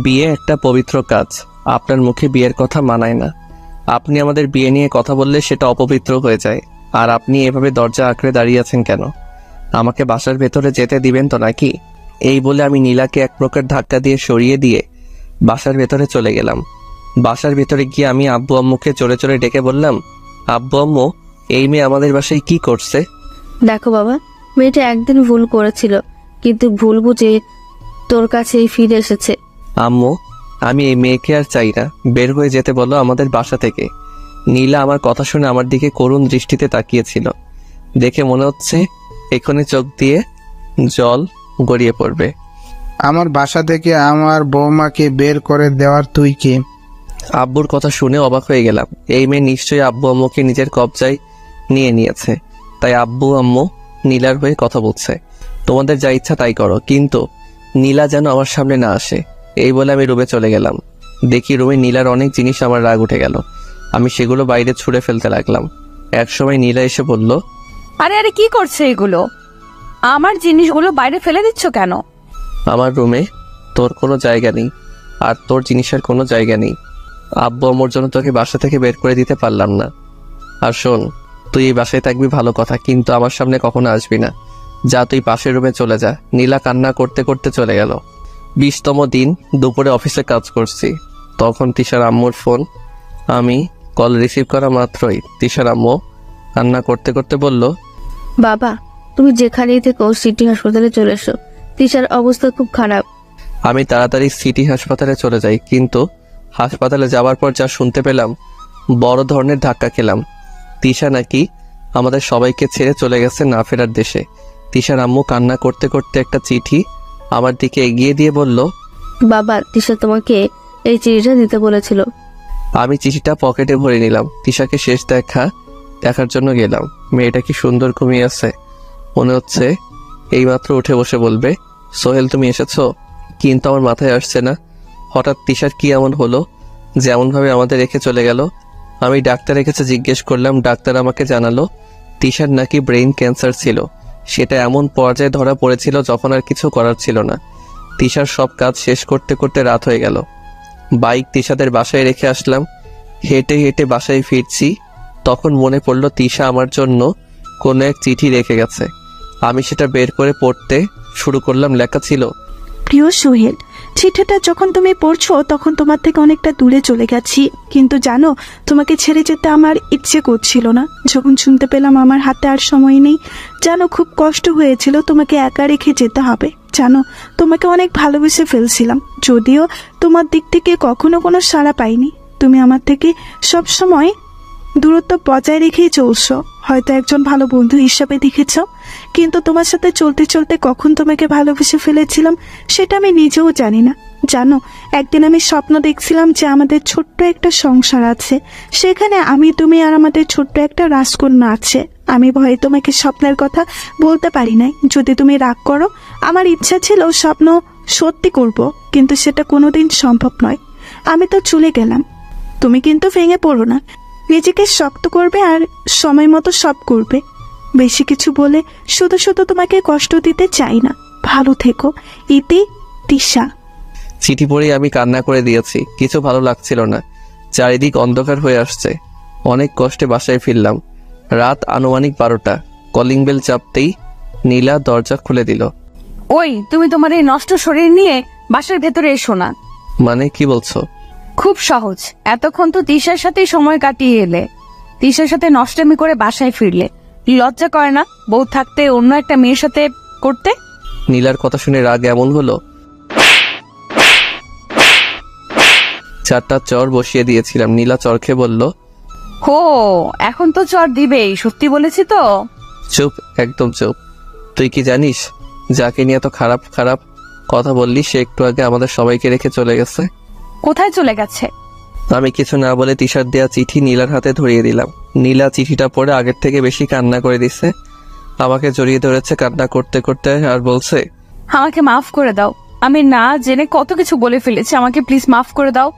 বিয়ে একটা পবিত্র কাজ। আপনার মুখে বিয়ের কথা মানায় না। আপনি আমাদের বিয়ে নিয়ে কথা বললে সেটা অপবিত্র হয়ে যায়। আর আপনি এভাবে দরজা আঁকড়ে দাঁড়িয়ে আছেন কেন? আমাকে বাসার ভেতরে যেতে দিবেন তো নাকি? এই বলে আমি নীলাকে এক প্রকার ধাক্কা দিয়ে সরিয়ে দিয়ে বাসার ভেতরে চলে গেলাম। বাসার ভেতরে গিয়ে আমি আব্বু আম্মুকে চড়ে চড়ে ডেকে বললাম, আব্বু আম্মু, এই মেয়ে আমাদের বাসায় কি করছে? দেখো বাবা, মেয়েটা একদিন ভুল করেছিল, কিন্তু ভুল বুঝে তোর কাছেই ফিরে এসেছে। আম্মু, আমি এই মেয়েকে আর চাই না, বের হয়ে যেতে বলো আমাদের বাসা থেকে। নীলা আমার কথা শুনে আমার দিকে করুণ দৃষ্টিতে তাকিয়েছিল। দেখে মনে হচ্ছে এখনই চোখ দিয়ে জল গড়িয়ে পড়বে। আমার বাসা থেকে আমার বৌমাকে বের করে দেওয়ার তুই কে? আব্বুর কথা শুনে অবাক হয়ে গেলাম। এই মেয়ে নিশ্চয়ই আব্বু আম্মুকে নিজের কবজায় নিয়ে নিয়েছে, তাই আব্বু আম্মু নীলার হয়ে কথা বলছে। তোমাদের যা ইচ্ছা তাই করো, কিন্তু নীলা যেন আমার সামনে না আসে। এই বলে আমি রুমে চলে গেলাম। দেখি রুমে নীলার অনেক জিনিস, আমার রাগ উঠে গেল। আমি সেগুলো বাইরে ছুঁড়ে ফেলতে লাগলাম। একসময় নীলা এসে বলল, আরে আরে কি করছে এগুলো? আমার জিনিসগুলো বাইরে ফেলে দিচ্ছ কেন? আমার রুমে তোর কোনো জায়গা নেই, আর তোর জিনিসের কোনো জায়গা নেই। আব্বু আম্মুর জন্য তোকে বাসা থেকে বের করে দিতে পারলাম না। আর শোন, তুই এই বাসায় থাকবি ভালো কথা, কিন্তু আমার সামনে কখনো আসবি না। যা, তুই পাশের রুমে চলে যা। নীলা কান্না করতে করতে চলে গেল। 20তম দিন দুপুরে অফিসে কাজ করছি, তখন তিশার আম্মুর ফোন। আমি কল রিসিভ করা মাত্রই তিশার আম্মু কান্না করতে করতে বলল, বাবা, তুমি যেখানেই থেকো সিটি হাসপাতালে চলে এসো, তিশার অবস্থা খুব খারাপ। আমি তাড়াতাড়ি সিটি হাসপাতালে চলে যাই, কিন্তু হাসপাতালে যাওয়ার পর যা শুনতে পেলাম, বড় ধরনের ধাক্কা খেলাম। তিশা নাকি আমাদের সবাইকে ছেড়ে চলে গেছে না ফেরার দেশে। তিশার আম্মু কান্না করতে করতে একটা চিঠি আমার দিকে এগিয়ে দিয়ে বলল, বাবা, তিশা তোমাকে এই চিঠিটা দিতে বলেছিল। আমি চিঠিটা পকেটে ভরে নিলাম। তিশাকে শেষ দেখার জন্য গেলাম। মেয়েটা কি সুন্দর ঘুমিয়ে আছে, মনে হচ্ছে এইমাত্র উঠে বসে বলবে, সোহেল তুমি এসেছো। কিন্তু আমার মাথায় আসছে না, হঠাৎ তিশার কি এমন হলো যেমনভাবে আমাদের রেখে চলে গেল। আমি ডাক্তারের কাছে জিজ্ঞেস করলাম। ডাক্তার আমাকে জানালো তিশার নাকি ব্রেইন ক্যান্সার ছিল। সেটা এমন পর্যায়ে ধরা পড়েছিল যখন আর কিছু করার ছিল না। তিশার সব কাজ শেষ করতে করতে রাত হয়ে গেল। বাইক তিশাদের বাসায় রেখে আসলাম। হেঁটে হেঁটে বাসায় ফিরছি, তখন মনে পড়ল তিশা আমার জন্য কোনো এক চিঠি রেখে গেছে। আমি সেটা বের করে পড়তে শুরু করলাম। লেখা ছিল, প্রিয় সোহেল, চিঠিটা যখন তুমি পড়ছো তখন তোমার থেকে অনেকটা দূরে চলে গেছি, কিন্তু জানো তোমাকে ছেড়ে যেতে আমার ইচ্ছে করছিল না। যখন শুনতে পেলাম আমার হাতে আর সময় নেই, জানো খুব কষ্ট হয়েছিল তোমাকে একা রেখে যেতে হবে। জানো তোমাকে অনেক ভালোবেসে ফেলছিলাম, যদিও তোমার দিক থেকে কখনো কোনো সাড়া পাইনি। তুমি আমার থেকে সব সময় দূরত্ব বজায় রেখেই চলছো, হয়তো একজন ভালো বন্ধু হিসাবে দেখেছ, কিন্তু তোমার সাথে চলতে চলতে কখন তোমাকে ভালোবেসে ফেলেছিলাম সেটা আমি নিজেও জানি না। জানো একদিন আমি স্বপ্ন দেখছিলাম যে আমাদের ছোট্ট একটা সংসার আছে, সেখানে আমি, তুমি আর আমাদের ছোট্ট একটা রাজকন্যা আছে। আমি ভয়ে তোমাকে স্বপ্নের কথা বলতে পারি নাই, যদি তুমি রাগ করো। আমার ইচ্ছা ছিল স্বপ্ন সত্যি করব, কিন্তু সেটা কোনোদিন সম্ভব নয়। আমি তো চলে গেলাম, তুমি কিন্তু ভেঙে পড়ো না, নিজেকে শক্ত করবে আর সময় মতো সব করবে। বেশি কিছু বলে শুধু শুধু তোমাকে কষ্ট দিতে চাই না। ভালো থেকো, ইতি, তিশা। চিঠি পড়েই আমি কান্না করে দিয়েছি, কিছু ভালো লাগছিল না, চারিদিক অন্ধকার হয়ে আসছে। অনেক কষ্টে বাসায় ফিরলাম। রাত আনুমানিক 12টা। কলিং বেল চাপতেই নীলা দরজা খুলে দিল। ওই তুমি তোমার এই নষ্ট শরীর নিয়ে বাসার ভেতরে এসো না। মানে কি বলছো? খুব সহজ, এতক্ষণ তো তিশার সাথেই সময় কাটিয়ে এলে, তিশার সাথে নষ্টামি করে বাসায় ফিরলে, লজ্জা করে না বউ থাকতে অন্য একটা মেয়ের সাথে করতে? নীলার কথা শুনে রাগ এমন হলো, 4টা চর বসিয়ে দিয়েছিলাম। নীলা চর খেয়ে বলল, হো, এখন তো চর দিবেই, সত্যি বলেছি তো? চুপ, একদম চুপ। তুই কি জানিস যাকে নিয়ে এত খারাপ খারাপ কথা বললি সে একটু আগে আমাদের সবাইকে রেখে চলে গেছে? কোথায় চলে গেছে? আমি কিছু না বলে তিশার দেয়া চিঠি নীলার হাতে ধরিয়ে দিলাম। নীলা চিঠিটা পড়ে আগের থেকে বেশি কান্না করে দিছে, আমাকে জড়িয়ে ধরেছে কান্না করতে করতে আর বলছে, আমাকে মাফ করে দাও, আমি না জেনে কত কিছু বলে ফেলেছি, আমাকে প্লিজ মাফ করে দাও।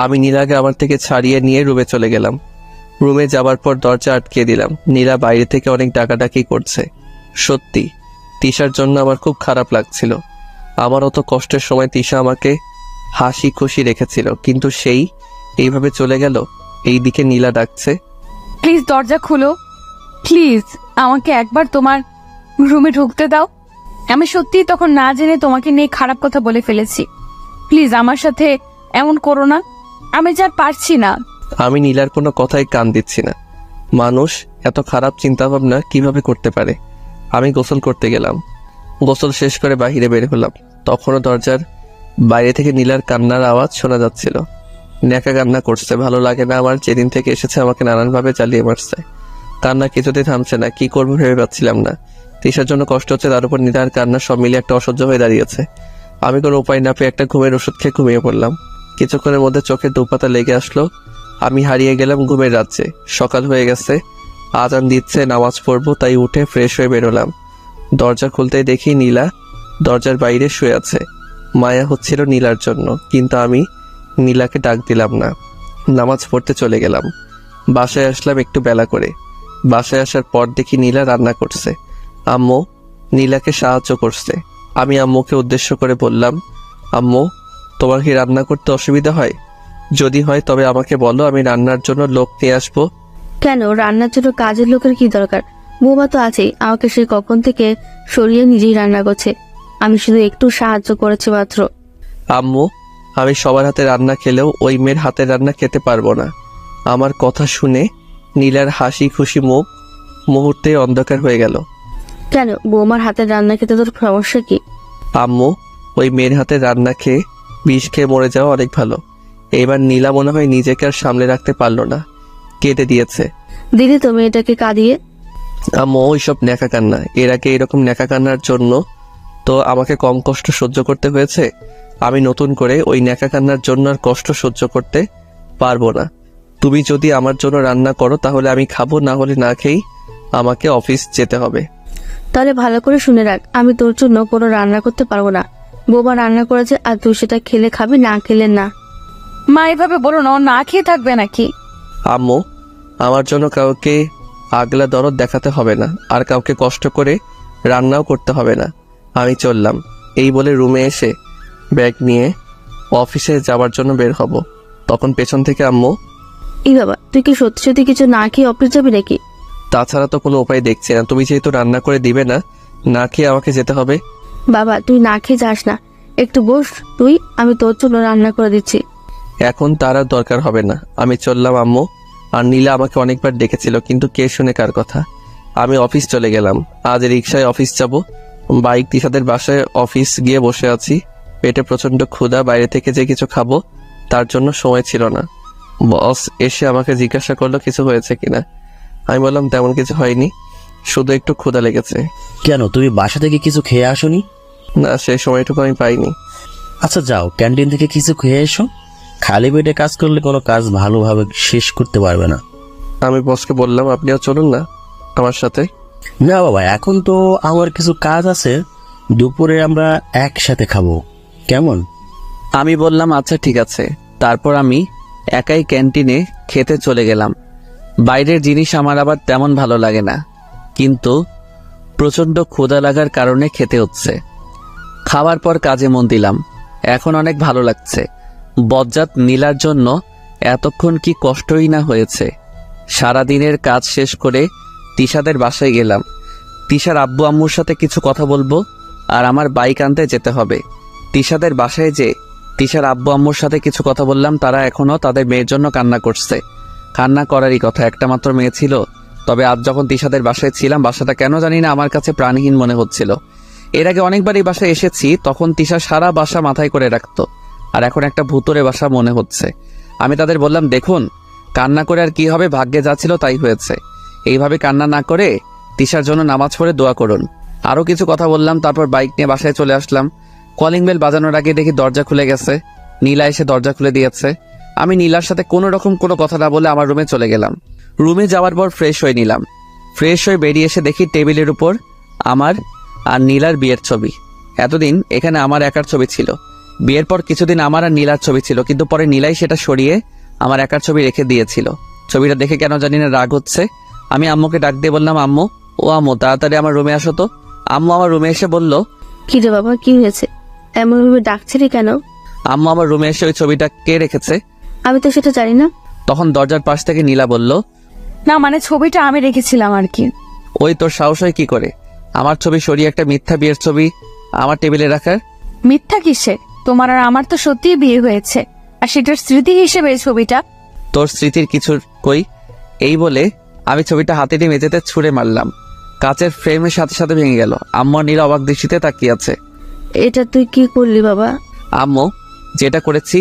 আমি নীলাকে আমার থেকে ছাড়িয়ে নিয়ে রুমে চলে গেলাম। রুমে যাবার পর দরজা আটকে দিলাম। নীলা বাইরে থেকে অনেক ডাকাডাকি করছে। সত্যি তিশার জন্য আমার খুব খারাপ লাগছিল। আমার অত কষ্টের সময় তিশা আমাকে হাসি খুশি রেখেছিল, কিন্তু সেই এইভাবে চলে গেল। এইদিকে নীলা ডাকছে, প্লিজ দরজা খুলো, প্লিজ আমাকে একবার তোমার রুমে ঢুকতে দাও। আমি সত্যি তখন না জেনে তোমাকে নিয়ে খারাপ কথা বলে ফেলেছি, প্লিজ আমার সাথে এমন করো না, আমি যা পারছি না। আমি নীলার কোনো কথাই কান দিচ্ছি না। মানুষ এত খারাপ চিন্তা ভাবনা কিভাবে করতে পারে? আমি গোসল করতে গেলাম। গোসল শেষ করে বাইরে বের হলাম। তখনও দরজার বাইরে থেকে নীলার কান্নার আওয়াজ শোনা যাচ্ছিল। ন্যাকা কান্না করছে। ভালো লাগে না আমার, যেদিন থেকে এসেছে আমাকে নানানভাবে চালিয়ে মারছে। কান্না কিছুতেই থামছে না, কি করবো ভেবে পাচ্ছিলাম না। তিশার জন্য কষ্ট হচ্ছে, তার উপর নীলার কান্না, সব মিলিয়ে একটা অসহ্য হয়ে দাঁড়িয়েছে। আমি কোনো উপায় না পেয়ে একটা ঘুমের ওষুধ খেয়ে ঘুমিয়ে পড়লাম। কিছুক্ষণের মধ্যে চোখে দুপাতা লেগে আসলো। আমি হারিয়ে গেলাম ঘুমের রাজ্যে। সকাল হয়ে গেছে, আজান দিচ্ছে, নামাজ পড়বো, তাই উঠে ফ্রেশ হয়ে বেরোলাম। দরজা খুলতেই দেখি নীলা দরজার বাইরে শুয়ে আছে। মায়া হচ্ছিল নীলার জন্য, কিন্তু আমি নীলাকে ডাক দিলাম না। নামাজ পড়তে চলে গেলাম। বাসায় আসলাম একটু বেলা করে। বাসায় আসার পর দেখি নীলা রান্না করছে। আম্মু নীলাকে সাহায্য করছে। আমি আম্মুকে উদ্দেশ্য করে বললাম, আম্মু তোমার কি রান্না করতে অসুবিধা হয়? যদি হয় তবে আমাকে বলো, আমি রান্নার জন্য লোক নিয়ে আসবো। কেন, রান্নার জন্য কাজের লোকের কি দরকার? বৌমা তো আছেই, আমাকে সে কখন থেকে সরিয়ে নিজেই রান্না করছে, আমি শুধু একটু সাহায্য করেছি মাত্র। আম্মু আমি সবার হাতে রান্না খেলেও ওই মেয়ের হাতের রান্না খেতে পারবো না। আমার কথা শুনে নীলার হাসি খুশি মুখ মুহূর্তে অন্ধকার হয়ে গেল। কেন, বৌমার হাতের রান্না খেতে তোর সমস্যা কি? আম্মু ওই মেয়ের হাতে রান্না খেয়ে বিষ খেয়ে মরে যাওয়া অনেক ভালো। এবার নীলা মনে হয় নিজেকে আর সামলে রাখতে পারলো না, কেটে দিয়েছে। দিদি তো মেয়েটাকে কাঁদিয়ে। আম্মু ওইসব ন্যাকা কান্না, এর আগে এরকম ন্যাকা কান্নার জন্য তো আমাকে কম কষ্ট সহ্য করতে হয়েছে। আমি নতুন করে ওই ন্যাকা কান্নার জন্য আর কষ্ট সহ্য করতে পারবো না। তুমি যদি আমার জন্য রান্না করো তাহলে আমি খাবো, না হলে না খেয়েই আমাকে অফিস যেতে হবে। তাহলে ভালো করে শুনে রাখ, আমি তোর জন্য কোনো রান্না করতে পারবো না। বৌমা রান্না করেছে আর তুই সেটা খেলে খাবি, না খেলে না। মা এভাবে বলো না, ও না খেয়ে থাকবে নাকি? আম্মু আমার জন্য কাউকে আগলা দরদ দেখাতে হবে না, আর কাউকে কষ্ট করে রান্নাও করতে হবে না। আমি চললাম। এই বলে রুমে এসে ব্যাগ নিয়ে অফিসে যাওয়ার জন্য বের হব, তখন পেছন থেকে আম্মু, এই বাবা, তুই কি সত্যি সত্যি কিছু না খেয়ে অফিস যাবি নাকি? তাছাড়া তো কোনো উপায় দেখছি না, তুমি যেহেতু রান্না করে দিবে না, না খেয়ে আমাকে যেতে হবে। বাবা তুই না খেয়ে যাস না, একটু বস তুই, আমি তোর জন্য রান্না করে দিচ্ছি। এখন তার আর দরকার হবে না, আমি চললাম আম্মু। আর নীলা আমাকে অনেকবার ডেকেছিল, কিন্তু কে শুনে কার কথা। আমি অফিস চলে গেলাম। আজ রিক্সায় অফিস যাব। বাইক তিশাদের বাসায় অফিস গিয়ে বসে আছি। পেটে প্রচন্ড ক্ষুধা, বাইরে থেকে যে কিছু খাবো তার জন্য সময় ছিল না। বস এসে আমাকে জিজ্ঞাসা করলো কিছু হয়েছে কিনা। আমি বললাম তেমন কিছু হয়নি, শুধু একটু ক্ষুধা লেগেছে। কেন, তুমি বাসা থেকে কিছু খেয়ে আসোনি? না, সেই সময়টুকু আমি পাইনি। আচ্ছা যাও, ক্যান্টিন থেকে কিছু খেয়ে এসো। খালি পেটে কাজ করলে কোনো কাজ ভালোভাবে শেষ করতে পারবে না। আমি বসকে বললাম আপনিও চলুন না আমার সাথে। না বাবা, এখন তো আমার কিছু কাজ আছে, দুপুরে আমরা একসাথে খাবো, কেমন? আমি বললাম আচ্ছা ঠিক আছে। তারপর আমি একাই ক্যান্টিনে খেতে চলে গেলাম। বাইরের জিনিস আমার আবার তেমন ভালো লাগে না, কিন্তু প্রচন্ড ক্ষুধা লাগার কারণে খেতে হচ্ছে। খাওয়ার পর কাজে মন দিলাম। এখন অনেক ভালো লাগছে। বজ্জাত নীলার জন্য এতক্ষণ কি কষ্টই না হয়েছে। সারাদিনের কাজ শেষ করে তিশাদের বাসায় গেলাম। তিশার আব্বু আম্মুর সাথে কিছু কথা বলবো, আর আমার বাইক আনতে যেতে হবে। তিশাদের বাসায় যে তিশার আব্বু আম্মুর সাথে কিছু কথা বললাম, তারা এখনো তাদের মেয়ের জন্য কান্না করছে। কান্না করারই কথা, একটা মাত্র মেয়ে ছিল। তবে আজ যখন তিশাদের বাসায় ছিলাম, বাসাটা কেন জানি না আমার কাছে প্রাণহীন মনে হচ্ছিল। এর আগে অনেকবার এই বাসায় এসেছি, তখন তিশা সারা বাসা মাথায় করে রাখতো, আর এখন একটা ভূতরে বাসা মনে হচ্ছে। আমি তাদের বললাম দেখুন, কান্না করে আর কি হবে, ভাগ্যে যা ছিল তাই হয়েছে। এইভাবে কান্না না করে তিশার জন্য নামাজ পড়ে দোয়া করুন। আরও কিছু কথা বললাম, তারপর বাইক নিয়ে বাসায় চলে আসলাম। কলিং বেল বাজানোর আগে দেখি দরজা খুলে গেছে। নীলা এসে দরজা খুলে দিয়েছে। আমি নীলার সাথে কোনো রকম কোনো কথা না বলে আমার রুমে চলে গেলাম। রুমে যাওয়ার পর ফ্রেশ হয়ে নিলাম। ফ্রেশ হয়ে বেরিয়ে এসে দেখি টেবিলের উপর আমার আর নীলার বিয়ের ছবি। এতদিন এখানে আমার একার ছবি ছিল। বিয়ের পর কিছুদিন আমার আর নীলার ছবি ছিল, কিন্তু পরে নীলাই সেটা সরিয়ে আমার একার ছবি রেখে দিয়েছিল। ছবিটা দেখে কেন জানি না রাগ হচ্ছে। আমি আম্মুকে ডাক দিয়ে বললাম আম্মু, ও আম্মু তাড়াতাড়ি আমার রুমে আসো তো। আম্মু আমার রুমে এসে বলল, কি রে বাবা, কি হয়েছে? এমন ভাবে ডাকছিলি কেন? আম্মু আমার রুমে এসে ওই ছবিটা কে রেখেছে? আমি তো সেটা জানি না। তখন দরজার পাশ থেকে নীলা বলল, না মানে ছবিটা আমি রেখেছিলাম আর কি। ওই তোর সাহস হয় কি করে আমার ছবি সরিয়ে একটা মিথ্যা বিয়ের ছবি আমার টেবিলে রাখার? মিথ্যা কিসে? তোমার আর আমার তো সত্যিই বিয়ে হয়েছে, আর সেটার স্মৃতি হিসেবে এই ছবিটা। তোর স্মৃতির কিছুর কই? এই বলে আমি ছবিটা হাতে নিয়ে মেঝেতে ছুঁড়ে মারলাম। কাচের ফ্রেমের সাথে সাথে ভেঙে গেল। আম্মু আর নীলা অবাক দৃষ্টিতে তাকিয়ে আছে। এটা তুই কি করলি বাবা? আম্মু, যেটা করেছি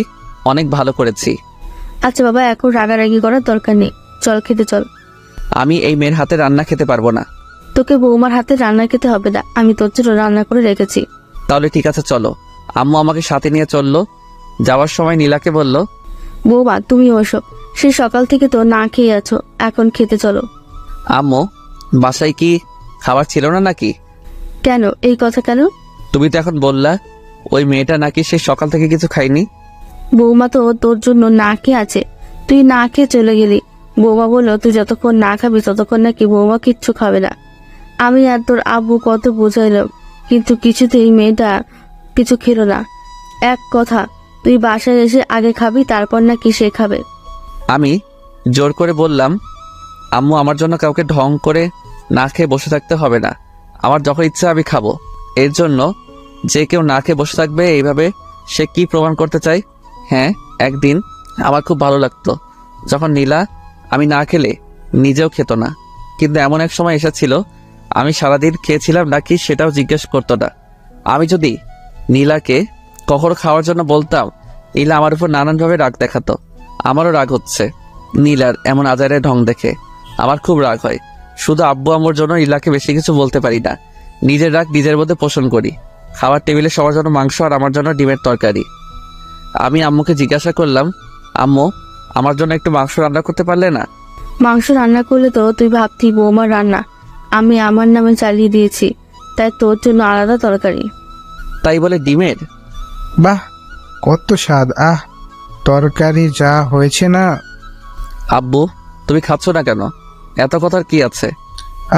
অনেক ভালো করেছি। আচ্ছা বাবা, এখন রাগারাগি করার দরকার নেই, চল খেতে চল। আমি এই মেয়ের হাতে রান্না খেতে পারবো না। তোকে বৌমার হাতে রান্না খেতে হবে না, আমি তোর জন্য রান্না করে রেখেছি। তাহলে ঠিক আছে চলো। আম্মু আমাকে সাথে নিয়ে চললো। যাওয়ার সময় নীলাকে বলল, বৌমা তুমি ওসো, সে সকাল থেকে তো না খেয়ে আছো, এখন খেতে চলো। আম্মু, বাসায় কি খাবার ছিল না নাকি? কেন, এই কথা কেন? তুমি তো এখন বললা ওই মেয়েটা নাকি সে সকাল থেকে কিছু খায়নি। বৌমা তো তোর জন্য না খেয়ে আছে, তুই না খেয়ে চলে গেলি। বৌমা বললো তুই যতক্ষণ না খাবি ততক্ষণ নাকি বৌমা কিচ্ছু খাবে না। আমি আর তোর আব্বু কত বোঝাইলাম, কিন্তু কিছুতেই মেয়েটা কিছু খেলো না। এক কথা, তুই বাসায় এসে আগে খাবি, তারপর নাকি সে খাবে। আমি জোর করে বললাম, আম্মু আমার জন্য কাউকে ঢং করে না খেয়ে বসে থাকতে হবে না, আমার যখন ইচ্ছা আমি খাবো। এর জন্য যে কেউ না খেয়ে বসে থাকবে এইভাবে সে কি প্রমাণ করতে চায়? হ্যাঁ, একদিন আমার খুব ভালো লাগতো যখন নীলা আমি না খেলে নিজেও খেত না, কিন্তু এমন এক সময় এসেছিল আমি সারাদিন খেয়েছিলাম নাকি সেটাও জিজ্ঞেস করতো না। আমি যদি নীলাকে কখনো খাওয়ার জন্য বলতাম, নীলা আমার উপর নানানভাবে রাগ দেখাতো। আমারও রাগ হচ্ছে নীলার এমন আজারে ঢং দেখে। আমার খুব রাগ হয়। শুধু আব্বু আম্মুর জন্য নীলাকে বেশি কিছু বলতে পারি না। নিজের রাগ নিজের মধ্যে পোষণ করি। খাবার টেবিলে সবার জন্য মাংস আর আমার জন্য ডিমের তরকারি। আমি আম্মুকে জিজ্ঞাসা করলাম, আম্মু আমার জন্য একটু মাংস রান্না করতে পারলে না? মাংস রান্না করলে তো তুই ভাবতি বৌমার রান্না, আমি আমার নামে চালিয়ে দিয়েছি, তাই তোর জন্য আলাদা তরকারি। তাই বলে ডিমের? বাহ, কত স্বাদ! আহ, তরকারি যা হয়েছে না। আব্বু তুমি খাচ্ছ না কেন? এত কথার কি আছে?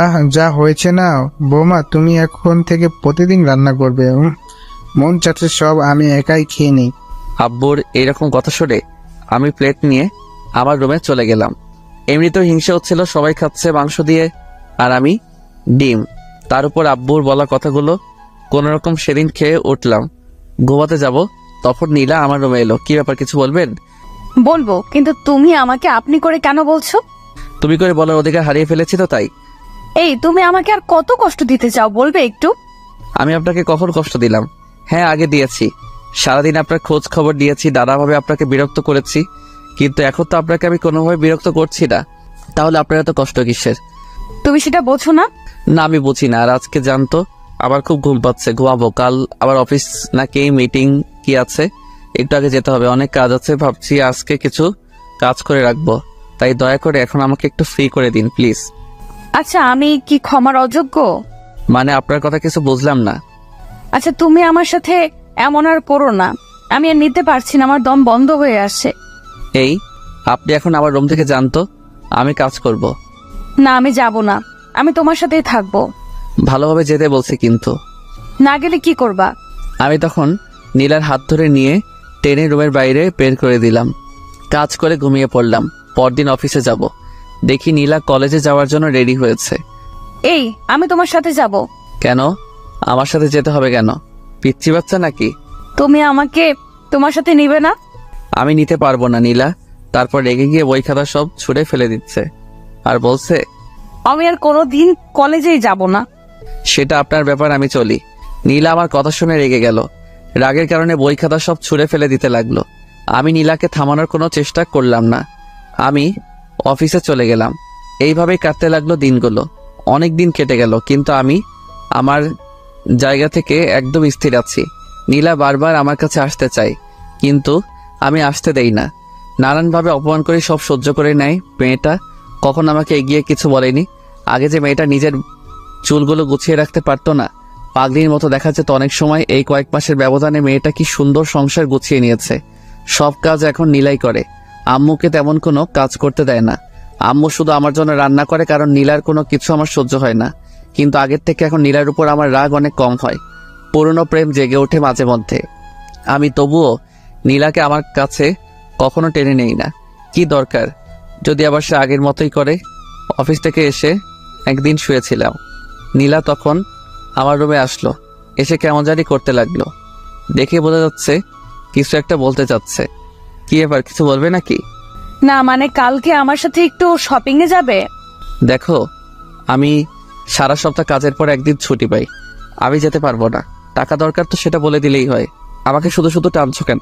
আহ, যা হয়েছে না। বৌমা তুমি এখন থেকে প্রতিদিন রান্না করবে। মন চাচ্ছে সব আমি একাই খেয়ে নিই। আব্বুর এইরকম কথা শুনে আমি প্লেট নিয়ে আমার রুমে চলে গেলাম। এমনিতেও হিংসা হচ্ছিল, সবাই খাচ্ছে মাংস দিয়ে আর আমি ডিম। তার উপর আব্বুর বলা কথাগুলো কোনোরকম সেদিন খেয়ে উঠলাম। ঘুমাতে যাব, তখন নীলা আমার রুমে এলো। কি ব্যাপার, কিছু বলবেন? বলবো, কিন্তু তুমি আমাকে আপনি করে কেন বলছো? তুমি করে বলার অধিকার হারিয়ে ফেলেছি তো তাই। এই তুমি আমাকে আর কত কষ্ট দিতে চাও বলবে একটু? আমি আপনাকে কখন কষ্ট দিলাম? হ্যাঁ, আগে দিয়েছি। সারাদিন আপনার খোঁজ খবর দিয়েছি, নানাভাবে আপনাকে বিরক্ত করেছি, কিন্তু এখন তো আপনাকে আমি কোনোভাবে বিরক্ত করছি না। তাহলে আপনার এত কষ্ট কিসের? তুমি সেটা বোঝো না? না, আমি বুঝি না। আর আজকে জানতো আমার খুব ঘুম পাচ্ছে, ঘুমাবো। কাল আবার অফিস নাকি মিটিং কি আছে, একটু আগে যেতে হবে, অনেক কাজ আছে। ভাবছি আজকে কিছু কাজ করে রাখবো, তাই দয়া করে এখন আমাকে একটু ফ্রি করে দিন প্লিজ। আচ্ছা, আমি কি ক্ষমার অযোগ্য? মানে আপনার কথা কিছু বুঝলাম না। আচ্ছা, তুমি আমার সাথে এমন আর করো না। আমি আর নিতে পারছি না, আমার দম বন্ধ হয়ে আসছে। এই, আপনি এখন আমার রুম থেকে জানতো, আমি কাজ করব। না, আমি যাব না, আমি তোমার সাথেই থাকবো। ভালোভাবে যেতে বলছি কিন্তু। না গেলে কি করবা? আমি তখন নীলার হাত ধরে নিয়ে টেনে রুমের বাইরে বের করে দিলাম। কাজ করে ঘুমিয়ে পড়লাম। পরদিন অফিসে যাব, দেখি নীলা কলেজে যাওয়ার জন্য রেডি হয়েছে। এই, আমি তোমার সাথে যাব। কেন আমার সাথে যেতে হবে কেন? পিচ্চি বাচ্চা নাকি? তুমি আমাকে তোমার সাথে নিবে না? আমি নিতে পারবো না নীলা। তারপর রেগে গিয়ে বই খাতা সব ছুঁড়ে ফেলে দিচ্ছে আর বলছে আমি আর কোনোদিন কলেজেই যাব না। সেটা আপনার ব্যাপার, আমি চলি। নীলা আমার কথা শুনে রেগে গেল। রাগের কারণে বই খাতা সব ছুঁড়ে ফেলে দিতে লাগলো। আমি নীলাকে থামানোর কোনো চেষ্টা করলাম না। আমি অফিসে চলে গেলাম। এইভাবেই কাটতে লাগলো দিনগুলো। অনেক দিন কেটে গেল, কিন্তু আমি আমার জায়গা থেকে একদম স্থির আছি। নীলা বারবার আমার কাছে আসতে চায়, কিন্তু আমি আসতে দেই না। নানানভাবে অপমান করে সব সহ্য করে নেয় মেয়েটা। কখন আমাকে এগিয়ে কিছু বলেনি। আগে যে মেয়েটা নিজের চুলগুলো গুছিয়ে রাখতে পারতো না, পাগলির মতো দেখা যেত অনেক সময়, এই কয়েক মাসের ব্যবধানে মেয়েটা কি সুন্দর সংসার গুছিয়ে নিয়েছে। সব কাজ এখন নীলাই করে। আম্মুকে তেমন কোনো কাজ করতে দেয় না। আম্মু শুধু আমার জন্য রান্না করে, কারণ নীলার কোনো কিছু আমার সহ্য হয় না। কিন্তু আগের থেকে এখন নীলার উপর আমার রাগ অনেক কম হয়। পুরনো প্রেম জেগে ওঠে মাঝে মধ্যে। আমি তবুও নীলাকে আমার কাছে কখনো টেনে নেই না। কি দরকার যদি আবার সে আগের মতোই করে। অফিস থেকে এসে একদিন শুয়েছিলাম। নীলা তখন আমার রুমে আসলো। এসে কেমন জানি করতে লাগলো। দেখে বোঝা যাচ্ছে কিছু একটা বলতে চাচ্ছে। কি এবার কিছু বলবে নাকি? না, মানে কালকে আমার সাথে একটু শপিং এ যাবে? দেখো, আমি সারা সপ্তাহ কাজের পর একদিন ছুটি পাই। আমি যেতে পারবো না। টাকা দরকার তো সেটা বলে দিলেই হয়। আমাকে শুধু শুধু টানছো কেন?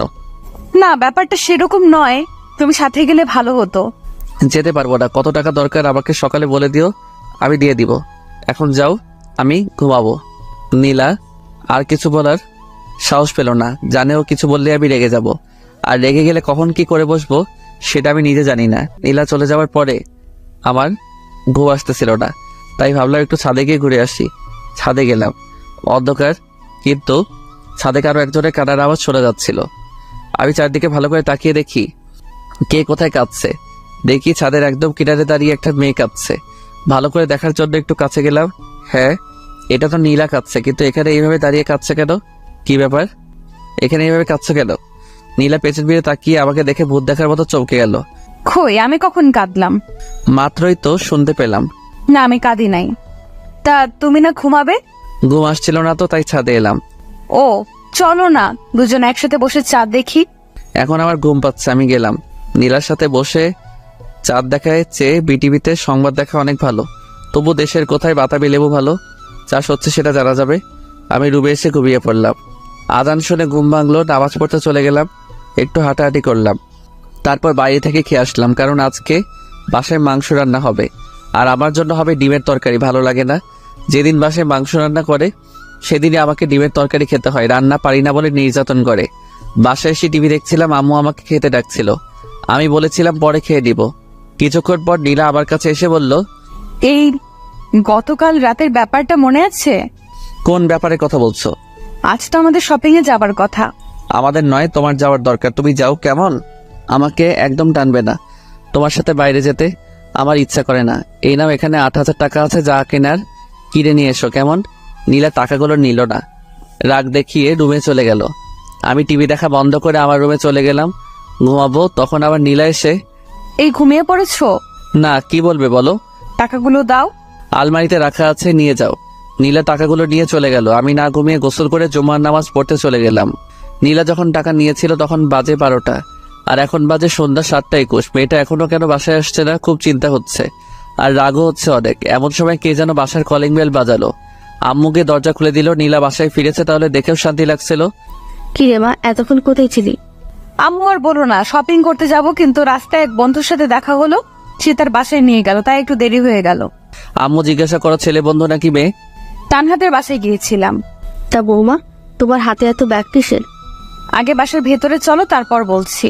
না, ব্যাপারটা সেরকম নয়, তুমি সাথে গেলে ভালো হতো। যেতে পারবো না। কত টাকা দরকার আমাকে সকালে বলে দিও, আমি দিয়ে দিব। এখন যাও, আমি ঘুমাবো। নীলা আর কিছু বলার সাহস পেল না। জানেও কিছু বললে আমি রেগে যাব, আর রেগে গেলে কখন কি করে বসবো সেটা আমি নিজে জানি না। নীলা চলে যাওয়ার পরে আমার ঘুম আসতেছিল না, তাই ভাবলাম একটু ছাদে গিয়ে ঘুরে আসি। ছাদে গেলাম। অন্ধকার, কিন্তু ছাদে কারো একজনের কান্নার আওয়াজ শোনা যাচ্ছিল। আমি চারদিকে ভালো করে তাকিয়ে দেখি কে কোথায় কাঁদছে। দেখি ছাদের একদম কিনারে দাঁড়িয়ে একটা মেয়ে কাঁদছে। ভালো করে দেখার জন্য একটু কাছে গেলাম। হ্যাঁ, এটা তো নীলা কাঁদছে, কিন্তু এখানে এইভাবে দাঁড়িয়ে কাঁদছে কেন? কি ব্যাপার, এখানে এইভাবে কাঁদছে কেন? নীলা পেছন ফিরে তাকিয়ে আমাকে দেখে ভূত দেখার মতো চমকে গেল। কই, আমি কখন কাঁদলাম? মাত্রই তো শুনতে পেলাম। না, আমি কাঁদি নাই। তা তুমি না ঘুমাবে? ঘুম আসছিল না তো, তাই ছাদে এলাম। ও, চলো না দুজন একসাথে বসে চাঁদ দেখি। এখন আমার ঘুম পাচ্ছে, আমি গেলাম। নীলার সাথে বসে চাঁদ দেখায় চেয়ে বিটিভিতে সংবাদ দেখা অনেক ভালো। তবু দেশের কোথায় বাতাবি লেবু ভালো চাষ হচ্ছে সেটা জানা যাবে। আমি রুমে এসে ঘুমিয়ে পড়লাম। আজান শুনে ঘুম ভাঙলো। নামাজ পড়তে চলে গেলাম। একটু হাঁটাহাঁটি করলাম। তারপর বাইরে থেকে খেয়ে আসলাম, কারণ আজকে বাসায় মাংস রান্না হবে, আর আমার জন্য হবে ডিমের তরকারি। ভালো লাগে না, যেদিন বাসায় মাংস রান্না করে সেদিনই আমাকে ডিমের তরকারি খেতে হয়। রান্না পারি না বলে নির্যাতন করে। বাসায় এসে টিভি দেখছিলাম, আম্মু আমাকে খেতে ডাকছিল। আমি বলেছিলাম পরে খেয়ে দিব। কিছুক্ষণ পর নীলা আমার কাছে এসে বলল, এই গতকাল রাতের ব্যাপারটা মনে আছে? কোন ব্যাপারে কথা বলছো? আজ তো আমাদের শপিং এ যাবার কথা। আমাদের নয়, তোমার যাওয়ার দরকার। তুমি যাও। কেমন? আমাকে একদম টানবে না। তোমার সাথে বাইরে যেতে আমার ইচ্ছা করে না। এই নাও, এখানে 8,000 টাকা আছে, যা কেনার কিনে নিয়ে এসো। কেমন? নীলা টাকাগুলো নিল না, রাগ দেখিয়ে রুমে চলে গেল। আমি টিভি দেখা বন্ধ করে আমার রুমে চলে গেলাম ঘুমাবো। তখন আবার নীলা এসে, এই ঘুমিয়ে পড়েছো? না, কি বলবে বলো? টাকাগুলো দাও। আলমারিতে রাখা আছে, নিয়ে যাও। নীলা টাকাগুলো নিয়ে চলে গেল। আমি না ঘুমিয়ে গোসল করে জুমার নামাজ পড়তে চলে গেলাম। নীলা যখন টাকা নিয়েছিল তখন বাজে 12টা, আর এখন বাজে সন্ধ্যা 7:21। মেয়েটা এখনো কেন বাসায় আসছে না, খুব চিন্তা হচ্ছে আর রাগও হচ্ছে অনেক। এমন সময় কে যেন বাসার কলিং বেল বাজালো। আম্মুকে দরজা খুলে দিল। নীলা বাসায় ফিরেছে, তাহলে দেখেও শান্তি লাগছিল। কি রে মা, এতক্ষণ কোথায় ছিলি? আম্মু আর বলো না, শপিং করতে যাব, কিন্তু রাস্তায় এক বন্ধুর সাথে দেখা হলো, সে তার বাসায় নিয়ে গেল, তাই একটু দেরি হয়ে গেল। আম্মু জিজ্ঞাসা করো ছেলে বন্ধু নাকি মেয়ে? তানহাদের বাসায় গিয়েছিলাম। তা বৌমা, তোমার হাতে এত ব্যাগ কিসের? আগে বাসার ভেতরে চলো, তারপর বলছি।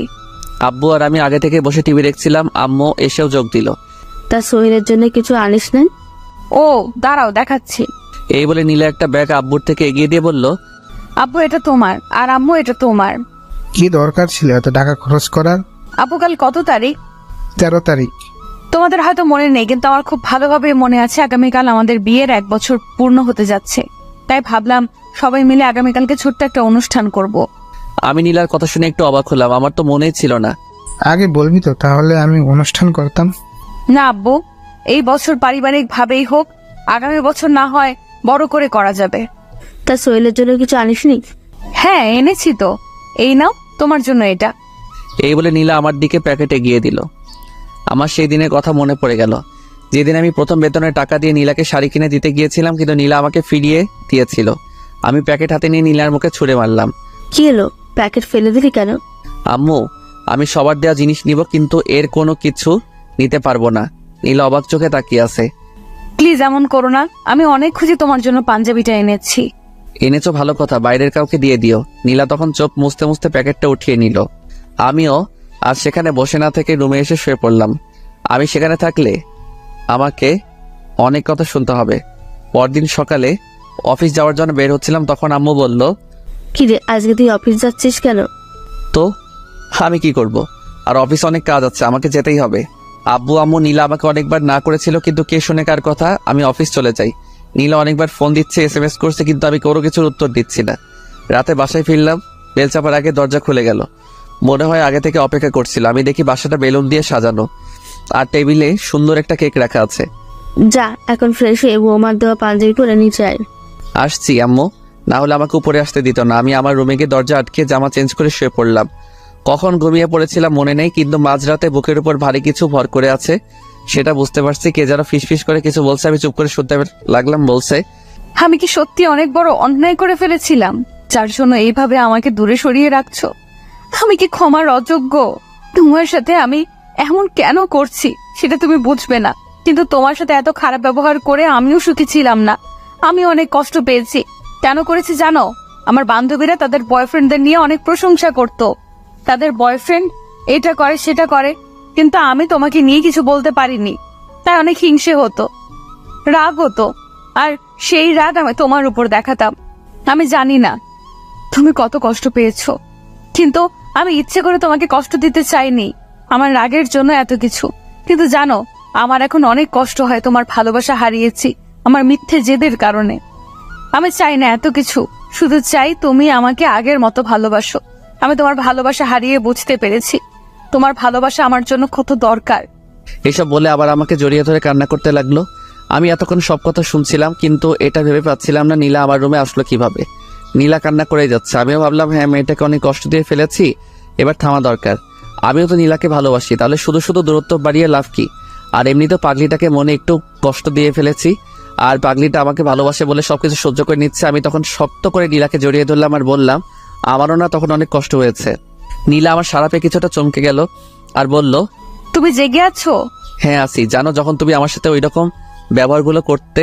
আব্বু আর আমি আগে থেকে বসে টিভি দেখছিলাম, আম্মু এসেও যোগ দিল। তা সোহেলের জন্য কিছু আনিস নেন? ও দাঁড়াও, দেখাচ্ছি। এই বলে নীলা একটা ব্যাগ আব্বুর থেকে এগিয়ে দিয়ে বলল, আব্বু এটা তোমার, আর আম্মু এটা তোমার। কি দরকার ছিল এত টাকা খরচ করার? আপু কাল কত তারিখ? 13 তারিখ। তোমাদের হয়তো মনে নেই, কিন্তু আমার খুব ভালোভাবে মনে আছে। আগামীকাল আমাদের বিয়ের 1 বছর পূর্ণ হতে যাচ্ছে, তাই ভাবলাম সবাই মিলে আগামীকালকে ছোট্ট একটা অনুষ্ঠান করব। আমি নীলার কথা শুনে একটু অবাক হলাম, আমার তো মনেই ছিল না। আগে বলবি তো, তাহলে আমি অনুষ্ঠান করতাম। না আব্বু, এই বছর পারিবারিক ভাবেই হোক, আগামী বছর না হয় বড় করে করা যাবে। তা সোহেলের জন্য কিছু আনিসনি? হ্যাঁ এনেছি তো, এই নাও তোমার জন্য এটা। এই বলে নীলা আমার দিকে প্যাকেট এগিয়ে দিল। আমার সেই দিনের কথা মনে পড়ে গেল, যেদিন আমি প্রথম বেতনের টাকা দিয়ে নীলাকে শাড়ি কিনে দিতে গিয়েছিলাম, কিন্তু নীলা আমাকে ফিরিয়ে দিয়েছিল। আমি প্যাকেট হাতে নিয়ে নীলার মুখে ছুঁড়ে মারলাম। কি এলো, প্যাকেট ফেলে দিলি কেন? আম্মু, আমি সবার দেওয়া জিনিস নিব, কিন্তু এর কোনো কিছু নিতে পারবো না। নীলা অবাক চোখে তাকিয়ে আছে। প্লিজ এমন করো না, আমি অনেক খুশি তোমার জন্য পাঞ্জাবিটা এনেছি। এনেছো ভালো কথা, বাইরের কাউকে দিয়ে দিও। নীলা তখন চোখ মুছতে মুছতে প্যাকেটটা উঠিয়ে নিল। আমিও আর সেখানে বসে না থেকে রুমে এসে শুয়ে পড়লাম। আমি সেখানে থাকলে আমাকে অনেক কথা শুনতে হবে। পরদিন সকালে অফিস যাওয়ার জন্য বের হচ্ছিলাম, তখন আম্মু বলল, কি রে, আজকে তুই অফিস যাচ্ছিস কেন? তো আমি কি করব, আর অফিস অনেক কাজ আছে, আমাকে যেতেই হবে। আব্বু আম্মু নীলা আমাকে অনেকবার না করেছিল, কিন্তু কে শুনে কার কথা। আমি অফিস চলে যাই। নীলা অনেকবার ফোন দিচ্ছে, SMS করছে, কিন্তু আমি কোনো কিছুর উত্তর দিচ্ছি না। রাতে বাসায় ফিরলাম, বেল চাপার আগে দরজা খুলে গেল। মনে হয় আগে থেকে অপেক্ষা করছিল। আমি দেখি বাসাটা বেলুন দিয়ে সাজানো, আর টেবিলে সুন্দর একটা কেক রাখা আছে। যা, এখন ফ্রেশ হয়ে বৌমার দেওয়া পাঞ্জাবি পরে নিচে আয়। আসছি আম্মু, না হলে আমাকে উপরে আসতে দিত না। আমি আমার রুমে গিয়ে দরজা আটকে জামা চেঞ্জ করে শুয়ে পড়লাম। কখন ঘুমিয়ে পড়েছিলাম মনে নেই, কিন্তু মাঝরাতে বুকের উপর ভারী কিছু ভর করে আছে সেটা বুঝতে পারছি। কে যারা ফিসফিস করে কিছু বলছে, আমি চুপ করে শুনতে লাগলাম। বলছে, আমি কি সত্যি অনেক বড় অন্যায় করে ফেলেছিলাম, যার জন্য এইভাবে আমাকে দূরে সরিয়ে রাখছো? আমি কি ক্ষমার অযোগ্য? তোমার সাথে আমি এমন কেন করছি সেটা তুমি বুঝবে না, কিন্তু তোমার সাথে এত খারাপ ব্যবহার করে আমিও সুখী ছিলাম না। আমি অনেক কষ্ট পেয়েছি। কেন করেছি জানো? আমার বান্ধবীরা তাদের বয়ফ্রেন্ডদের নিয়ে অনেক প্রশংসা করত। তাদের বয়ফ্রেন্ড এটা করে সেটা করে, কিন্তু আমি তোমাকে নিয়ে কিছু বলতে পারিনি, তাই অনেক হিংসে হতো, রাগ হতো, আর সেই রাগ আমি তোমার উপর দেখাতাম। আমি জানি না তুমি কত কষ্ট পেয়েছো, কিন্তু আমি ইচ্ছে করে তোমাকে কষ্ট দিতে চাইনি। আমার রাগের জন্য এত কিছু, কিন্তু জানো আমার এখন অনেক কষ্ট হয়। তোমার ভালোবাসা হারিয়েছি আমার মিথ্যে জেদের কারণে। আমি চাই না এত কিছু, শুধু চাই তুমি আমাকে আগের মতো ভালোবাসো। আমি তোমার ভালোবাসা হারিয়ে বুঝতে পেরেছি তোমার ভালোবাসা আমার জন্য কত দরকার। এসব বলে আবার আমাকে জড়িয়ে ধরে কান্না করতে লাগলো। আমি এতক্ষণ সব কথা শুনছিলাম, কিন্তু এটা ভেবে পাচ্ছিলাম না নীলা আমার রুমে আসলো কিভাবে। নীলা কান্না করে যাচ্ছে। আমিও ভাবলাম, হ্যাঁ মেয়েটাকে অনেক কষ্ট দিয়ে ফেলেছি, এবার থামা দরকার। আমিও তো নীলাকে ভালোবাসি, তাহলে শুধু শুধু দূরত্ব বাড়িয়ে লাভ কি? আর এমনিতেও পাগলিটাকে মনে একটু কষ্ট দিয়ে ফেলেছি, আর পাগলিটা আমাকে ভালোবাসে বলে সবকিছু সহ্য করে নিচ্ছে। আমি তখন শক্ত করে নীলাকে জড়িয়ে ধরলাম আর বললাম, আমারও না তখন অনেক কষ্ট হয়েছে। নীলা আমার সারা পেয়ে কিছুটা চমকে গেল আর বলল, তুমি জেগে আছো? হ্যাঁ আছি। জানো, যখন তুমি আমার সাথে ওই রকম ব্যবহারগুলো করতে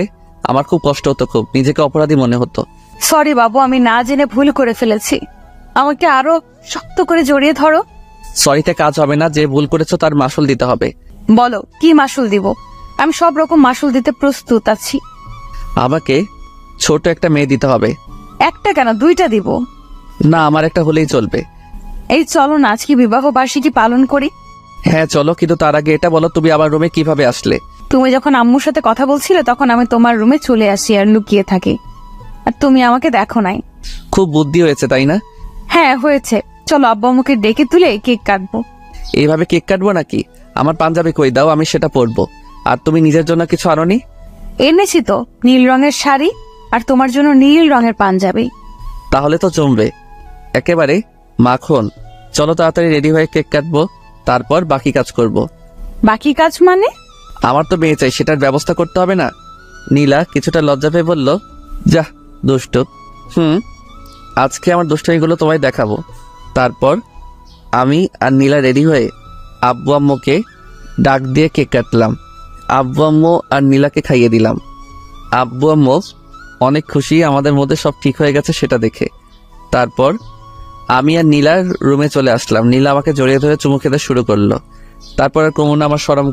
আমার খুব কষ্ট হতো, খুব নিজেকে অপরাধী মনে হতো। সরি বাবু, আমি না জেনে ভুল করে ফেলেছি। আমাকে আরো শক্ত করে জড়িয়ে ধরো। সরিতে কাজ হবে না, যে ভুল করেছো তার মাসুল দিতে হবে। বলো কি মাসুল দিব? আমি সব রকম মাসুল দিতে প্রস্তুত আছি। আমাকে ছোট একটা মেয়ে দিতে হবে। একটা কেন, 2টা দিব। না, আমার একটা হলেই চলবে। এই চলো না আজকে বিবাহ বার্ষিকী পালন করি। হ্যাঁ চলো, কিন্তু তার আগে এটা বলো, তুমি আমার রুমে কিভাবে আসলে? তুমি যখন আম্মুর সাথে কথা বলছিলে তখন আমি তোমার রুমে চলে আসি আর লুকিয়ে থাকি, আর তুমি আমাকে দেখো নাই। খুব বুদ্ধি হয়েছে তাই না? হ্যাঁ হয়েছে। চলো আব্বু আম্মুকে ডেকে তুলে কেক কাটবো। এইভাবে কেক কাটবো নাকি? আমার পাঞ্জাবি কই দাও, আমি সেটা পরবো। আর তুমি নিজের জন্য কিছু আনোনি? এনেছি তো, নীল রঙের শাড়ি আর তোমার জন্য নীল রঙের পাঞ্জাবি। তাহলে তো জমবে। একেবারে মাখন। চলো তাড়াতাড়ি রেডি হয়ে কেক কাটবো, তারপর বাকি কাজ করব। বাকি কাজ মানে? আমার তো মেয়ে চাই, সেটার ব্যবস্থা করতে হবে না? নীলা কিছুটা লজ্জা পেয়ে বলল, যা দুষ্ট। আজকে আমার দুষ্টামিগুলো তোমায় দেখাবো। তারপর আমি আর নীলা রেডি হয়ে আব্বু আম্মুকে ডাক দিয়ে কেক কাটলাম। আব্বু আম্মু আর নীলাকে খাইয়ে দিলাম। আব্বু আম্মু অনেক খুশি আমাদের মধ্যে সব ঠিক হয়ে গেছে সেটা দেখে। তারপর আমি আর নীলার রুমে চলে আসলাম। নীলা আমাকে জড়িয়ে ধরে চুমু খেতে শুরু করলো। তারপর আর কমুনা আমার শরম